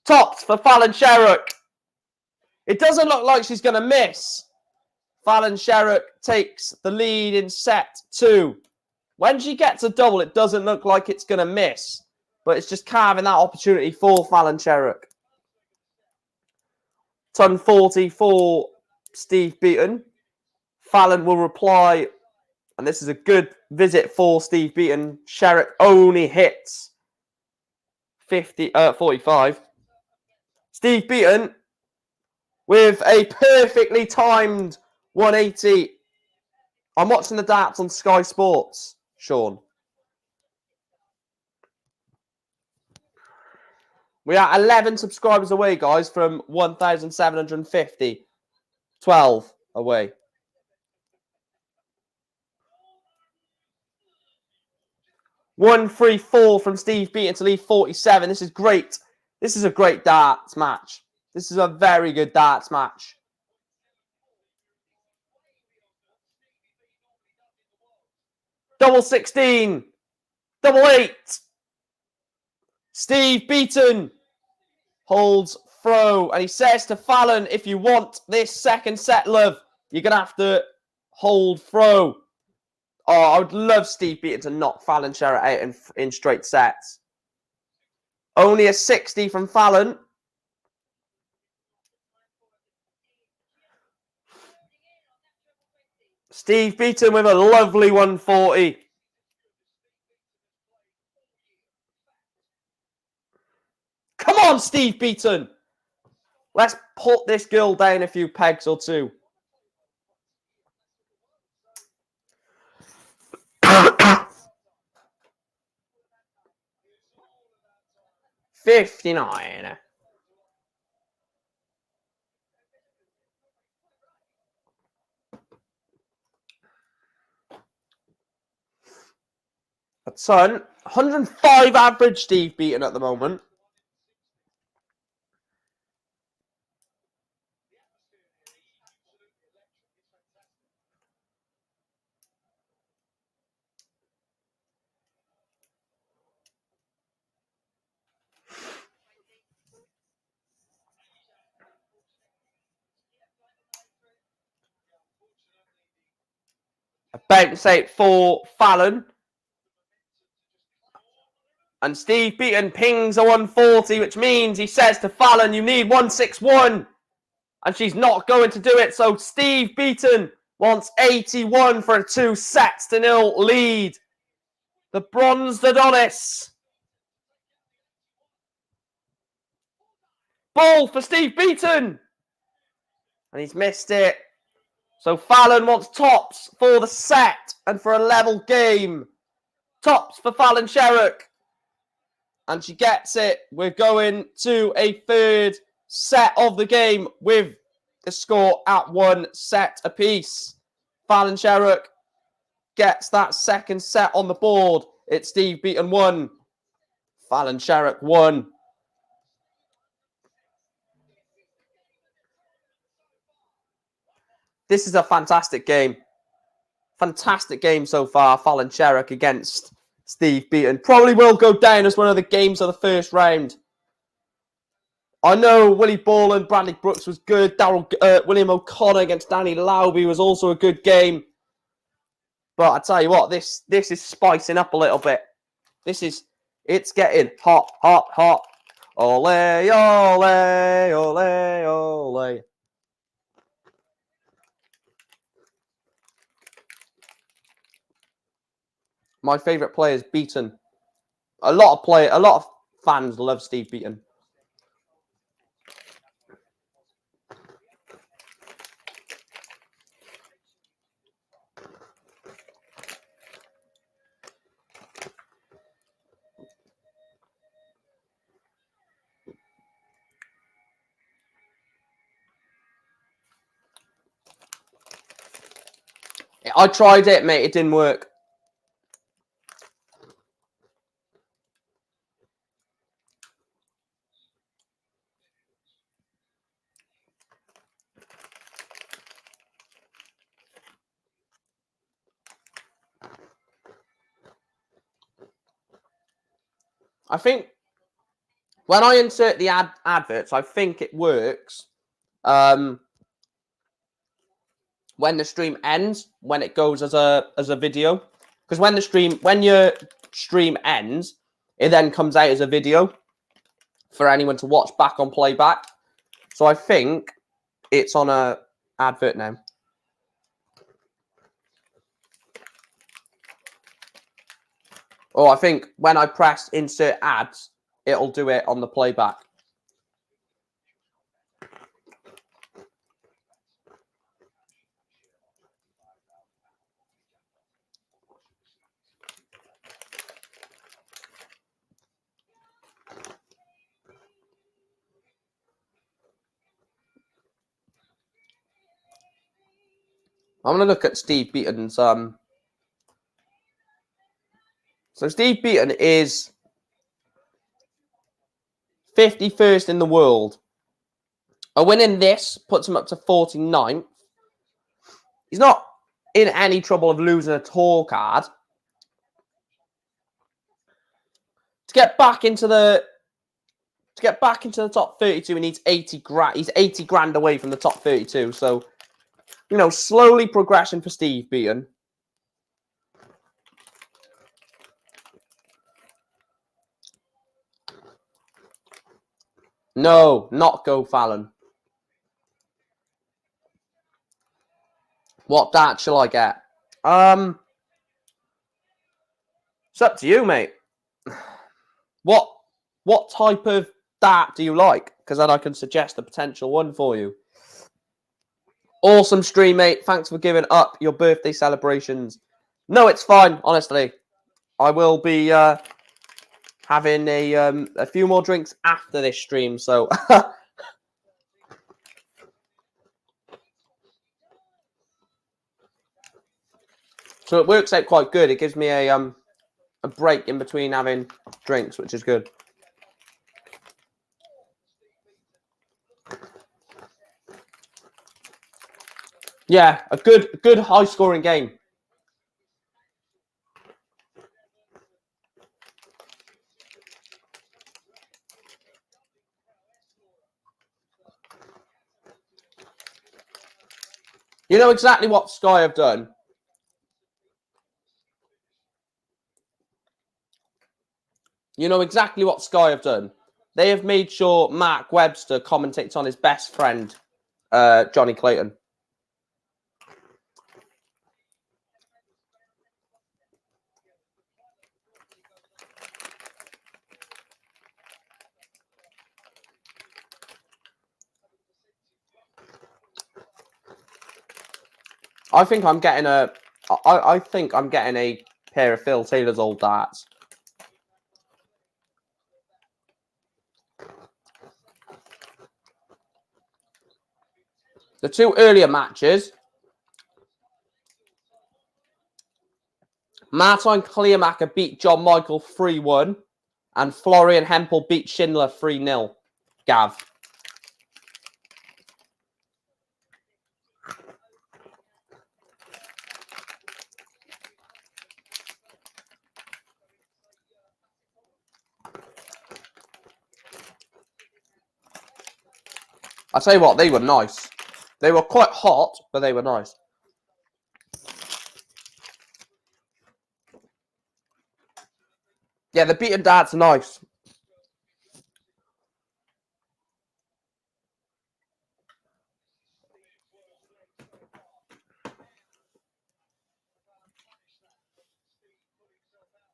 Tops for Fallon Sherrick. It doesn't look like she's going to miss. Fallon Sherrick takes the lead in set 2. When she gets a double, it doesn't look like it's going to miss. But it's just carving that opportunity for Fallon Sherrick. Ton 40 for Steve Beaton. Fallon will reply. And this is a good visit for Steve Beaton. Sherrick only hits 45. Steve Beaton with a perfectly timed 180. I'm watching the darts on Sky Sports, Sean. We are 11 subscribers away, guys, from 1,750. 12 away. One, 3, 4 from Steve Beaton to leave 47. This is great. This is a great darts match. This is a very good darts match. Double 16. Double 8. Steve Beaton holds throw. And he says to Fallon, if you want this second set, love, you're going to have to hold throw. Oh, I would love Steve Beaton to knock Fallon Sherrick out in straight sets. Only a 60 from Fallon. Steve Beaton with a lovely 140. Come on, Steve Beaton. Let's put this girl down a few pegs or two. $59. A ton. 105 average Steve Beaton at the moment. A bounce out for Fallon. And Steve Beaton pings a 140, which means he says to Fallon, you need 161. And she's not going to do it. So Steve Beaton wants 81 for a 2-0 lead. The bronzed Adonis. Ball for Steve Beaton. And he's missed it. So Fallon wants tops for the set and for a level game. Tops for Fallon Sherrick. And she gets it. We're going to a third set of the game with the score at 1 set apiece. Fallon Sherrick gets that second set on the board. It's Steve Beaton 1. Fallon Sherrock 1. This is a fantastic game. Fantastic game so far. Fallon Sherrock against Steve Beaton. Probably will go down as one of the games of the first round. I know Willie Ball and Bradley Brooks was good. William O'Connor against Danny Lauby was also a good game. But I tell you what, this is spicing up a little bit. It's getting hot, hot, hot. Ole, ole, ole, ole. My favourite player is Beaton. A lot of fans love Steve Beaton. I tried it, mate. It didn't work. I think when I insert the adverts, I think it works when the stream ends, when it goes as a video. Because when your stream ends, it then comes out as a video for anyone to watch back on playback. So I think it's on a advert now. Oh, I think when I press insert ads, it'll do it on the playback. I'm going to look at Steve Beaton's. So Steve Beaton is 51st in the world. A win in this puts him up to 49th. He's not in any trouble of losing a tour card. To get back into the top 32, he needs 80 grand. He's 80 grand away from the top 32. So, you know, slowly progression for Steve Beaton. No, not go Fallon. What dart shall I get? It's up to you, mate. What type of dart do you like? Because then I can suggest a potential one for you. Awesome stream, mate. Thanks for giving up your birthday celebrations. No, it's fine, honestly. I will be having a few more drinks after this stream, so so it works out quite good. It gives me a break in between having drinks, which is good. Yeah, a good high scoring game. You know exactly what Sky have done. You know exactly what Sky have done. They have made sure Mark Webster commentates on his best friend, Johnny Clayton. I think I'm getting a pair of Phil Taylor's old darts. The two earlier matches, Martin Clearmacher beat John Michael 3-1. And Florian Hempel beat Schindler 3-0. Gav. I tell you what, they were nice. They were quite hot, but they were nice. Yeah, the beaten darts are nice.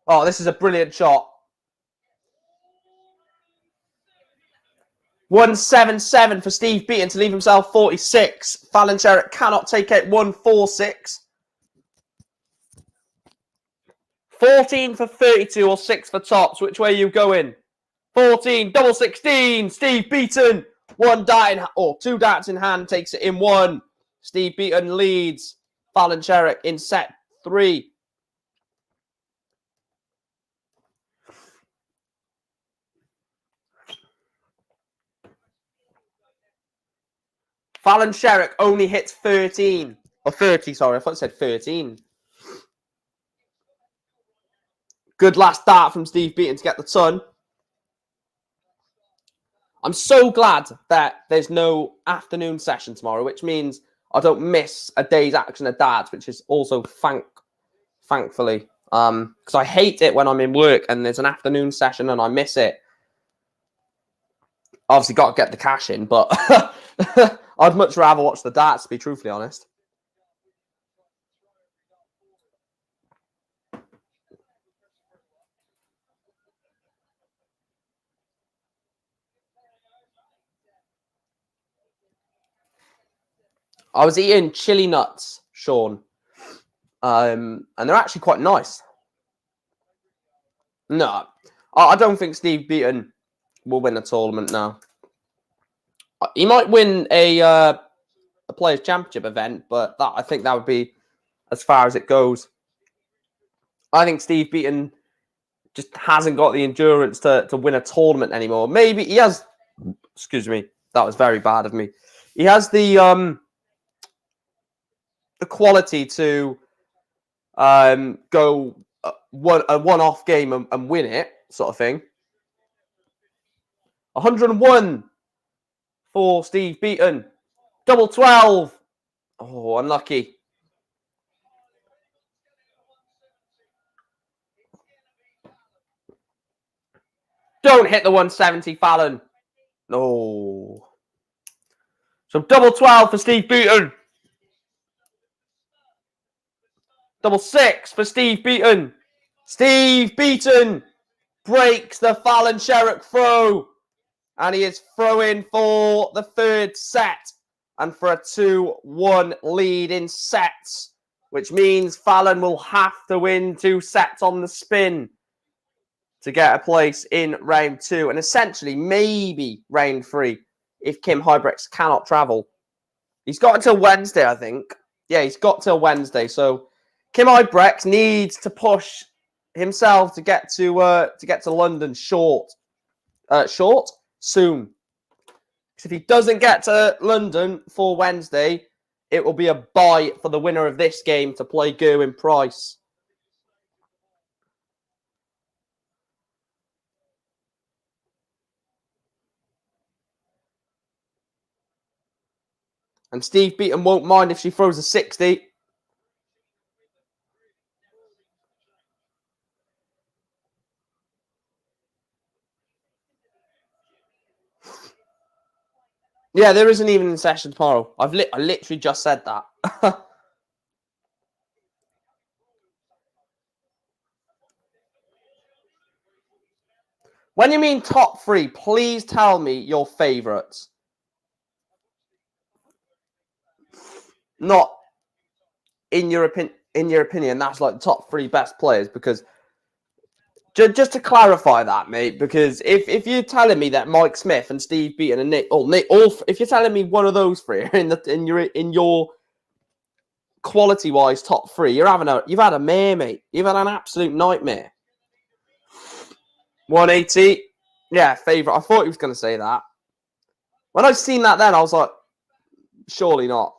Oh, this is a brilliant shot. 177 for Steve Beaton to leave himself 46. Fallon Sherritt cannot take out 146. 14 for 32 or 6 for tops. Which way are you going? 14, double 16. Steve Beaton. Two darts in hand, takes it in 1. Steve Beaton leads Fallon Sherritt in set 3. Fallon Sherritt only hits 13. Or 30, sorry. I thought it said 13. Good last dart from Steve Beaton to get the ton. I'm so glad that there's no afternoon session tomorrow, which means I don't miss a day's action of darts, which is also thankfully. Because I hate it when I'm in work and there's an afternoon session and I miss it. Obviously got to get the cash in, but I'd much rather watch the darts, to be truthfully honest. I was eating chili nuts, Sean. And they're actually quite nice. No, I don't think Steve Beaton will win the tournament now. He might win a Players' Championship event, but I think that would be as far as it goes. I think Steve Beaton just hasn't got the endurance to win a tournament anymore. Maybe he has. Excuse me, that was very bad of me. He has the quality to go a one-off game and win it, sort of thing. 101 for Steve Beaton. Double 12. Oh, unlucky. Don't hit the 170, Fallon. No. So double 12 for Steve Beaton. Double 6 for Steve Beaton. Steve Beaton breaks the Fallon Sherritt throw. And he is throwing for the third set. And for a 2-1 lead in sets. Which means Fallon will have to win 2 sets on the spin to get a place in round 2. And essentially, maybe round 3 if Kim Huybrechts cannot travel. He's got until Wednesday, I think. Yeah, he's got till Wednesday. So Kim Huybrechts needs to push himself to get to London soon. Because if he doesn't get to London for Wednesday, it will be a bye for the winner of this game to play Gerwyn Price. And Steve Beaton won't mind if she throws a 60. Yeah, there isn't even a session tomorrow. I literally just said that. When you mean top 3, please tell me your favourites. Not in your opinion, that's like the top 3 best players, because just to clarify that, mate, because if you're telling me that Mike Smith and Steve Beaton and Nick, if you're telling me one of those 3 are in your quality-wise, top three. You've had a mare, mate. You've had an absolute nightmare. 180. Yeah, favourite. I thought he was going to say that. When I seen that then, I was like, surely not.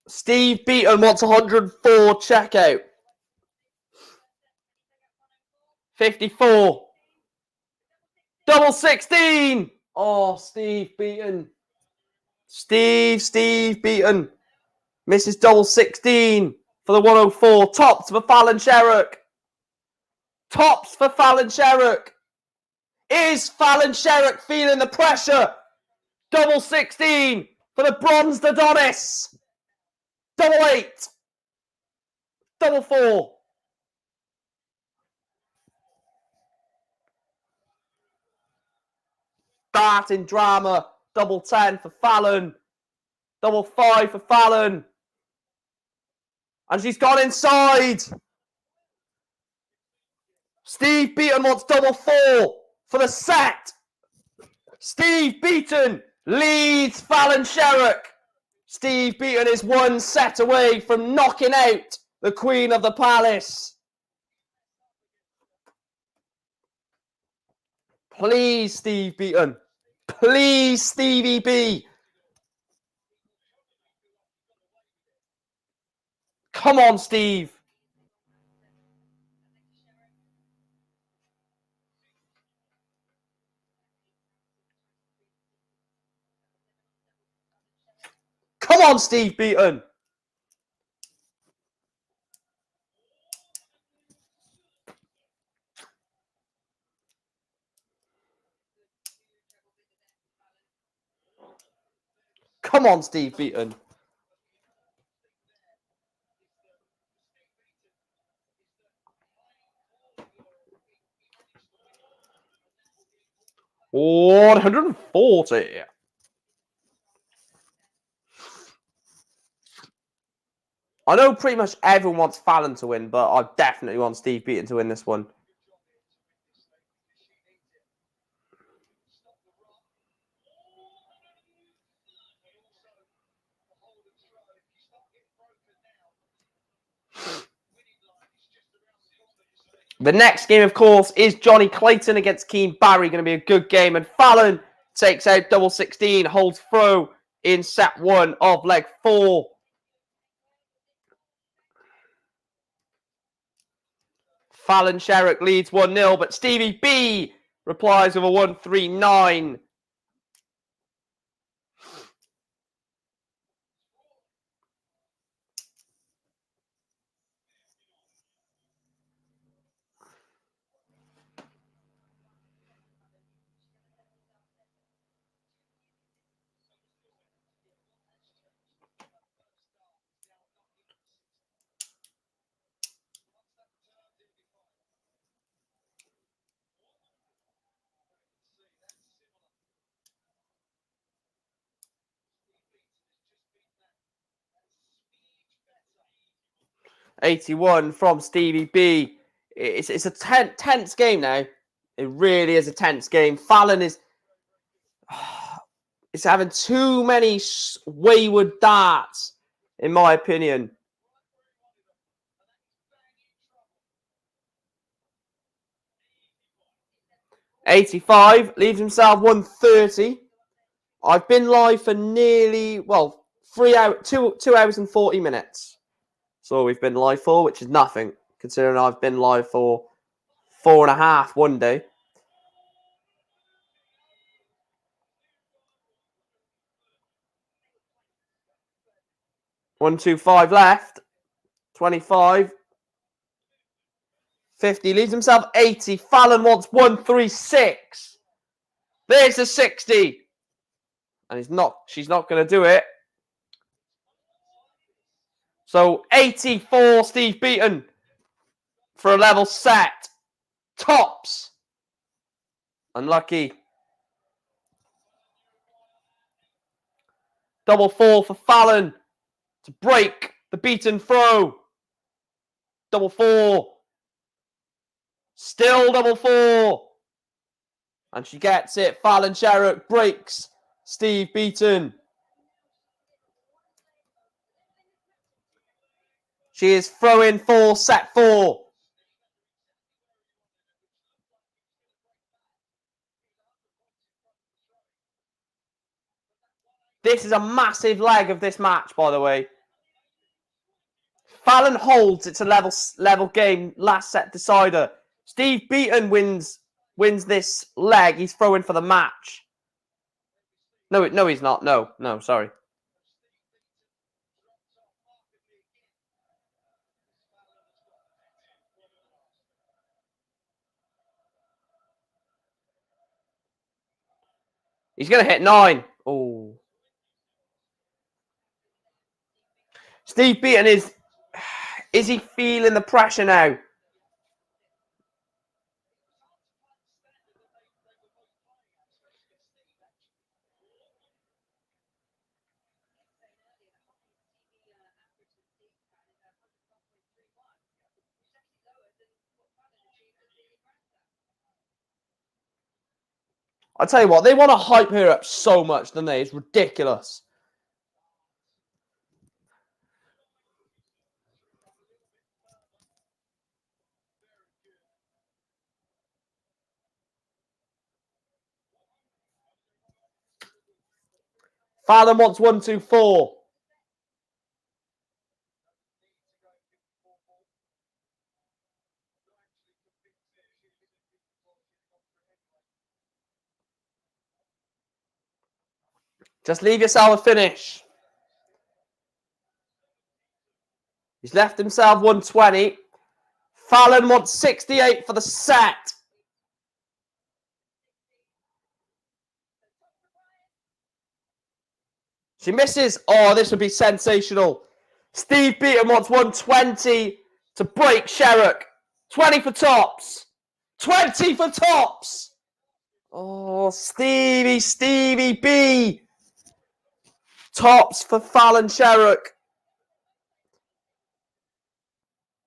Steve Beaton wants 104 checkout. 54. Double 16. Oh, Steve Beaton. Steve Beaton. Misses double 16 for the 104. Tops for Fallon Sherrock. Tops for Fallon Sherrock. Is Fallon Sherrock feeling the pressure? Double 16 for the bronzed Adonis. Double 8. Double 4. Starting drama. Double 10 for Fallon. Double 5 for Fallon. And she's gone inside. Steve Beaton wants double 4 for the set. Steve Beaton leads Fallon Sherrock. Steve Beaton is one set away from knocking out the Queen of the Palace. Please, Steve Beaton. Please, Stevie B. Come on, Steve. Come on, Steve Beaton. Come on, Steve Beaton. $140. I know pretty much everyone wants Fallon to win, but I definitely want Steve Beaton to win this one. The next game, of course, is Johnny Clayton against Keane Barry. Going to be a good game. And Fallon takes out double 16, holds throw in set 1 of leg 4. Fallon Sherrock leads 1-0, but Stevie B replies with a 139. $81 from Stevie B. It's a tense game now. It really is a tense game. Fallon is having too many wayward darts, in my opinion. $85 leaves himself 130. I've been live for nearly 2 hours and 40 minutes. So we've been live for, which is nothing, considering I've been live for 4.5 one day. $125 left. 25. 50. Leaves himself 80. Fallon wants 136. There's a 60. And she's not going to do it. So 84, Steve Beaton for a level set. Tops. Unlucky. Double 4 for Fallon to break the Beaton throw. Double 4. Still double 4. And she gets it. Fallon Sherrock breaks Steve Beaton. She is throwing for set 4. This is a massive leg of this match, by the way. Fallon holds. It's a level game. Last set decider. Steve Beaton wins this leg. He's throwing for the match. No, he's not. No, sorry. He's going to hit 9. Oh. Steve Beaton is he feeling the pressure now? I tell you what, they want to hype her up so much, don't they? It's ridiculous. Fallon wants 1, 2, 4. Just leave yourself a finish. He's left himself 120. Fallon wants 68 for the set. She misses. Oh, this would be sensational. Steve Beaton wants 120 to break Sherrock. 20 for tops. 20 for tops. Oh, Stevie B. Tops for Fallon Sherrock.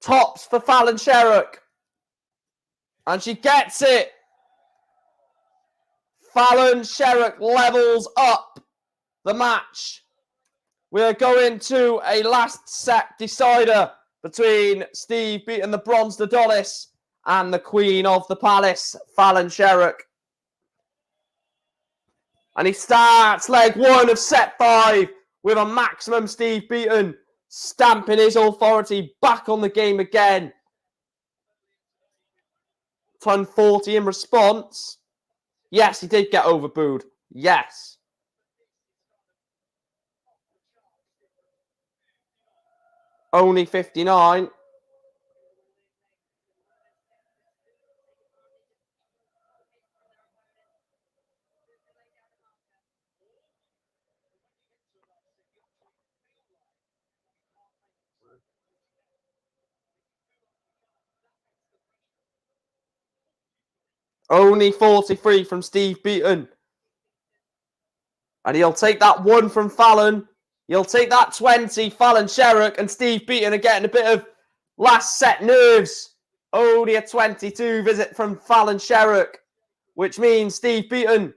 Tops for Fallon Sherrock. And she gets it. Fallon Sherrock levels up the match. We're going to a last set decider between Steve Beaton, the Bronzed Adonis, and the Queen of the Palace, Fallon Sherrock. And he starts leg 1 of set 5 with a maximum Steve Beaton stamping his authority back on the game again. Ton 40 in response. Yes, he did get overbooed. Yes. Only 59. Only 43 from Steve Beaton. And he'll take that 1 from Fallon. He'll take that 20. Fallon Sherrock and Steve Beaton are getting a bit of last set nerves. Only a 22 visit from Fallon Sherrock, which means Steve Beaton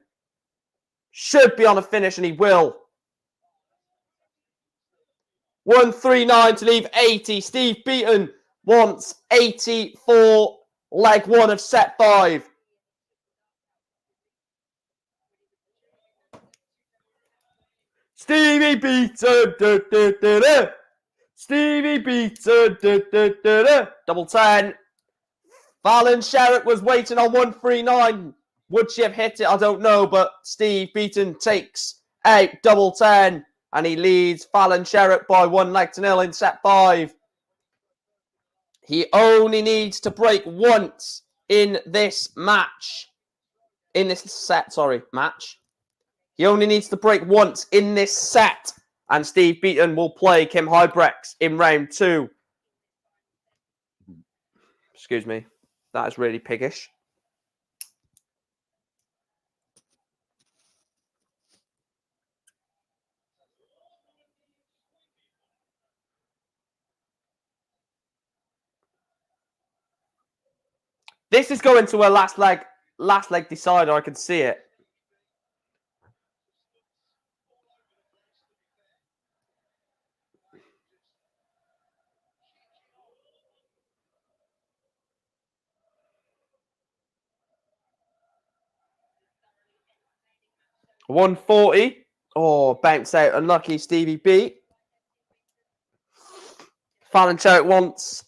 should be on a finish, and he will. 139 to leave 80. Steve Beaton wants 80 for leg 1 of set 5. Stevie Beaton. Stevie Beaton. Double 10. Fallon Sherrock was waiting on 139. Would she have hit it? I don't know, but Steve Beaton takes out double 10, and he leads Fallon Sherrock by 1-0 in set 5. He only needs to break once in this match. In this set, match. He only needs to break once in this set, and Steve Beaton will play Kim Huybrechts in round 2. Excuse me. That is really piggish. This is going to her last leg. last leg decider. I can see it. $140. Oh, bounce out. Unlucky Stevie B. Fallon Sherrick wants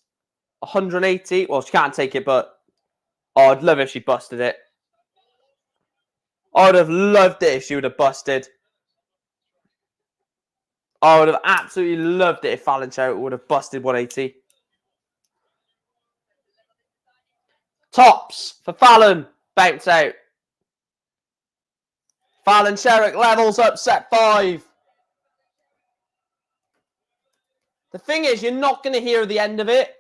180. Well, she can't take it, but I'd love if she busted it. I would have loved it if she would have busted. I would have absolutely loved it if Fallon Sherrick would have busted 180. Tops for Fallon. Bounce out. Fallon Sherrick levels up set 5. The thing is, you're not going to hear the end of it.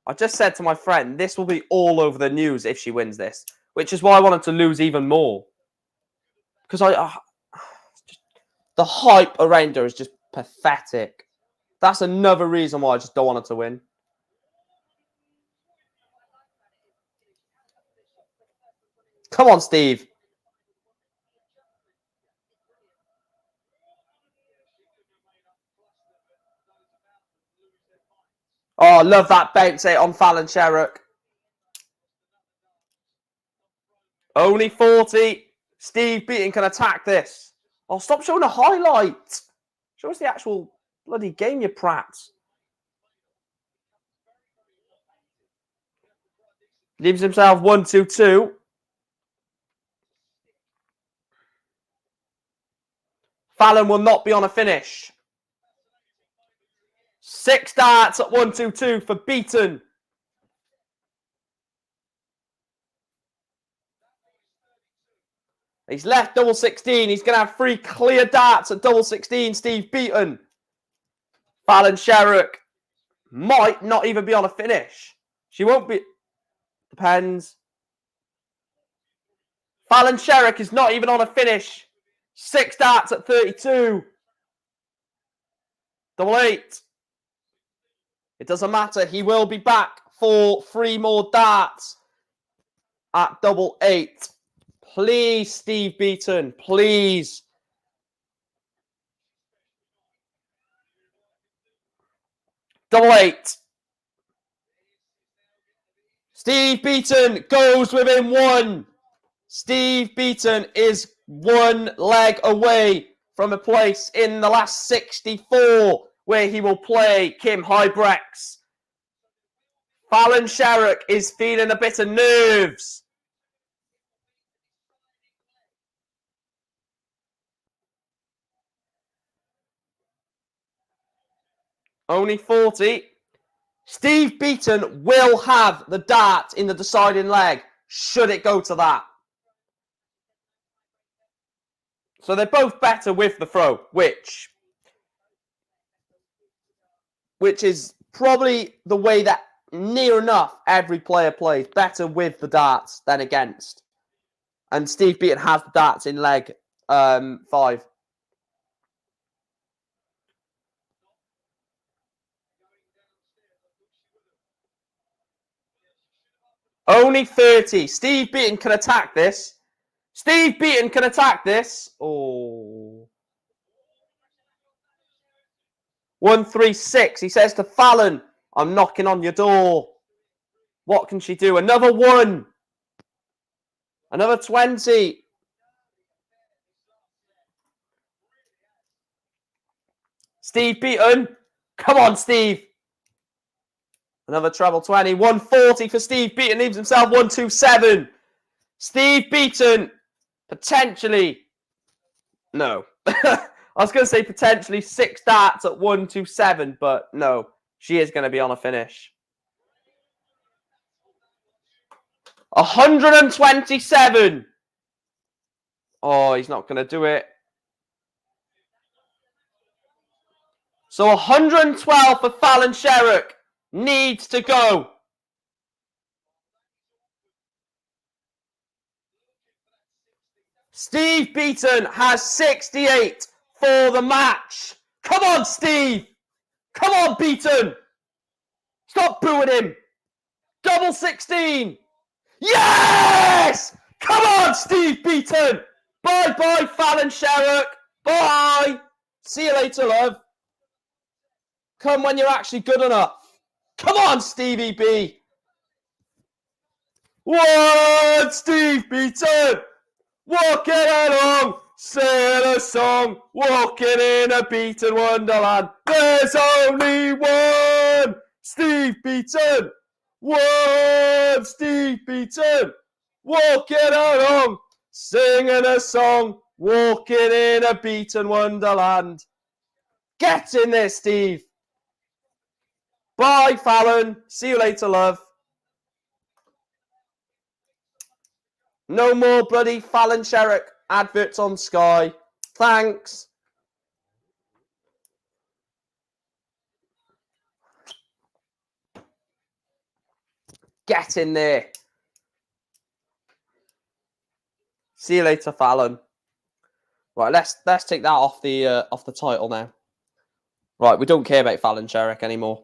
I just said to my friend, this will be all over the news if she wins this, which is why I wanted to lose even more. Because the hype around her is just pathetic. That's another reason why I just don't want her to win. Come on, Steve. Oh, I love that bounce out on Fallon Sherrick. Only 40. Steve Beaton can attack this. Oh, stop showing a highlight. Show us the actual bloody game, you prats. Leaves himself 1-2-2. Fallon will not be on a finish. 6 darts at 1-2-2 for Beaton. He's left double 16. He's going to have 3 clear darts at double 16. Steve Beaton. Fallon Sherrick might not even be on a finish. She won't be. Depends. Fallon Sherrick is not even on a finish. 6 darts at 32. Double 8. It doesn't matter. He will be back for 3 more darts at double 8. Please, Steve Beaton. Please. Double 8. Steve Beaton goes within 1. Steve Beaton is 1 leg away from a place in the last 64 where he will play Kim Hybrex. Fallon Sherrick is feeling a bit of nerves. Only 40. Steve Beaton will have the dart in the deciding leg, should it go to that. So they're both better with the throw, which is probably the way that near enough every player plays, better with the darts than against. And Steve Beaton has the darts in leg 5. Only 30. Steve Beaton can attack this. Steve Beaton can attack this. Oh. 136. He says to Fallon, I'm knocking on your door. What can she do? Another 1. Another 20. Steve Beaton. Come on, Steve. Another treble 20. 140 for Steve Beaton. Leaves himself 127. Steve Beaton. Potentially. No. I was going to say potentially 6 darts at 127, but no. She is going to be on a finish. 127. Oh, he's not going to do it. So 112 for Fallon Sherrock. Needs to go. Steve Beaton has 68 for the match. Come on, Steve. Come on, Beaton. Stop booing him. Double 16. Yes! Come on, Steve Beaton. Bye-bye, Fallon Sherrock. Bye. See you later, love. Come when you're actually good enough. Come on, Stevie B. What, Steve Beaton? Walking along, singing a song, walking in a beaten wonderland. There's only one Steve Beaton. One Steve Beaton. Walking along, singing a song, walking in a beaten wonderland. Get in there, Steve. Bye, Fallon. See you later, love. No more bloody Fallon Sherrock adverts on Sky. Thanks. Get in there. See you later, Fallon. Right, let's take that off the title now. Right, we don't care about Fallon Sherrock anymore.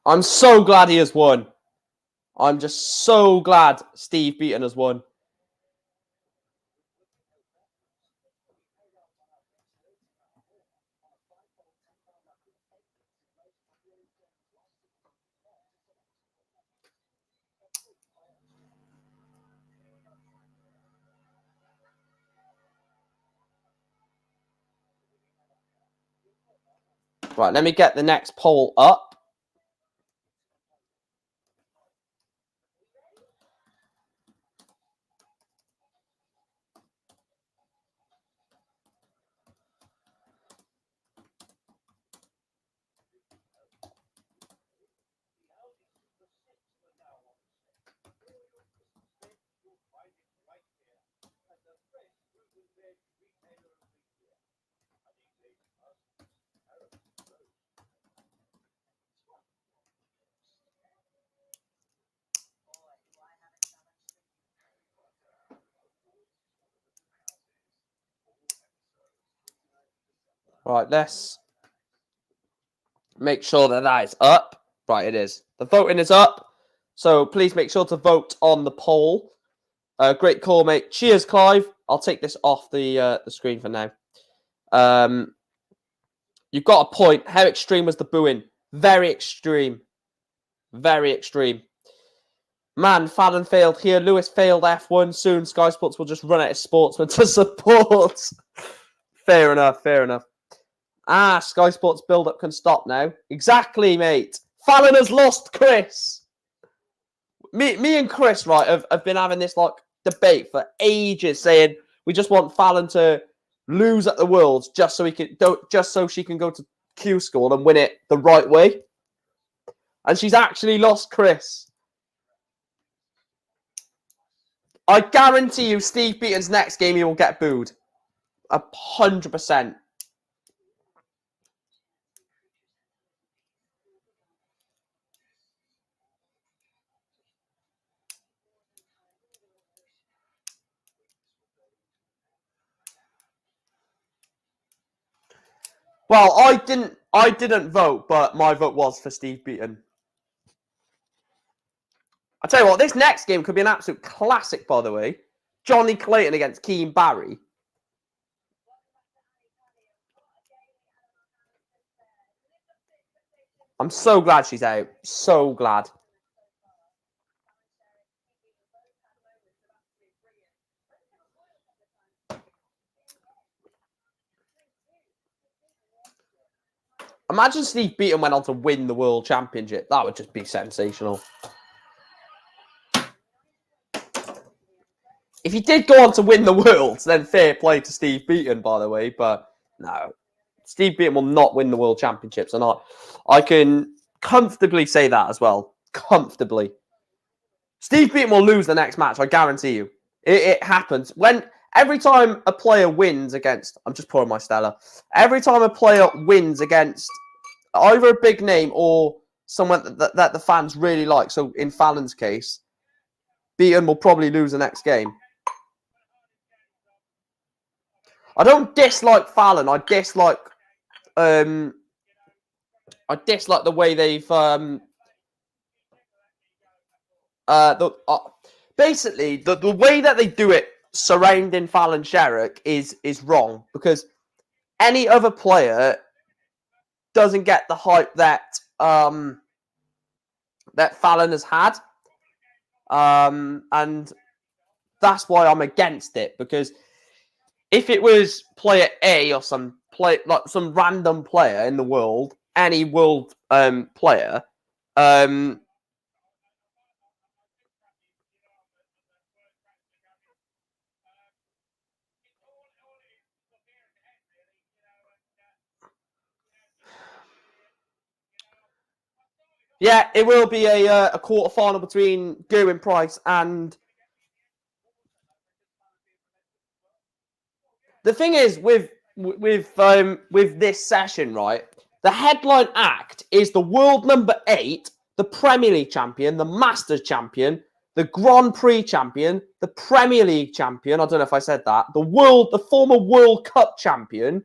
I'm so glad he has won. I'm just so glad Steve Beaton has won. Right, let me get the next poll up. Right, let's make sure that is up. Right, it is. The voting is up. So please make sure to vote on the poll. Great call, mate. Cheers, Clive. I'll take this off the screen for now. You've got a point. How extreme was the booing? Very extreme. Very extreme. Man, Fallon failed here. Lewis failed F1. Soon Sky Sports will just run out of sportsmen to support. Fair enough, fair enough. Sky Sports build-up can stop now. Exactly, mate. Fallon has lost Chris. Me and Chris, right, have been having this like debate for ages, saying we just want Fallon to lose at the Worlds just so she can go to Q School and win it the right way. And she's actually lost Chris. I guarantee you, Steve Beaton's next game, he will get booed. 100%. Well, I didn't vote, but my vote was for Steve Beaton. I tell you what, this next game could be an absolute classic, by the way. Johnny Clayton against Keane Barry. I'm so glad she's out. So glad. Imagine Steve Beaton went on to win the World Championship. That would just be sensational. If he did go on to win the Worlds, then fair play to Steve Beaton, by the way. But no, Steve Beaton will not win the World Championships. And I can comfortably say that as well. Comfortably. Steve Beaton will lose the next match, I guarantee you. It happens. Every time a player wins against... I'm just pouring my Stella. Every time a player wins against either a big name or someone that the fans really like, so in Fallon's case, Beaton will probably lose the next game. I don't dislike Fallon. I dislike the way they've basically the way that they do it surrounding Fallon Sherrick is wrong, because any other player doesn't get the hype that that Fallon has had, and that's why I'm against it. Because if it was player A or some random player in the world, any world player, yeah, it will be a quarter final between Gerwyn Price and... The thing is with this session, right? The headline act is the world number 8, the Premier League champion, the Masters champion, the Grand Prix champion, the Premier League champion. I don't know if I said that. The former World Cup champion,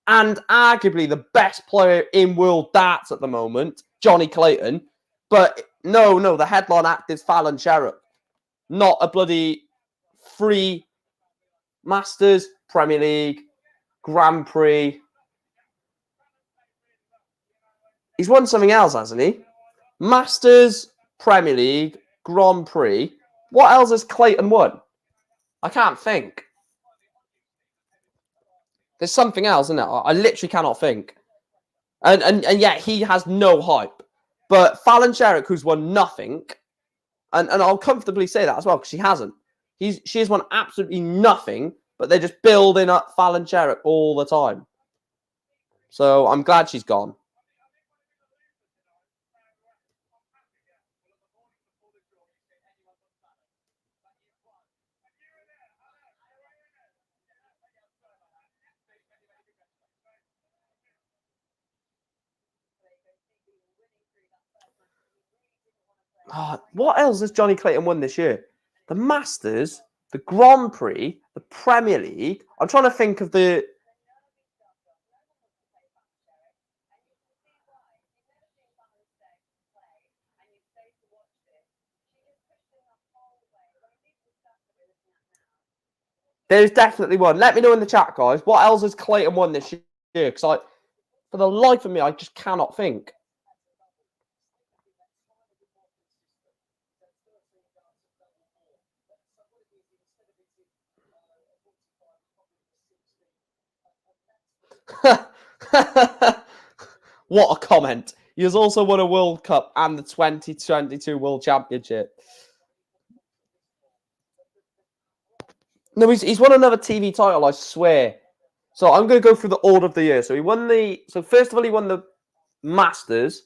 and arguably the best player in world darts at the moment, Johnny Clayton. But no, the headline act is Fallon Sherrick, not a bloody free Masters, Premier League, Grand Prix. He's won something else, hasn't he? Masters, Premier League, Grand Prix. What else has Clayton won? I can't think. There's something else, isn't it? I literally cannot think. And yet he has no hype. But Fallon Sherrick, who's won nothing, and I'll comfortably say that as well, because she hasn't. She has won absolutely nothing, but they're just building up Fallon Sherrick all the time. So I'm glad she's gone. What else has Johnny Clayton won this year? The Masters, the Grand Prix, the Premier League. I'm trying to think of the... There's definitely one. Let me know in the chat, guys. What else has Clayton won this year? Because for the life of me, I just cannot think. What a comment. He has also won a World Cup and the 2022 World Championship. No, he's won another TV title, I swear. So I'm going to go through the order of the year. So first of all, he won the Masters.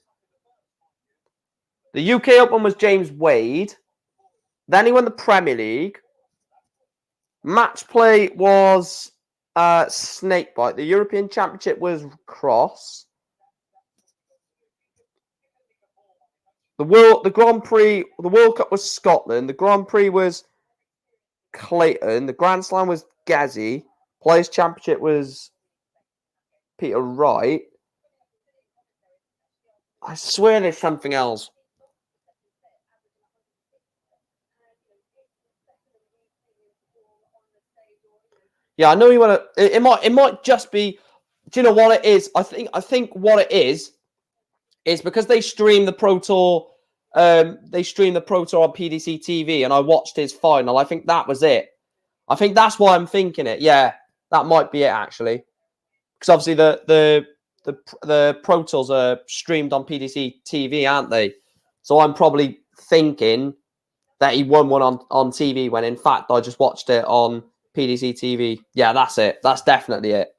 The UK Open was James Wade. Then he won the Premier League. Match play was Snakebite. The European Championship was Cross. The Grand Prix, the World Cup was Scotland. The Grand Prix was Clayton. The Grand Slam was Gazzy. Players Championship was Peter Wright. I swear there's something else. Yeah, I know you want to. It might just be. Do you know what it is? I think what it is because they stream the Pro Tour. They stream the Pro Tour on PDC TV, and I watched his final. I think that was it. I think that's why I'm thinking it. Yeah, that might be it actually, because obviously the Pro Tours are streamed on PDC TV, aren't they? So I'm probably thinking that he won one on TV when in fact I just watched it on PDC TV. Yeah, that's it. That's definitely it.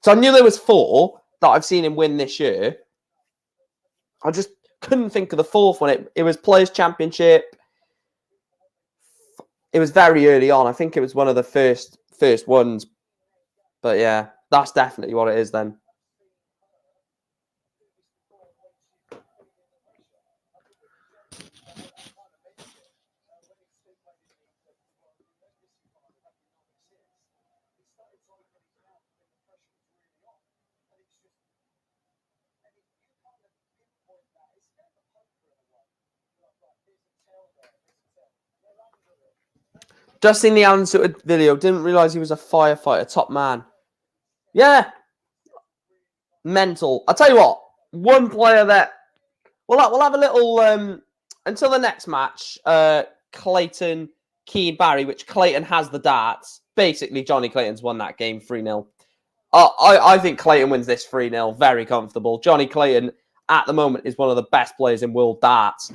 So I knew there was 4 that I've seen him win this year. I just couldn't think of the 4th one. It was Players' Championship. It was very early on. I think it was one of the first ones. But yeah, that's definitely what it is then. Just seen the Alan Suter video. Didn't realise he was a firefighter. Top man. Yeah. Mental. I'll tell you what. One player that... We'll have a little... until the next match. Clayton, Keane, Barry, which Clayton has the darts. Basically, Johnny Clayton's won that game 3-0. I think Clayton wins this 3-0. Very comfortable. Johnny Clayton, at the moment, is one of the best players in world darts.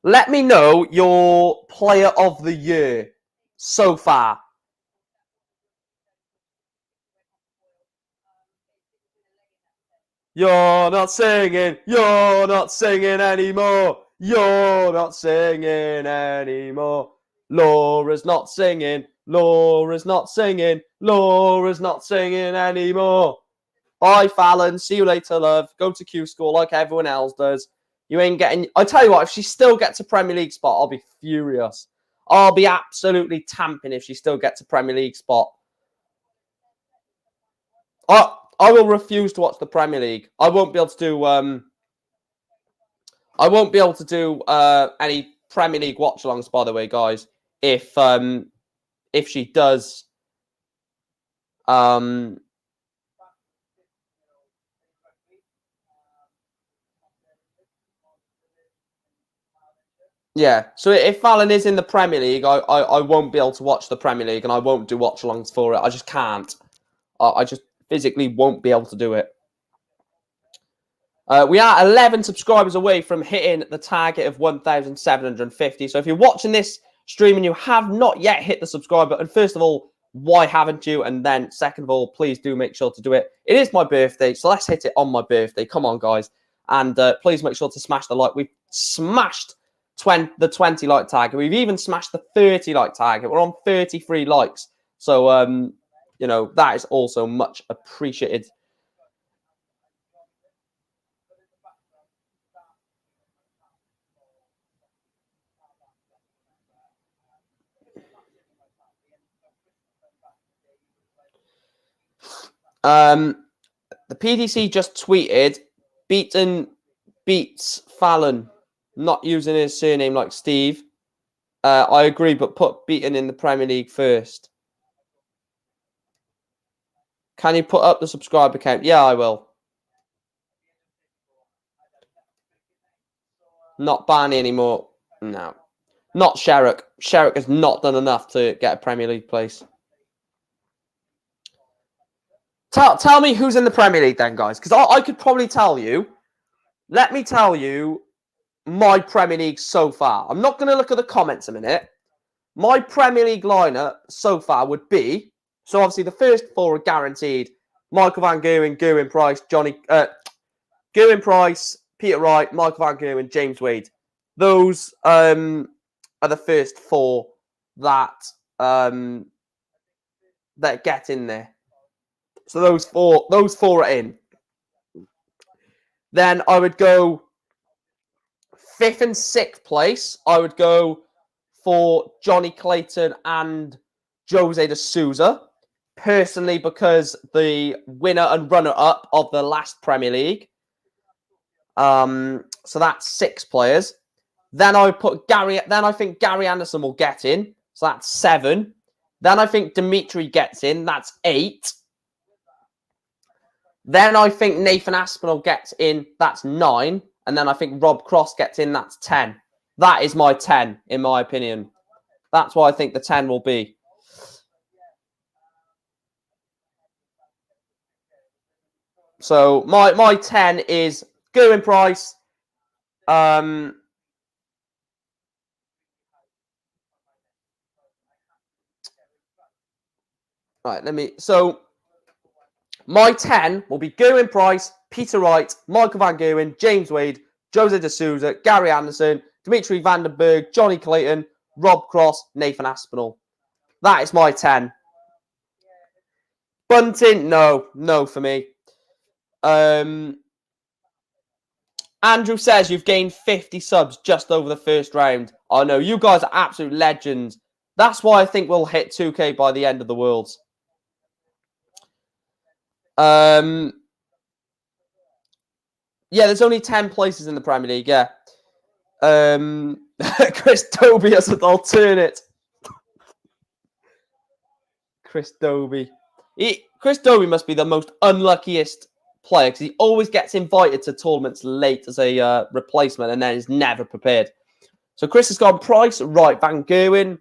Let me know your player of the year so far. You're not singing. You're not singing anymore. You're not singing anymore. Laura's not singing. Laura's not singing. Laura's not singing anymore. Bye, Fallon. See you later, love. Go to Q School like everyone else does. You ain't getting... I tell you what, if she still gets a Premier League spot, I'll be furious. I'll be absolutely tamping if she still gets a Premier League spot. I will refuse to watch the Premier League. I won't be able to do... I won't be able to do any Premier League watch-alongs, by the way, guys. If she does... Yeah, so if Fallon is in the Premier League, I won't be able to watch the Premier League and I won't do watch-alongs for it. I just can't. I just physically won't be able to do it. We are 11 subscribers away from hitting the target of 1,750. So if you're watching this stream and you have not yet hit the subscribe button, first of all, why haven't you? And then second of all, please do make sure to do it. It is my birthday, so let's hit it on my birthday. Come on, guys. And please make sure to smash the like. We've smashed the 20 like target. We've even smashed the 30 like target. We're on 33 likes. So, you know, that is also much appreciated. The PDC just tweeted, Beaton beats Fallon, not using his surname like Steve. I agree, but put Beaton in the Premier League first. Can you put up the subscriber count? Yeah, I will. Not Barney anymore. No. Not Sherrick. Sherrick has not done enough to get a Premier League place. Tell me who's in the Premier League then, guys. Because I could probably tell you. Let me tell you my Premier League so far. I'm not going to look at the comments a minute. My Premier League lineup so far would be... So obviously the first 4 are guaranteed. Michael Van Gerwen, Gerwin Price, Gerwin Price, Peter Wright, Michael Van Gerwen, James Wade. Those are the first 4 that get in there. So those four are in. Then I would go 5th and 6th place. I would go for Johnny Clayton and Jose de Souza. Personally, because the winner and runner-up of the last Premier League. So that's 6 players. Then I would put Gary. Then I think Gary Anderson will get in. So that's 7. Then I think Dimitri gets in. That's 8. Then I think Nathan Aspinall gets in. That's 9. And then I think Rob Cross gets in. That's 10. That is my 10, in my opinion. That's what I think the 10 will be. So my 10 is Gerwin Price, Right, so my 10 will be Gerwyn Price, Peter Wright, Michael Van Gerwen, James Wade, Jose de Souza, Gary Anderson, Dimitri Van den Berg, Johnny Clayton, Rob Cross, Nathan Aspinall. That is my 10. Bunting, no for me. Andrew says you've gained 50 subs just over the first round. I know, you guys are absolute legends. That's why I think we'll hit 2K by the end of the Worlds. Yeah, there's only 10 places in the Premier League, yeah. Chris Dobie as an alternate. Chris Dobie. Chris Dobie must be the most unluckiest player because he always gets invited to tournaments late as a replacement and then is never prepared. So Chris has gone Price, Wright, Van Gerwen,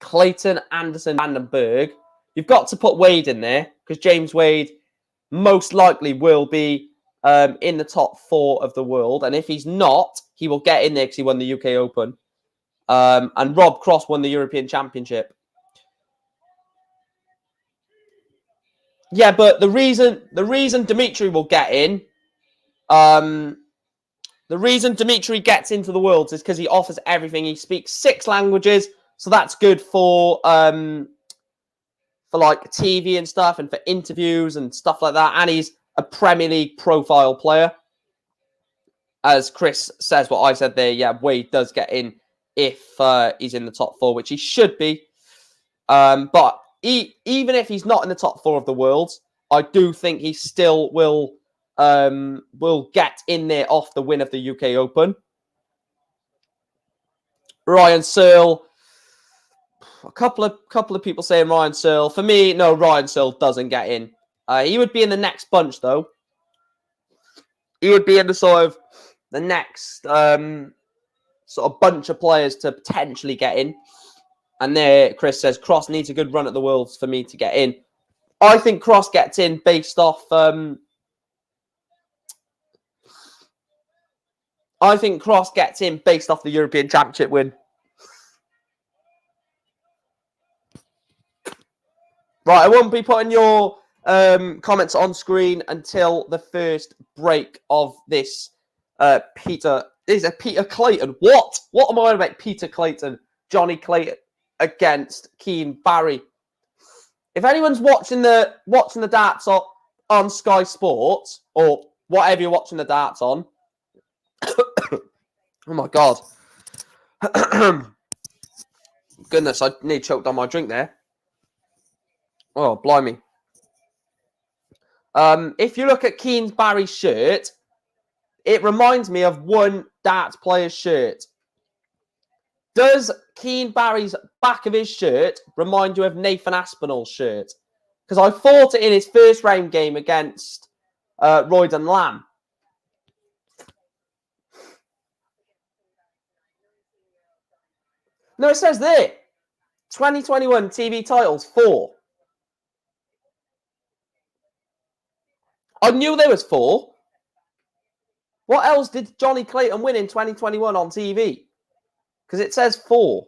Clayton, Anderson, Van den Berg. You've got to put Wade in there because James Wade most likely will be in the top 4 of the world. And if he's not, he will get in there because he won the UK Open. And Rob Cross won the European Championship. Yeah, but the reason Dimitri will get in, the reason Dimitri gets into the Worlds is because he offers everything. He speaks 6 languages, so that's good for like TV and stuff, and for interviews and stuff like that. And he's a Premier League profile player, as Chris says. What I said there, yeah, Wade does get in if he's in the top 4, which he should be. But even if he's not in the top 4 of the Worlds, I do think he still will get in there off the win of the UK Open. Ryan Searle, a couple of people saying Ryan Searle. For me, no, Ryan Searle doesn't get in. He would be in the next bunch though. He would be in the sort of the next sort of bunch of players to potentially get in. And there, Chris says Cross needs a good run at the Worlds for me to get in. I think Cross gets in based off. I think Cross gets in based off the European Championship win. Right, I won't be putting your comments on screen until the first break of this. Peter Clayton. What am I about? Peter Clayton, Johnny Clayton against Keane Barry. If anyone's watching the darts on Sky Sports or whatever you're watching the darts on, oh my god, goodness, I nearly choked on my drink there. Oh, blimey. If you look at Keane Barry's shirt, it reminds me of one darts player's shirt. Does Keane Barry's back of his shirt remind you of Nathan Aspinall's shirt? Because I thought it in his first round game against Royden Lamb. No, it says there. 2021 TV titles 4. I knew there was 4. What else did Johnny Clayton win in 2021 on TV? Because it says 4.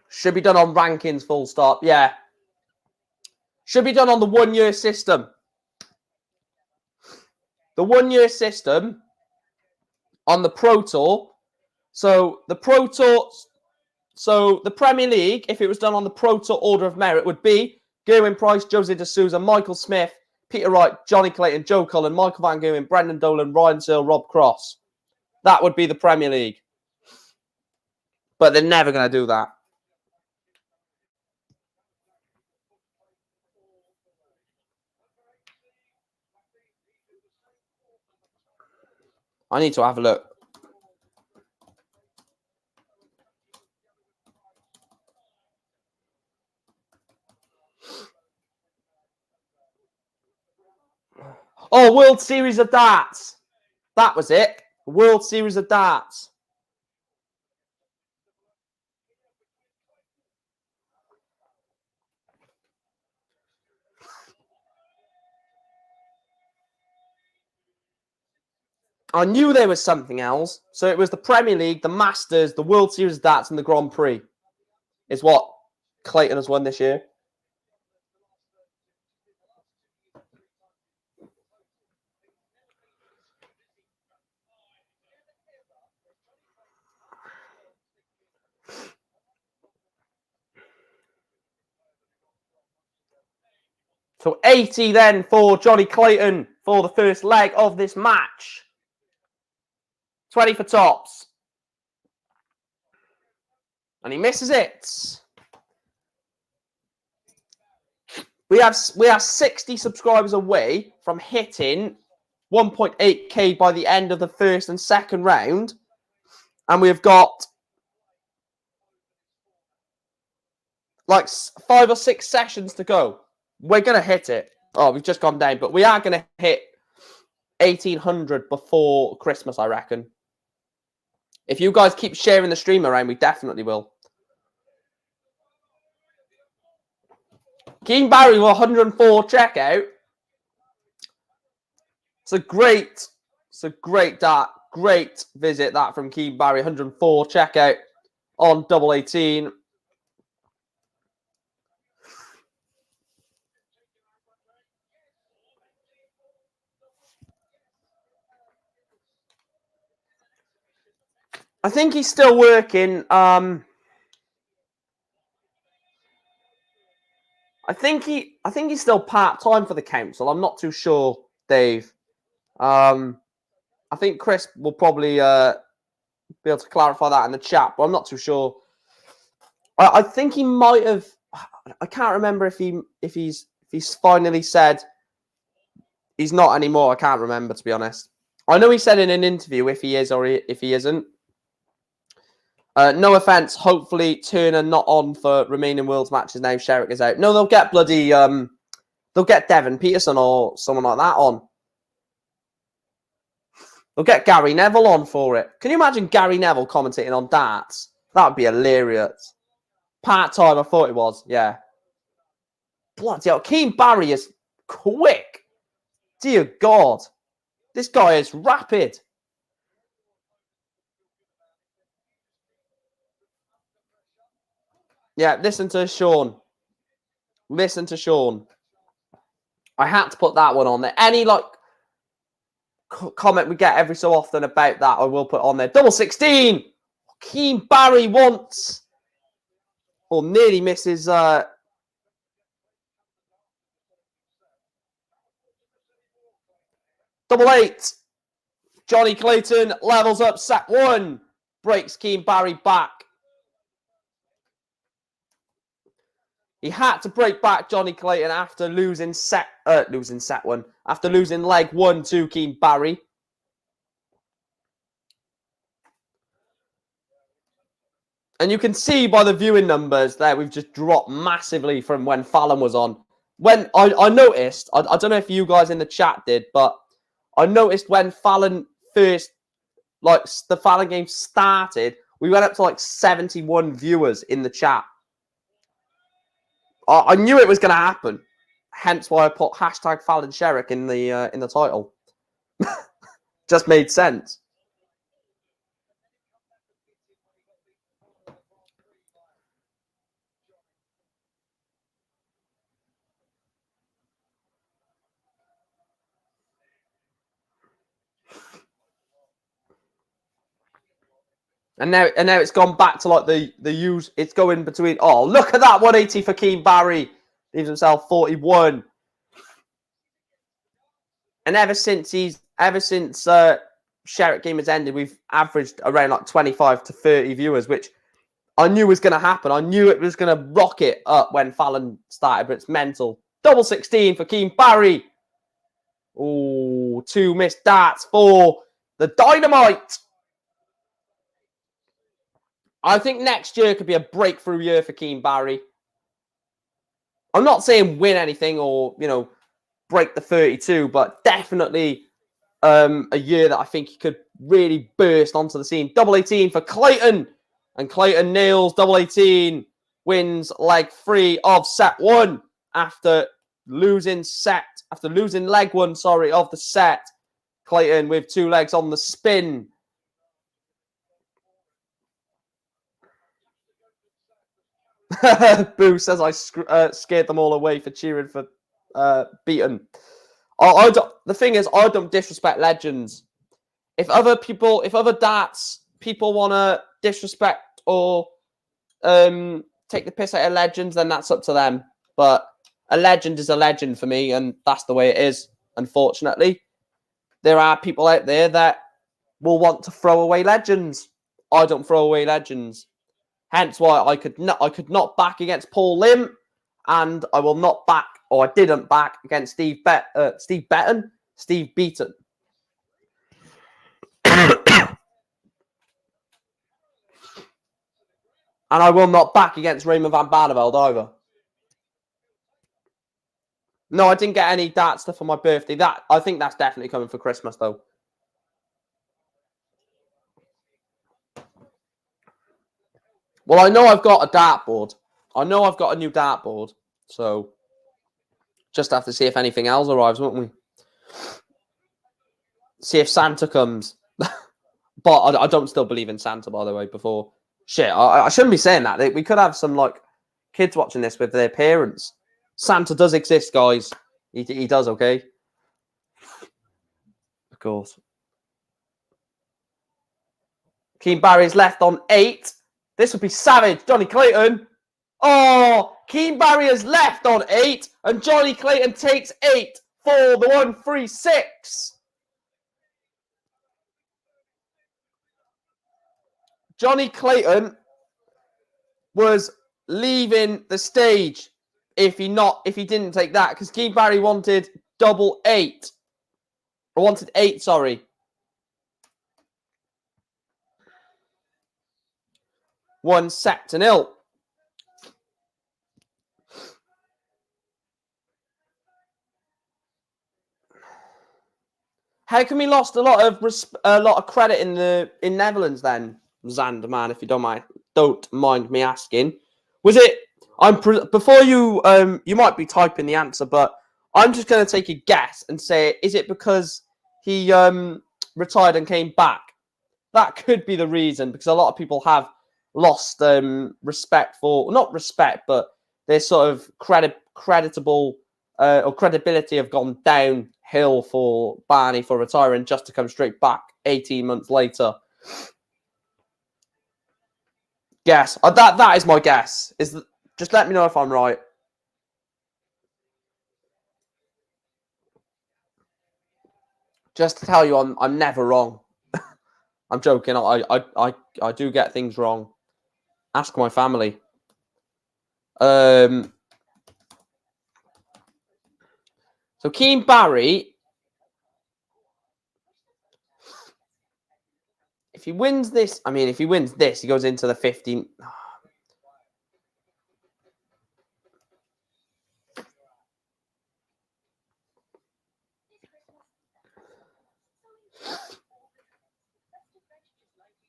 Should be done on rankings, full stop. Yeah. Should be done on the 1-year system. The 1-year system on the Pro Tour. So the Pro Tour, so the Premier League, if it was done on the Pro Tour order of merit, would be Gerwyn Price, Jose de Souza, Michael Smith, Peter Wright, Johnny Clayton, Joe Cullen, Michael Van Gerwen, Brendan Dolan, Ryan Searle, Rob Cross. That would be the Premier League. But they're never going to do that. I need to have a look. Oh, World Series of Darts. That was it. World Series of Darts. I knew there was something else. So it was the Premier League, the Masters, the World Series of Darts, and the Grand Prix is what Clayton has won this year. So 80 then for Johnny Clayton for the first leg of this match. 20 for tops. And he misses it. We have 60 subscribers away from hitting 1.8k by the end of the first and second round. And we've got like 5 or 6 sessions to go. We're going to hit it. Oh, we've just gone down. But we are going to hit 1,800 before Christmas, I reckon. If you guys keep sharing the stream around, we definitely will. Keane Barry with 104 checkout. It's a great visit that from Keane Barry. 104 checkout on double 18. I think he's still working. I think he's still part-time for the council. I'm not too sure, Dave. I think Chris will probably be able to clarify that in the chat, but I'm not too sure. I think he might have. I can't remember if he's finally said he's not anymore. I can't remember, to be honest. I know he said in an interview if he is or if he isn't. No offense. Hopefully, Turner not on for remaining Worlds matches now. Sherrick is out. No, they'll get bloody. They'll get Devin Peterson or someone like that on. They'll get Gary Neville on for it. Can you imagine Gary Neville commentating on darts? That would be hilarious. Part-time, I thought it was. Yeah. Bloody hell. Keane Barry is quick. Dear God. This guy is rapid. Yeah, listen to Sean. Listen to Sean. I had to put that one on there. Any, like, comment we get every so often about that, I will put on there. Double 16. Keane Barry wants, or nearly misses, double 8. Johnny Clayton levels up set 1. Breaks Keane Barry back. He had to break back Johnny Clayton after losing set 1. After losing leg 1 to Keane Barry. And you can see by the viewing numbers there, we've just dropped massively from when Fallon was on. When I noticed, I don't know if you guys in the chat did, but I noticed when Fallon first, like the Fallon game started, we went up to like 71 viewers in the chat. I knew it was going to happen. Hence why I put hashtag Fallon Sherrick in the title. Just made sense. And now it's gone back to like the use. It's going between. Oh, look at that 180 for Keane Barry. Leaves himself 41. And ever since Sherrick game has ended, we've averaged around like 25 to 30 viewers, which I knew was going to happen. I knew it was going to rocket up when Fallon started, but it's mental. Double 16 for Keane Barry. Oh, 2 missed darts for the Dynamite. I think next year could be a breakthrough year for Keane Barry. I'm not saying win anything or, break the 32, but definitely a year that I think he could really burst onto the scene. Double 18 for Clayton. And Clayton nails double 18. Wins leg 3 of set 1 after losing leg 1, of the set. Clayton with 2 legs on the spin. Boo says I scared them all away for cheering for Beaton. The thing is, I don't disrespect legends. If other darts people want to disrespect or take the piss out of legends, then that's up to them. But a legend is a legend for me, and that's the way it is. Unfortunately, there are people out there that will want to throw away legends. I don't throw away legends. Hence why I could not back against Paul Lim, and I will not back, or I didn't back against Steve Beaton. And I will not back against Raymond van Barneveld either. No, I didn't get any dart stuff for my birthday. I think that's definitely coming for Christmas, though. Well, I know I've got a dartboard. I know I've got a new dartboard. So, just have to see if anything else arrives, won't we? See if Santa comes. But I don't still believe in Santa, by the way, before... Shit, I shouldn't be saying that. We could have some, like, kids watching this with their parents. Santa does exist, guys. He does, okay? Of course. Keane Barry's left on 8. This would be savage. Johnny Clayton. Oh, Keane Barry is left on 8. And Johnny Clayton takes 8 for the 1-3-6. Johnny Clayton was leaving the stage if he didn't take that, because Keane Barry wanted double 8. Or wanted 8, sorry. 1-0. How come he lost a lot of credit in Netherlands then, Zanderman? If you don't mind me asking, was it? Before you you might be typing the answer, but I'm just going to take a guess and say, is it because he retired and came back? That could be the reason, because a lot of people have lost respect for, not respect, but their sort of creditable or credibility have gone downhill for Barney for retiring just to come straight back 18 months later. Guess. That is my guess. Just let me know if I'm right. Just to tell you, I'm never wrong. I'm joking. I do get things wrong. Ask my family. So Keane Barry, if he wins this, he goes into the 15th.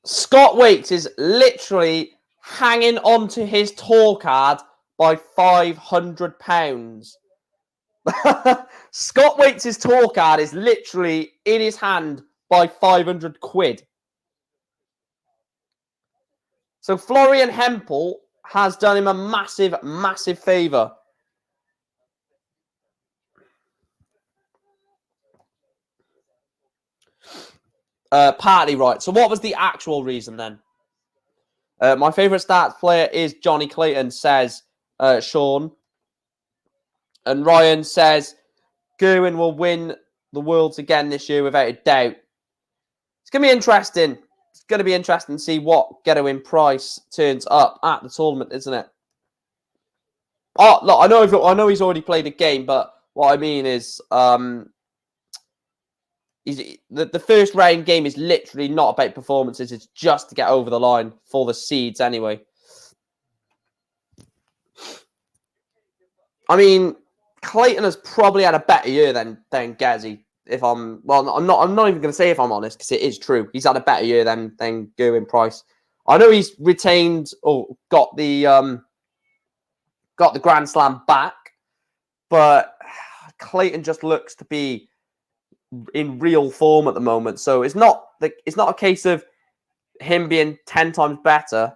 Scott Waits is literally hanging onto his tour card by £500. Scott Waits' tour card is literally in his hand by 500 quid. So Florian Hempel has done him a massive, massive favour. Partly right. So what was the actual reason then? My favourite stats player is Johnny Clayton, says Sean. And Ryan says Gerwin will win the Worlds again this year without a doubt. It's going to be interesting. It's going to be interesting to see what Gerwin Price turns up at the tournament, isn't it? Oh, look, I know he's already played a game, but what I mean is the first round game is literally not about performances. It's just to get over the line for the seeds anyway. I mean, Clayton has probably had a better year than Gazzy. I'm not even going to say if I'm honest, because it is true. He's had a better year than Gerwin Price. I know he's retained or got the Grand Slam back, but Clayton just looks to be in real form at the moment. So it's not a case of him being 10 times better.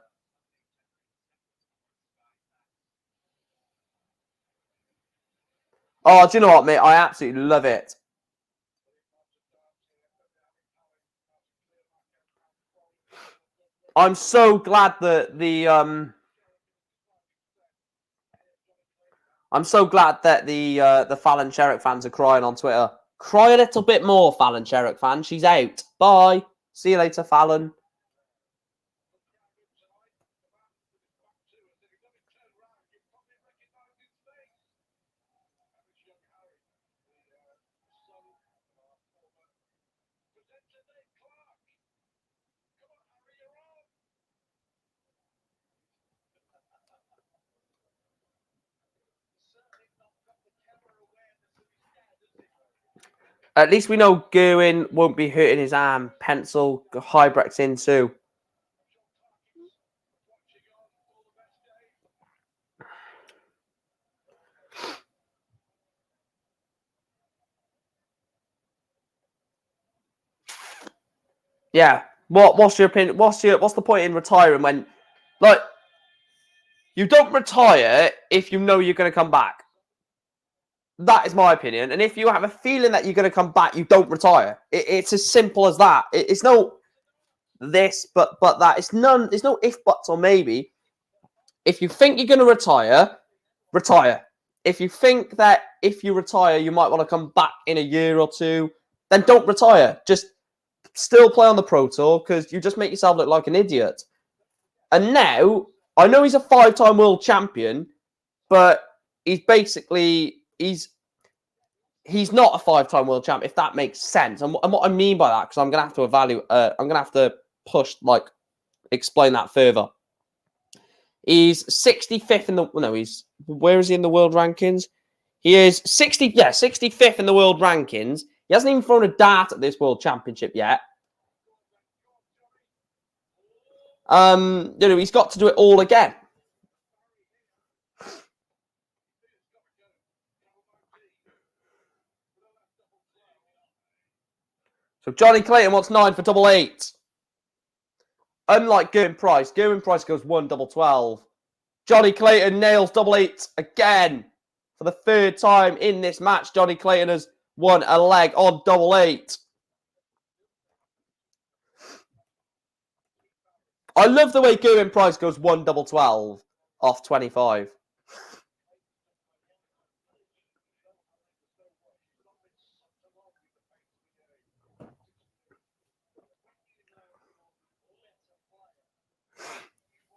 Oh, do you know what, mate? I absolutely love it. I'm so glad that the Fallon Sherrick fans are crying on Twitter. Cry a little bit more, Fallon Sherrick fans. She's out. Bye. See you later, Fallon. At least we know Gerwin won't be hurting his arm. Pencil Hybrex in too. Yeah. What's your opinion? What's the point in retiring when, like, you don't retire if you know you're going to come back? That is my opinion. And if you have a feeling that you're going to come back, you don't retire. It's as simple as that. It's no this, but that. It's none. There's no if, buts, or maybe. If you think you're going to retire, retire. If you think that if you retire, you might want to come back in a year or two, then don't retire. Just still play on the Pro Tour because you just make yourself look like an idiot. And now, I know he's a 5-time world champion, but he's basically, he's not a 5-time world champ, if that makes sense. And what I mean by that, because I'm going to have to evaluate, I'm going to have to explain that further. He's 65th in the, where is he in the world rankings? He is 65th in the world rankings. He hasn't even thrown a dart at this world championship yet. He's got to do it all again. So Johnny Clayton wants 9 for double 8. Unlike Gerwin Price goes 1 double 12. Johnny Clayton nails double 8 again. For the 3rd time in this match, Johnny Clayton has won a leg on double 8. I love the way Gerwin Price goes 1 double 12 off 25.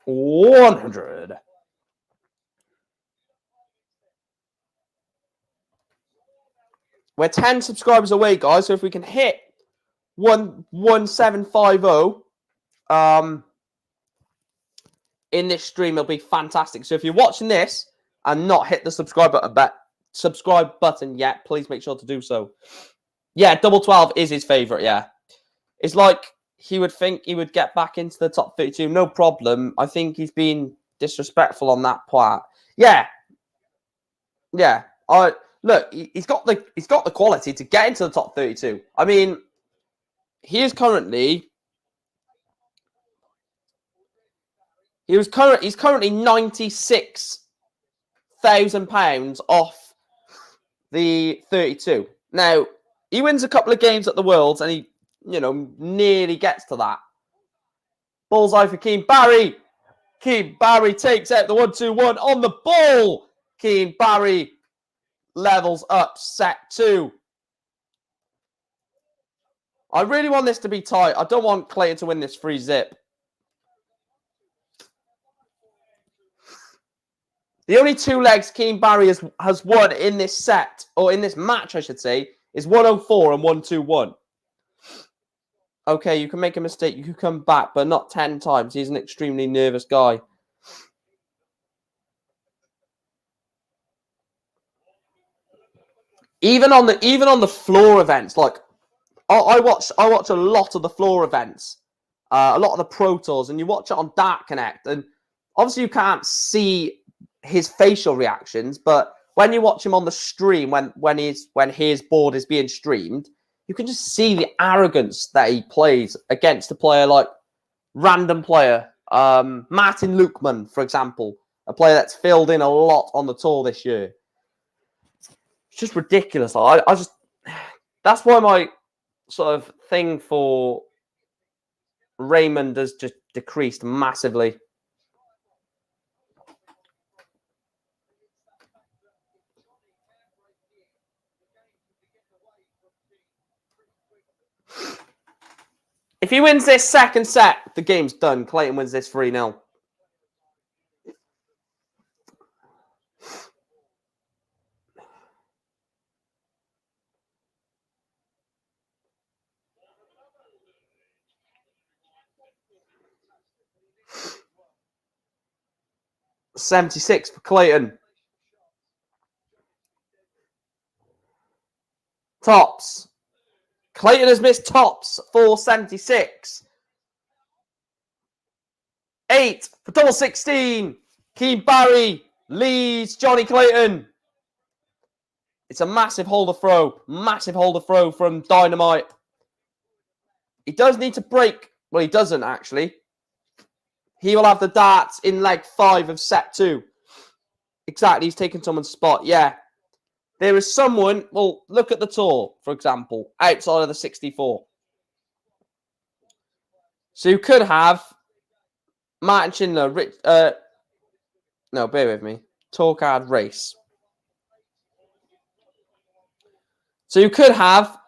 $100. We're 10 subscribers away, guys. So if we can hit 1750 in this stream, it'll be fantastic. So if you're watching this and not hit the subscribe button yet, please make sure to do so. Yeah, double 12 is his favorite. Yeah, it's like he would think he would get back into the top 32, no problem. I think he's been disrespectful on that part. Yeah. Look, he's got the quality to get into the top 32. I mean, he's currently £96,000 off the 32. Now, he wins a couple of games at the Worlds and he, nearly gets to that. Bullseye for Keane Barry. Keane Barry takes out the 1-2-1 on the ball. Keane Barry levels up set 2. I really want this to be tight. I don't want Clayton to win this free zip. The only 2 legs Keane Barry has won in this set, or in this match, I should say, is 104 and 121. Okay, you can make a mistake. You can come back, but not 10 times. He's an extremely nervous guy. Even on the floor events, like I watch a lot of the floor events, a lot of the Pro Tours, and you watch it on Dart Connect, and obviously you can't see his facial reactions, but when you watch him on the stream, when his board is being streamed, you can just see the arrogance that he plays against a player like random player, Martin Lukman, for example, a player that's filled in a lot on the tour this year. It's just ridiculous. That's why my sort of thing for Raymond has just decreased massively. If he wins this second set, the game's done. Clayton wins this 3-0. $76 for Clayton. Tops. Clayton has missed tops for 76. 8 for double 16. Keane Barry leads Johnny Clayton. It's a massive holder throw. Massive holder throw from Dynamite. He does need to break. Well, he doesn't actually. He will have the darts in leg 5 of set 2. Exactly, he's taken someone's spot. Yeah. There is someone, well, look at the tour, for example, outside of the 64. So you could have Martin Schindler, no, bear with me. Tour card race. So you could have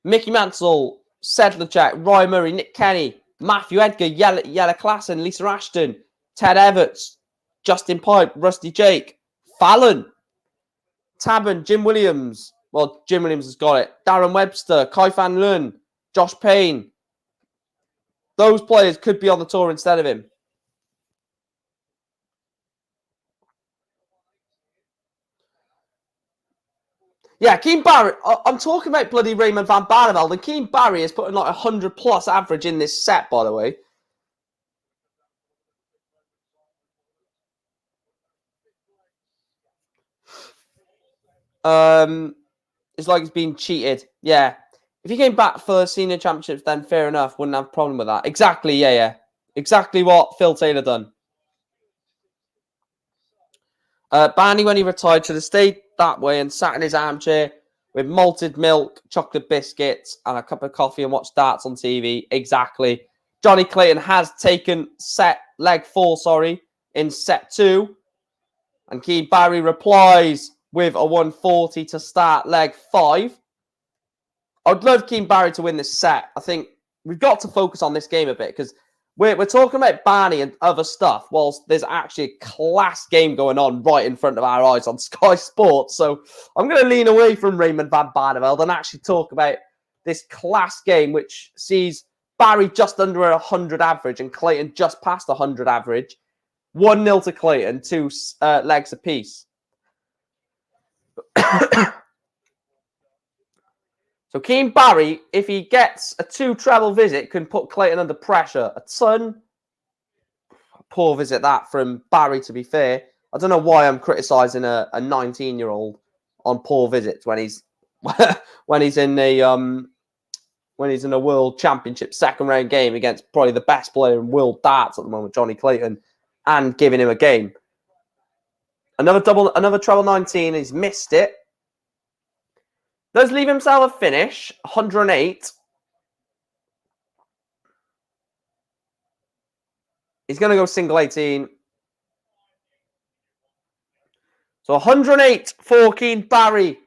Mickey Mansell, Sedlacek, Roy Murray, Nick Kenny, Matthew Edgar, Yella Klassen, Lisa Ashton, Ted Everts, Justin Pipe, Rusty Jake, Fallon, Tabben, Jim Williams. Well, Jim Williams has got it. Darren Webster, Kai Fan Lun, Josh Payne. Those players could be on the tour instead of him. Yeah, Keane Barry. I'm talking about bloody Raymond van Barneveld, and Keane Barry is putting like 100+ average in this set, by the way. It's like he's been cheated. Yeah. If he came back for senior championships, then fair enough. Wouldn't have a problem with that. Exactly, yeah. Exactly what Phil Taylor done. Barney, when he retired, should have stayed that way and sat in his armchair with malted milk, chocolate biscuits, and a cup of coffee and watched darts on TV. Exactly. Johnny Clayton has taken leg 4, in set 2. And Keane Barry replies with a 140 to start leg 5. I'd love Keane Barry to win this set. I think we've got to focus on this game a bit because we're talking about Barney and other stuff whilst there's actually a class game going on right in front of our eyes on Sky Sports. So I'm going to lean away from Raymond van Barneveld and actually talk about this class game which sees Barry just under 100 average and Clayton just past 100 average. 1-0 to Clayton, 2 legs apiece. So Keane Barry, if he gets a 2 treble visit, can put Clayton under pressure. A ton. Poor visit that from Barry, to be fair. I don't know why I'm criticising a 19-year-old on poor visits when he's when he's in a World Championship second round game against probably the best player in world darts at the moment, Johnny Clayton, and giving him a game. Another treble 19. He's missed it. Does leave himself a finish, 108. He's going to go single 18. So 108 for Keane Barry.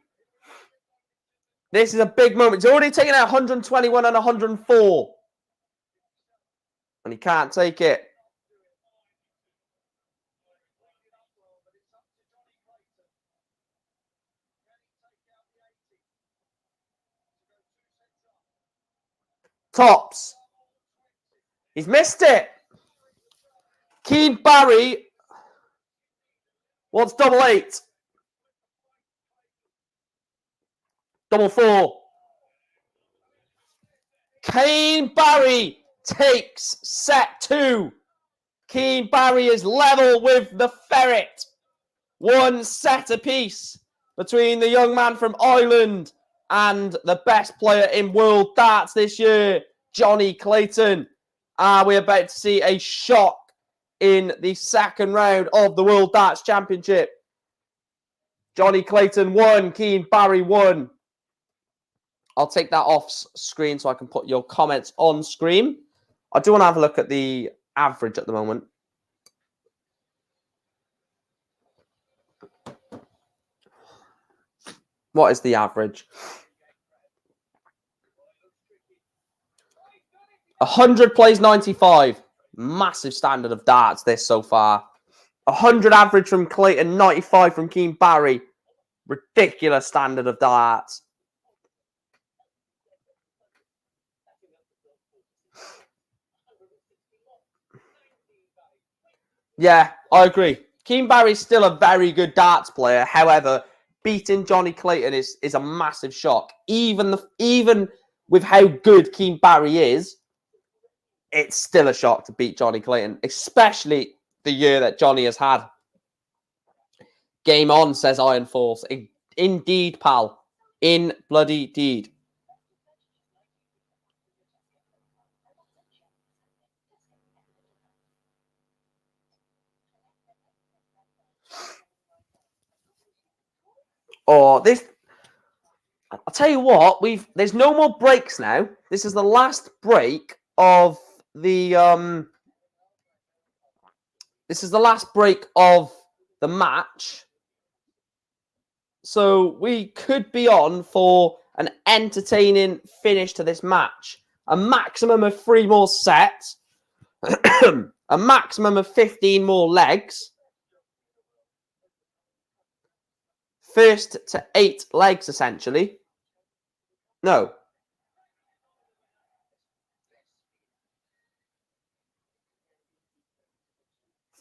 This is a big moment. He's already taken out 121 and 104. And he can't take it. Tops. He's missed it. Keane Barry wants double 8. Double 4. Keane Barry takes set 2. Keane Barry is level with the Ferret. 1 set apiece between the young man from Ireland and the best player in world darts this year, Johnny Clayton. Are we about to see a shock in the second round of the World Darts Championship? Johnny Clayton won, Keane Barry won. I'll take that off screen so I can put your comments on screen. I do want to have a look at the average at the moment. What is the average? 100 plays 95. Massive standard of darts this so far. 100 average from Clayton, 95 from Keane Barry. Ridiculous standard of darts. Yeah, I agree. Keane Barry's still a very good darts player. However, beating Johnny Clayton is a massive shock. Even with how good Keane Barry is, it's still a shock to beat Johnny Clayton, especially the year that Johnny has had. Game on, says Iron Force. Indeed, pal. In bloody deed. Oh, this... I'll tell you what, there's no more breaks now. This is the last break of the this is the last break of the match. So we could be on for an entertaining finish to this match. A maximum of 3 more sets. A maximum of 15 more legs. First to 8 legs, essentially. No.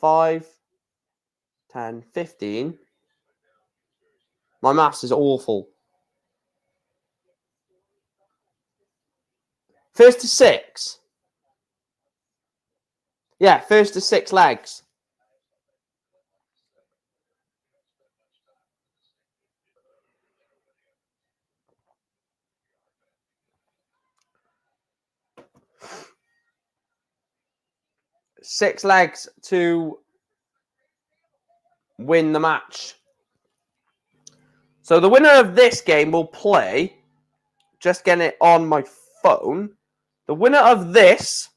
5, 10, 15. My maths is awful. First to 6. Yeah, first to 6 legs. Six legs to win the match. So the winner of this game will play, just getting it on my phone, the winner of this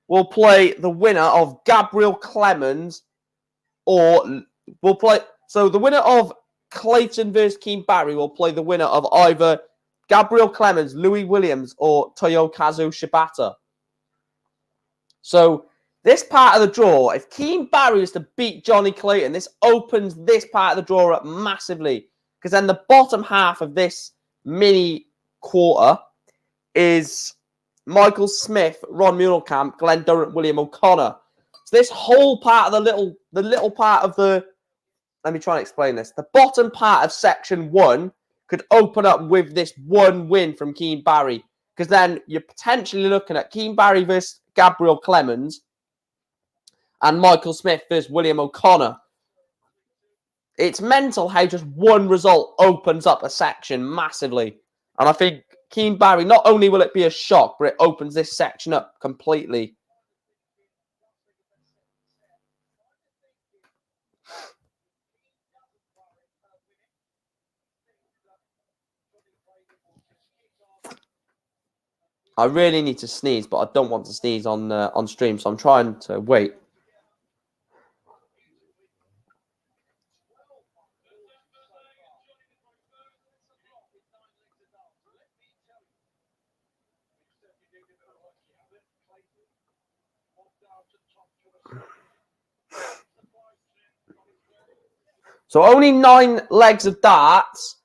will play the winner of Gabriel Clemens, or will play, so the winner of Clayton versus Keane Barry will play the winner of either Gabriel Clemens, Louis Williams, or Toyokazu Shibata. So this part of the draw, if Keane Barry is to beat Johnny Clayton, this opens this part of the draw up massively. Because then the bottom half of this mini quarter is Michael Smith, Ron Muhlenkamp, Glenn Durrant, William O'Connor. So this whole part of the little part of the, let me try and explain this. The bottom part of section 1 could open up with this one win from Keane Barry. Because then you're potentially looking at Keane Barry versus Gabriel Clemens and Michael Smith versus William O'Connor. It's mental how just one result opens up a section massively. And I think Keane Barry, not only will it be a shock, but it opens this section up completely. I really need to sneeze, but I don't want to sneeze on stream, so I'm trying to wait. So only 9 legs of darts.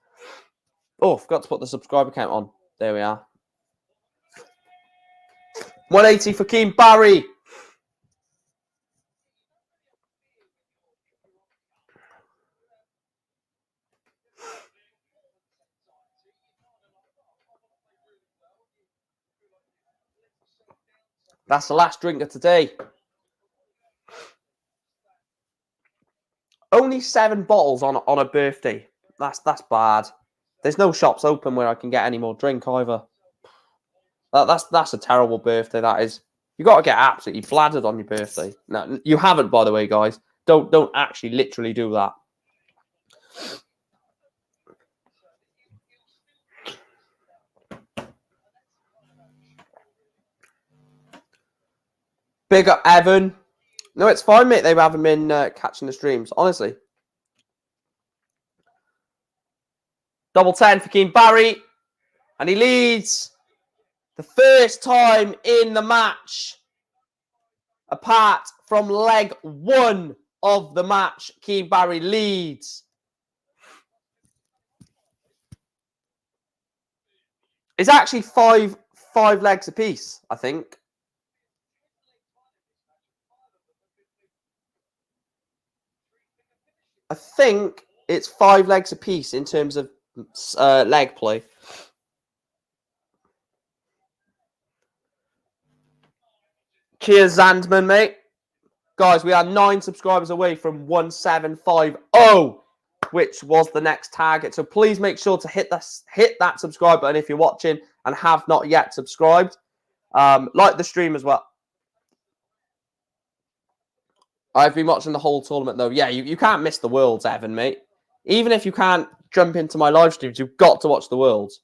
Oh, forgot to put the subscriber count on. There we are. 180 for Keane Barry. That's the last drink of today. Only 7 bottles on a birthday. That's bad. There's no shops open where I can get any more drink either. That's a terrible birthday, that is. You got to get absolutely bladdered on your birthday. No, you haven't, by the way, guys. Don't actually literally do that. Big up, Evan. No, it's fine, mate. They haven't been catching the streams, honestly. Double 10 for Keane Barry. And he leads the first time in the match. Apart from leg 1 of the match, Keane Barry leads. It's actually five legs apiece, I think. I think it's 5 legs apiece in terms of leg play. Cheers, Zandman, mate. Guys, we are 9 subscribers away from 1750, which was the next target. So please make sure to hit that subscribe button if you're watching and have not yet subscribed. Like the stream as well. I've been watching the whole tournament, though. Yeah, you can't miss the Worlds, Evan, mate. Even if you can't jump into my live streams, you've got to watch the Worlds.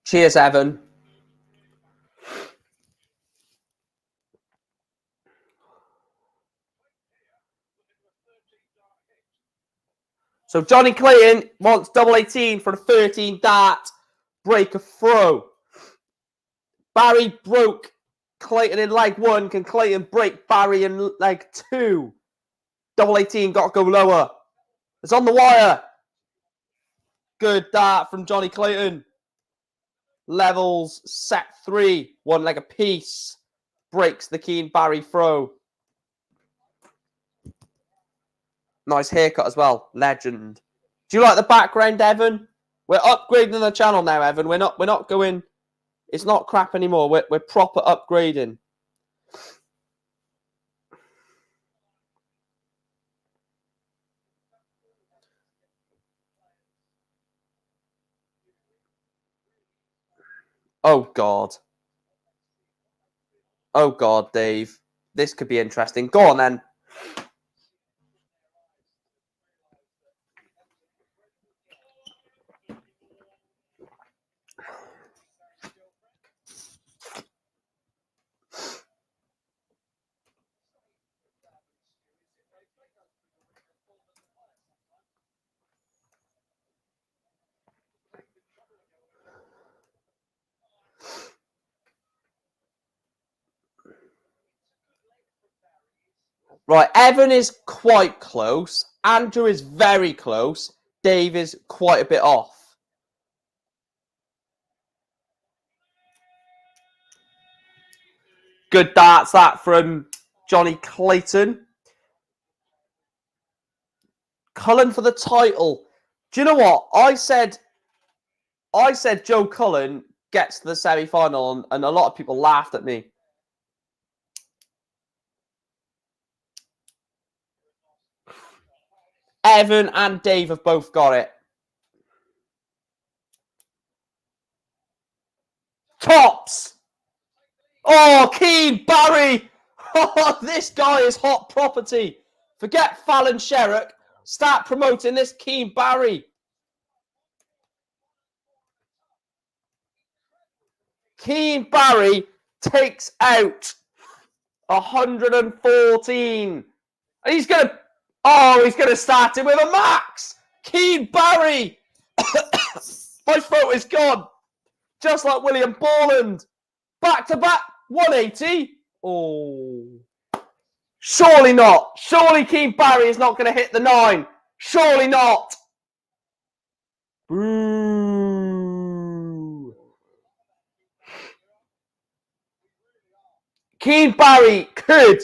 Cheers, Evan. So Johnny Clayton wants double 18 for a 13 dart break of throw. Barry broke Clayton in leg 1. Can Clayton break Barry in leg 2? Double 18 got to go lower. It's on the wire. Good dart from Johnny Clayton. Levels set 3. 1 leg apiece. Breaks the Keane Barry throw. Nice haircut as well. Legend. Do you like the background, Evan? We're upgrading the channel now, Evan. We're not going. It's not crap anymore. We're proper upgrading. Oh God. Oh God, Dave. This could be interesting. Go on then. Right, Evan is quite close. Andrew is very close. Dave is quite a bit off. Good darts that from Johnny Clayton. Cullen for the title. Do you know what? I said Joe Cullen gets to the semi-final, and a lot of people laughed at me. Evan and Dave have both got it. Tops! Oh, Keane Barry! Oh, this guy is hot property. Forget Fallon Sherrock. Start promoting this Keane Barry. Keane Barry takes out 114. And he's going to start it with a max. Keane Barry. My throat is gone. Just like William Borland. Back to back 180. Oh. Surely not. Surely Keane Barry is not going to hit the 9. Surely not. Boo. Keane Barry could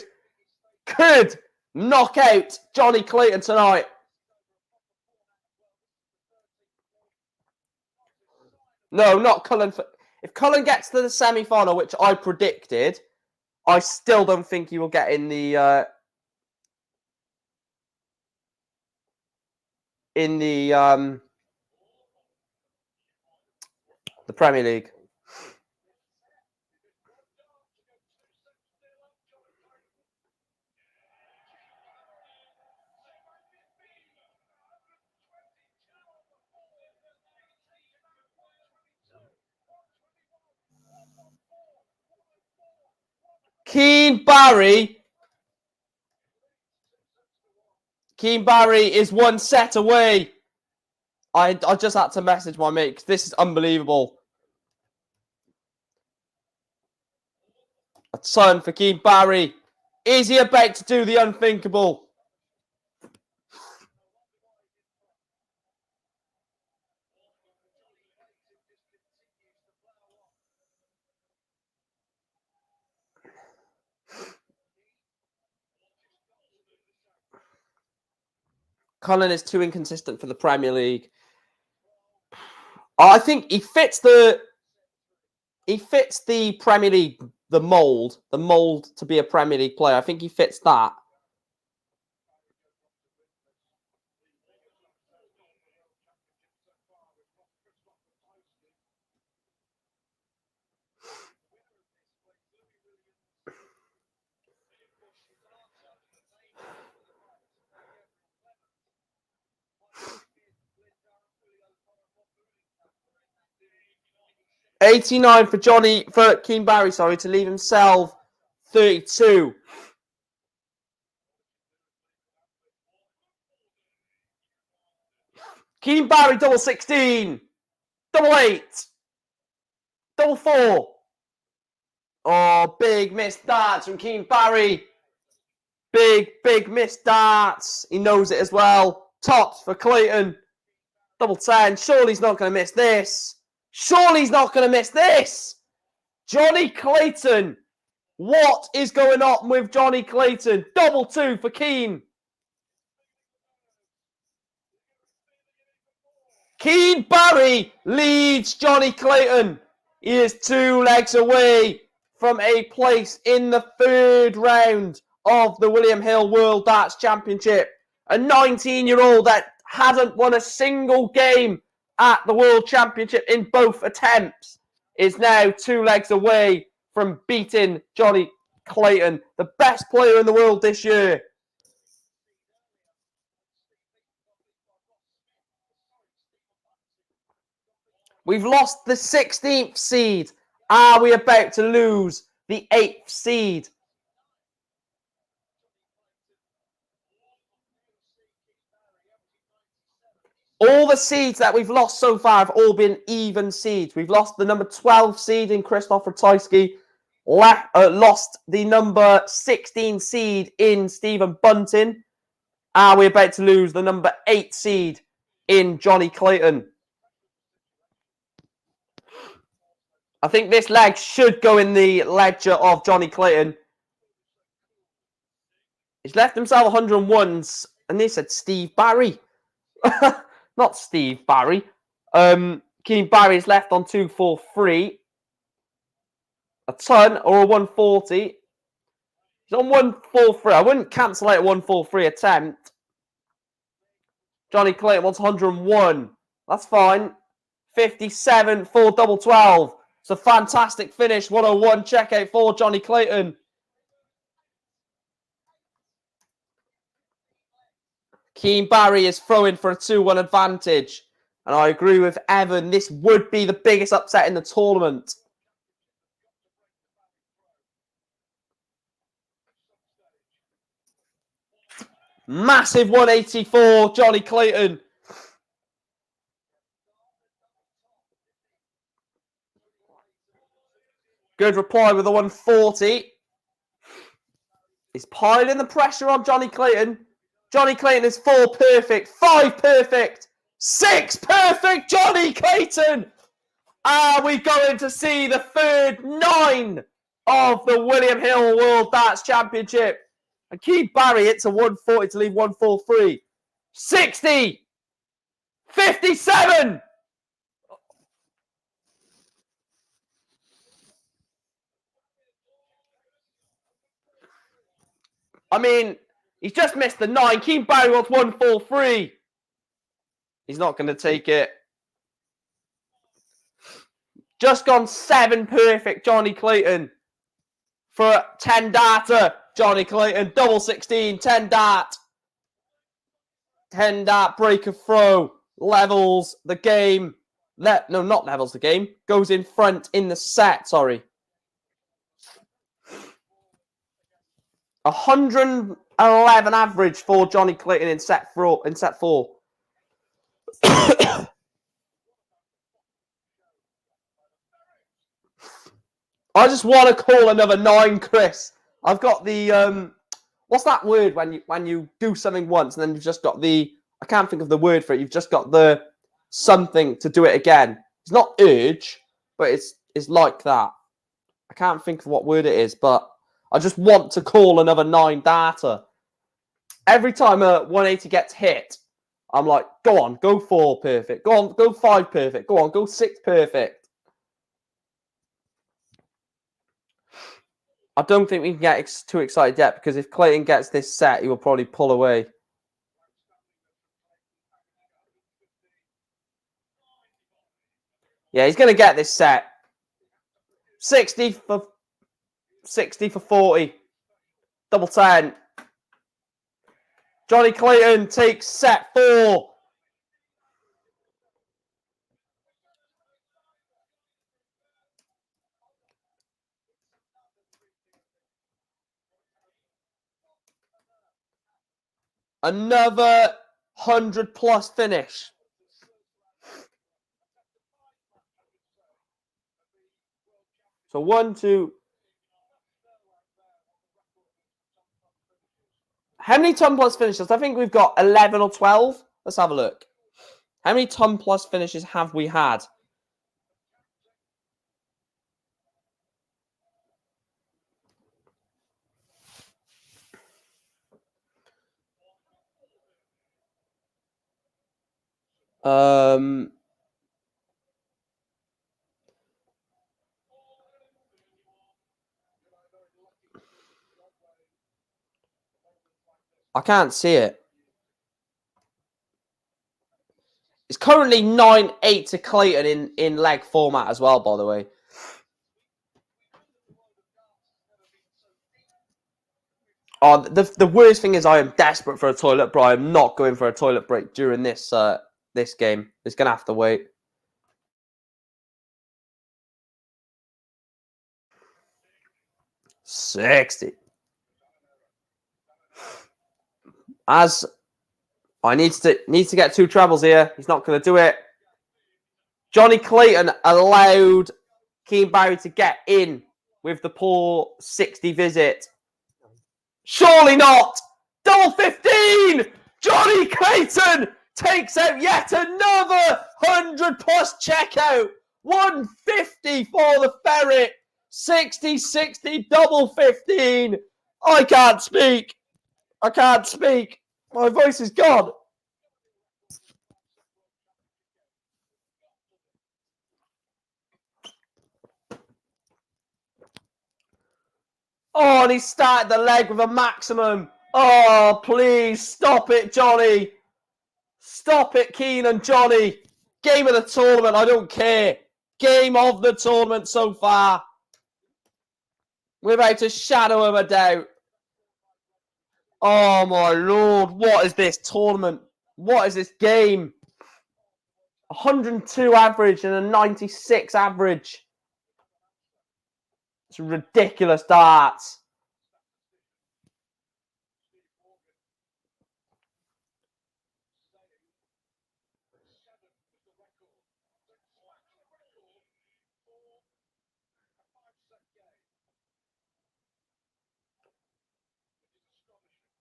could knock out Johnny Clayton tonight. No, not Cullen. If Cullen gets to the semi-final, which I predicted, I still don't think he will get in the Premier League. Keane Barry is one set away. I just had to message my mate because this is unbelievable. A ton for Keane Barry. Is he about to do the unthinkable? Cullen is too inconsistent for the Premier League. I think he fits the Premier League, the mold to be a Premier League player. I think he fits that. $89 for Keane Barry, to leave himself 32. Keane Barry, double 16. Double 8. Double 4. Oh, big missed darts from Keane Barry. Big missed darts. He knows it as well. Tops for Clayton. Double 10. Surely he's not going to miss this. Surely he's not going to miss this. Johnny Clayton. What is going on with Johnny Clayton? Double 2 for Keane. Keane Barry leads Johnny Clayton. He is 2 legs away from a place in the 3rd round of the William Hill World Darts Championship. A 19-year-old that hasn't won a single game at the World Championship in both attempts is now 2 legs away from beating Johnny Clayton, the best player in the world this year. We've lost the 16th seed. Are we about to lose the 8th seed? All the seeds that we've lost so far have all been even seeds. We've lost the number 12 seed in Krzysztof Ratajski, lost the number 16 seed in Stephen Bunting. Are we about to lose the number 8 seed in Johnny Clayton? I think this leg should go in the ledger of Johnny Clayton. He's left himself 101s, and they said Steve Barry. Not Steve Barry. Keane Barry's left on 243. A ton or a 140. He's on 143. I wouldn't cancel out a 143 attempt. Johnny Clayton wants 101. That's fine. 57 for double 12. It's a fantastic finish. 101 checkout for Johnny Clayton. Keane Barry is throwing for a 2-1 advantage. And I agree with Evan. This would be the biggest upset in the tournament. Massive 184, Johnny Clayton. Good reply with a 140. He's piling the pressure on Johnny Clayton. Johnny Clayton is 4 perfect, 5 perfect, 6 perfect. Johnny Clayton. Are we going to see the 3rd 9 of the William Hill World Darts Championship? And Keane Barry hits a 140 to leave 143. 60! 57! I mean, he's just missed the 9. Keane Barry wants 143. He's not going to take it. Just gone 7 perfect, Johnny Clayton. For 10 data, Johnny Clayton. Double 16, 10 dart. 10 dart, break a throw. Levels the game. No, not levels the game. Goes in front in the set, sorry. 111 average for Johnny Clayton in set 4. I just want to call another 9, Chris. I've got the what's that word when you do something once and then you've just got the, I can't think of the word for it. You've just got the something to do it again. It's not urge, but it's like that. I can't think of what word it is, but I just want to call another 9 data. Every time a 180 gets hit, I'm like, go on, go 4 perfect. Go on, go 5 perfect. Go on, go 6 perfect. I don't think we can get too excited yet, because if Clayton gets this set, he will probably pull away. Yeah, he's going to get this set. 60 for 40. Double 10. Johnny Clayton takes set 4. Another 100+ finish. So 1, 2. How many ton+ finishes? I think we've got 11 or 12. Let's have a look. How many ton+ finishes have we had? I can't see it. It's currently 9-8 to Clayton in leg format as well, by the way. Oh, the worst thing is I am desperate for a toilet, bro. I'm not going for a toilet break during this this game. It's going to have to wait. $60. As I needs to get 2 trebles here. He's not going to do it. Johnny Clayton allowed Keane Barry to get in with the poor 60 visit. Surely not. Double 15. Johnny Clayton takes out yet another 100+ checkout. 150 for the ferret. 60-60 double 15. I can't speak. I can't speak. My voice is gone. Oh, and he started the leg with a maximum. Oh, please stop it, Johnny. Stop it, Keane and Johnny. Game of the tournament, I don't care. Game of the tournament so far. Without a shadow of a doubt. Oh, my Lord. What is this tournament? What is this game? 102 average and a 96 average. It's ridiculous darts.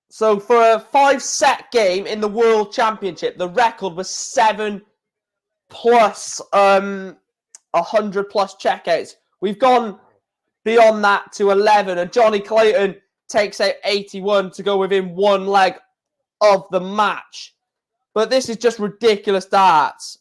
So for a 5-set game in the World Championship, the record was 7 plus 100+ checkouts. We've gone beyond that to 11, and Johnny Clayton takes out 81 to go within one leg of the match. But this is just ridiculous darts.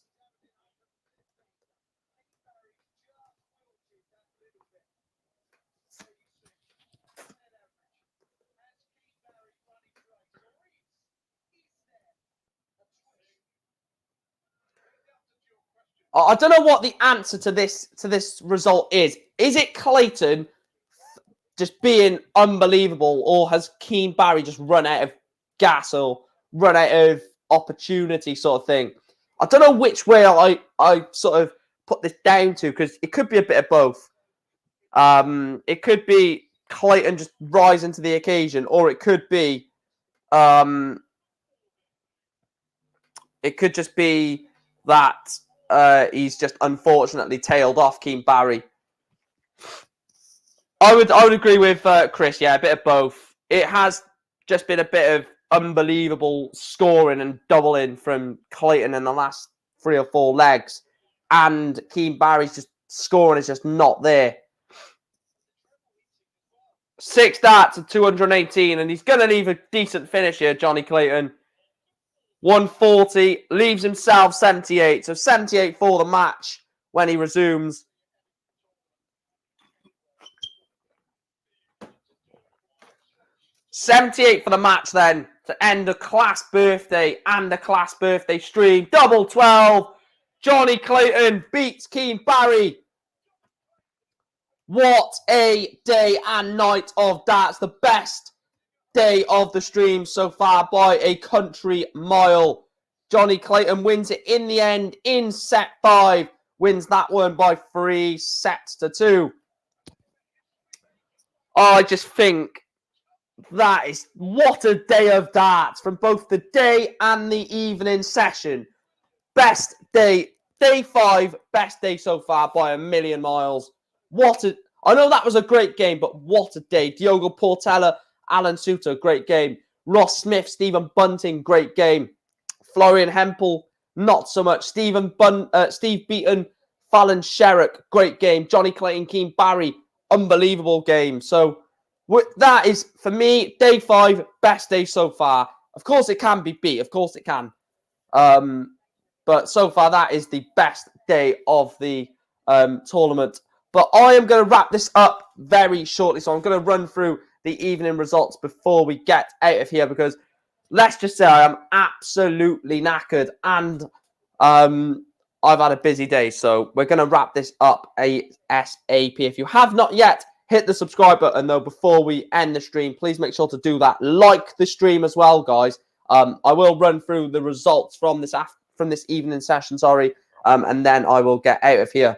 I don't know what the answer to this result is. Is it Clayton just being unbelievable, or has Keane Barry just run out of gas or run out of opportunity, sort of thing? I don't know which way I sort of put this down to, because it could be a bit of both. It could be Clayton just rising to the occasion, or it could be it could just be that he's just unfortunately tailed off Keane Barry. I would agree with Chris. Yeah, a bit of both. It has just been a bit of unbelievable scoring and doubling from Clayton in the last 3 or 4 legs, and Keane Barry's just scoring is just not there. 6 darts of 218, and he's going to leave a decent finish here, Johnny Clayton. 140, leaves himself 78. So 78 for the match when he resumes. $78 for the match then, to end a class birthday and a class birthday stream. Double 12. Johnny Clayton beats Keane Barry. What a day and night of darts. The best day of the stream so far by a country mile. Johnny Clayton wins it in the end in set 5. Wins that one by 3 sets to 2. I just think that is, what a day of darts from both the day and the evening session. Best day, day 5, best day so far by a million miles. I know that was a great game, but what a day. Diogo Portela, Alan Suter, great game. Ross Smith, Stephen Bunting, great game. Florian Hempel, not so much. Steve Beaton, Fallon Sherrick, great game. Johnny Clayton, Keane Barry, unbelievable game. So that is, for me, day 5, best day so far. Of course it can be beat. Of course it can. But so far, that is the best day of the tournament. But I am going to wrap this up very shortly. So I'm going to run through the evening results before we get out of here, because let's just say I am absolutely knackered, and I've had a busy day. So we're going to wrap this up ASAP. If you have not yet, hit the subscribe button, though, before we end the stream. Please make sure to do that. Like the stream as well, guys. I will run through the results from this evening session, and then I will get out of here.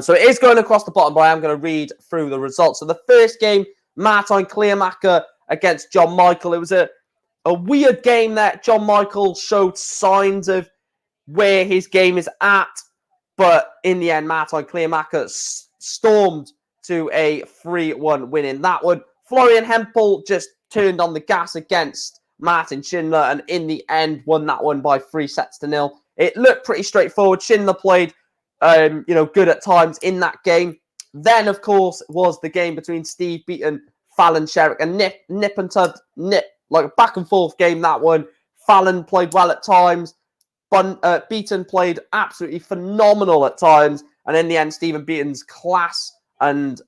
So it is going across the bottom, but I am going to read through the results. So the first game, Martin Kleermaker against John Michael. It was a weird game that John Michael showed signs of where his game is at, but in the end, Martin Kleermaker stormed to a 3-1 win in that one. Florian Hempel just turned on the gas against Martin Schindler, and in the end, won that one by 3 sets to 0. It looked pretty straightforward. Schindler played good at times in that game. Then, of course, was the game between Steve Beaton, Fallon Sherrick, and Nip and Tud, like a back and forth game, that one. Fallon played well at times. Beaton played absolutely phenomenal at times. And in the end, Stephen Beaton's class and,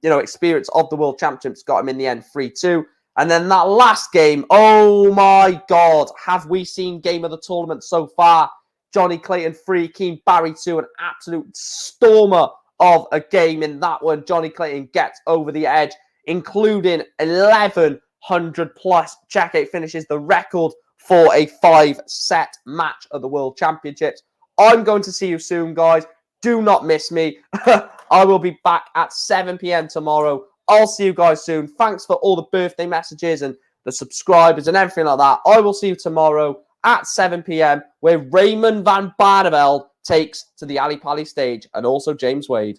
experience of the World Championships got him in the end 3-2. And then that last game, oh my God, have we seen game of the tournament so far? Johnny Clayton 3, Keane Barry 2, an absolute stormer of a game in that one. Johnny Clayton gets over the edge, including 1,100 plus checkout finishes, the record for a 5-set match of the World Championships. I'm going to see you soon, guys. Do not miss me. I will be back at 7 p.m. tomorrow. I'll see you guys soon. Thanks for all the birthday messages and the subscribers and everything like that. I will see you tomorrow at 7 p.m. where Raymond van Barneveld takes to the Ali Pali stage, and also James Wade.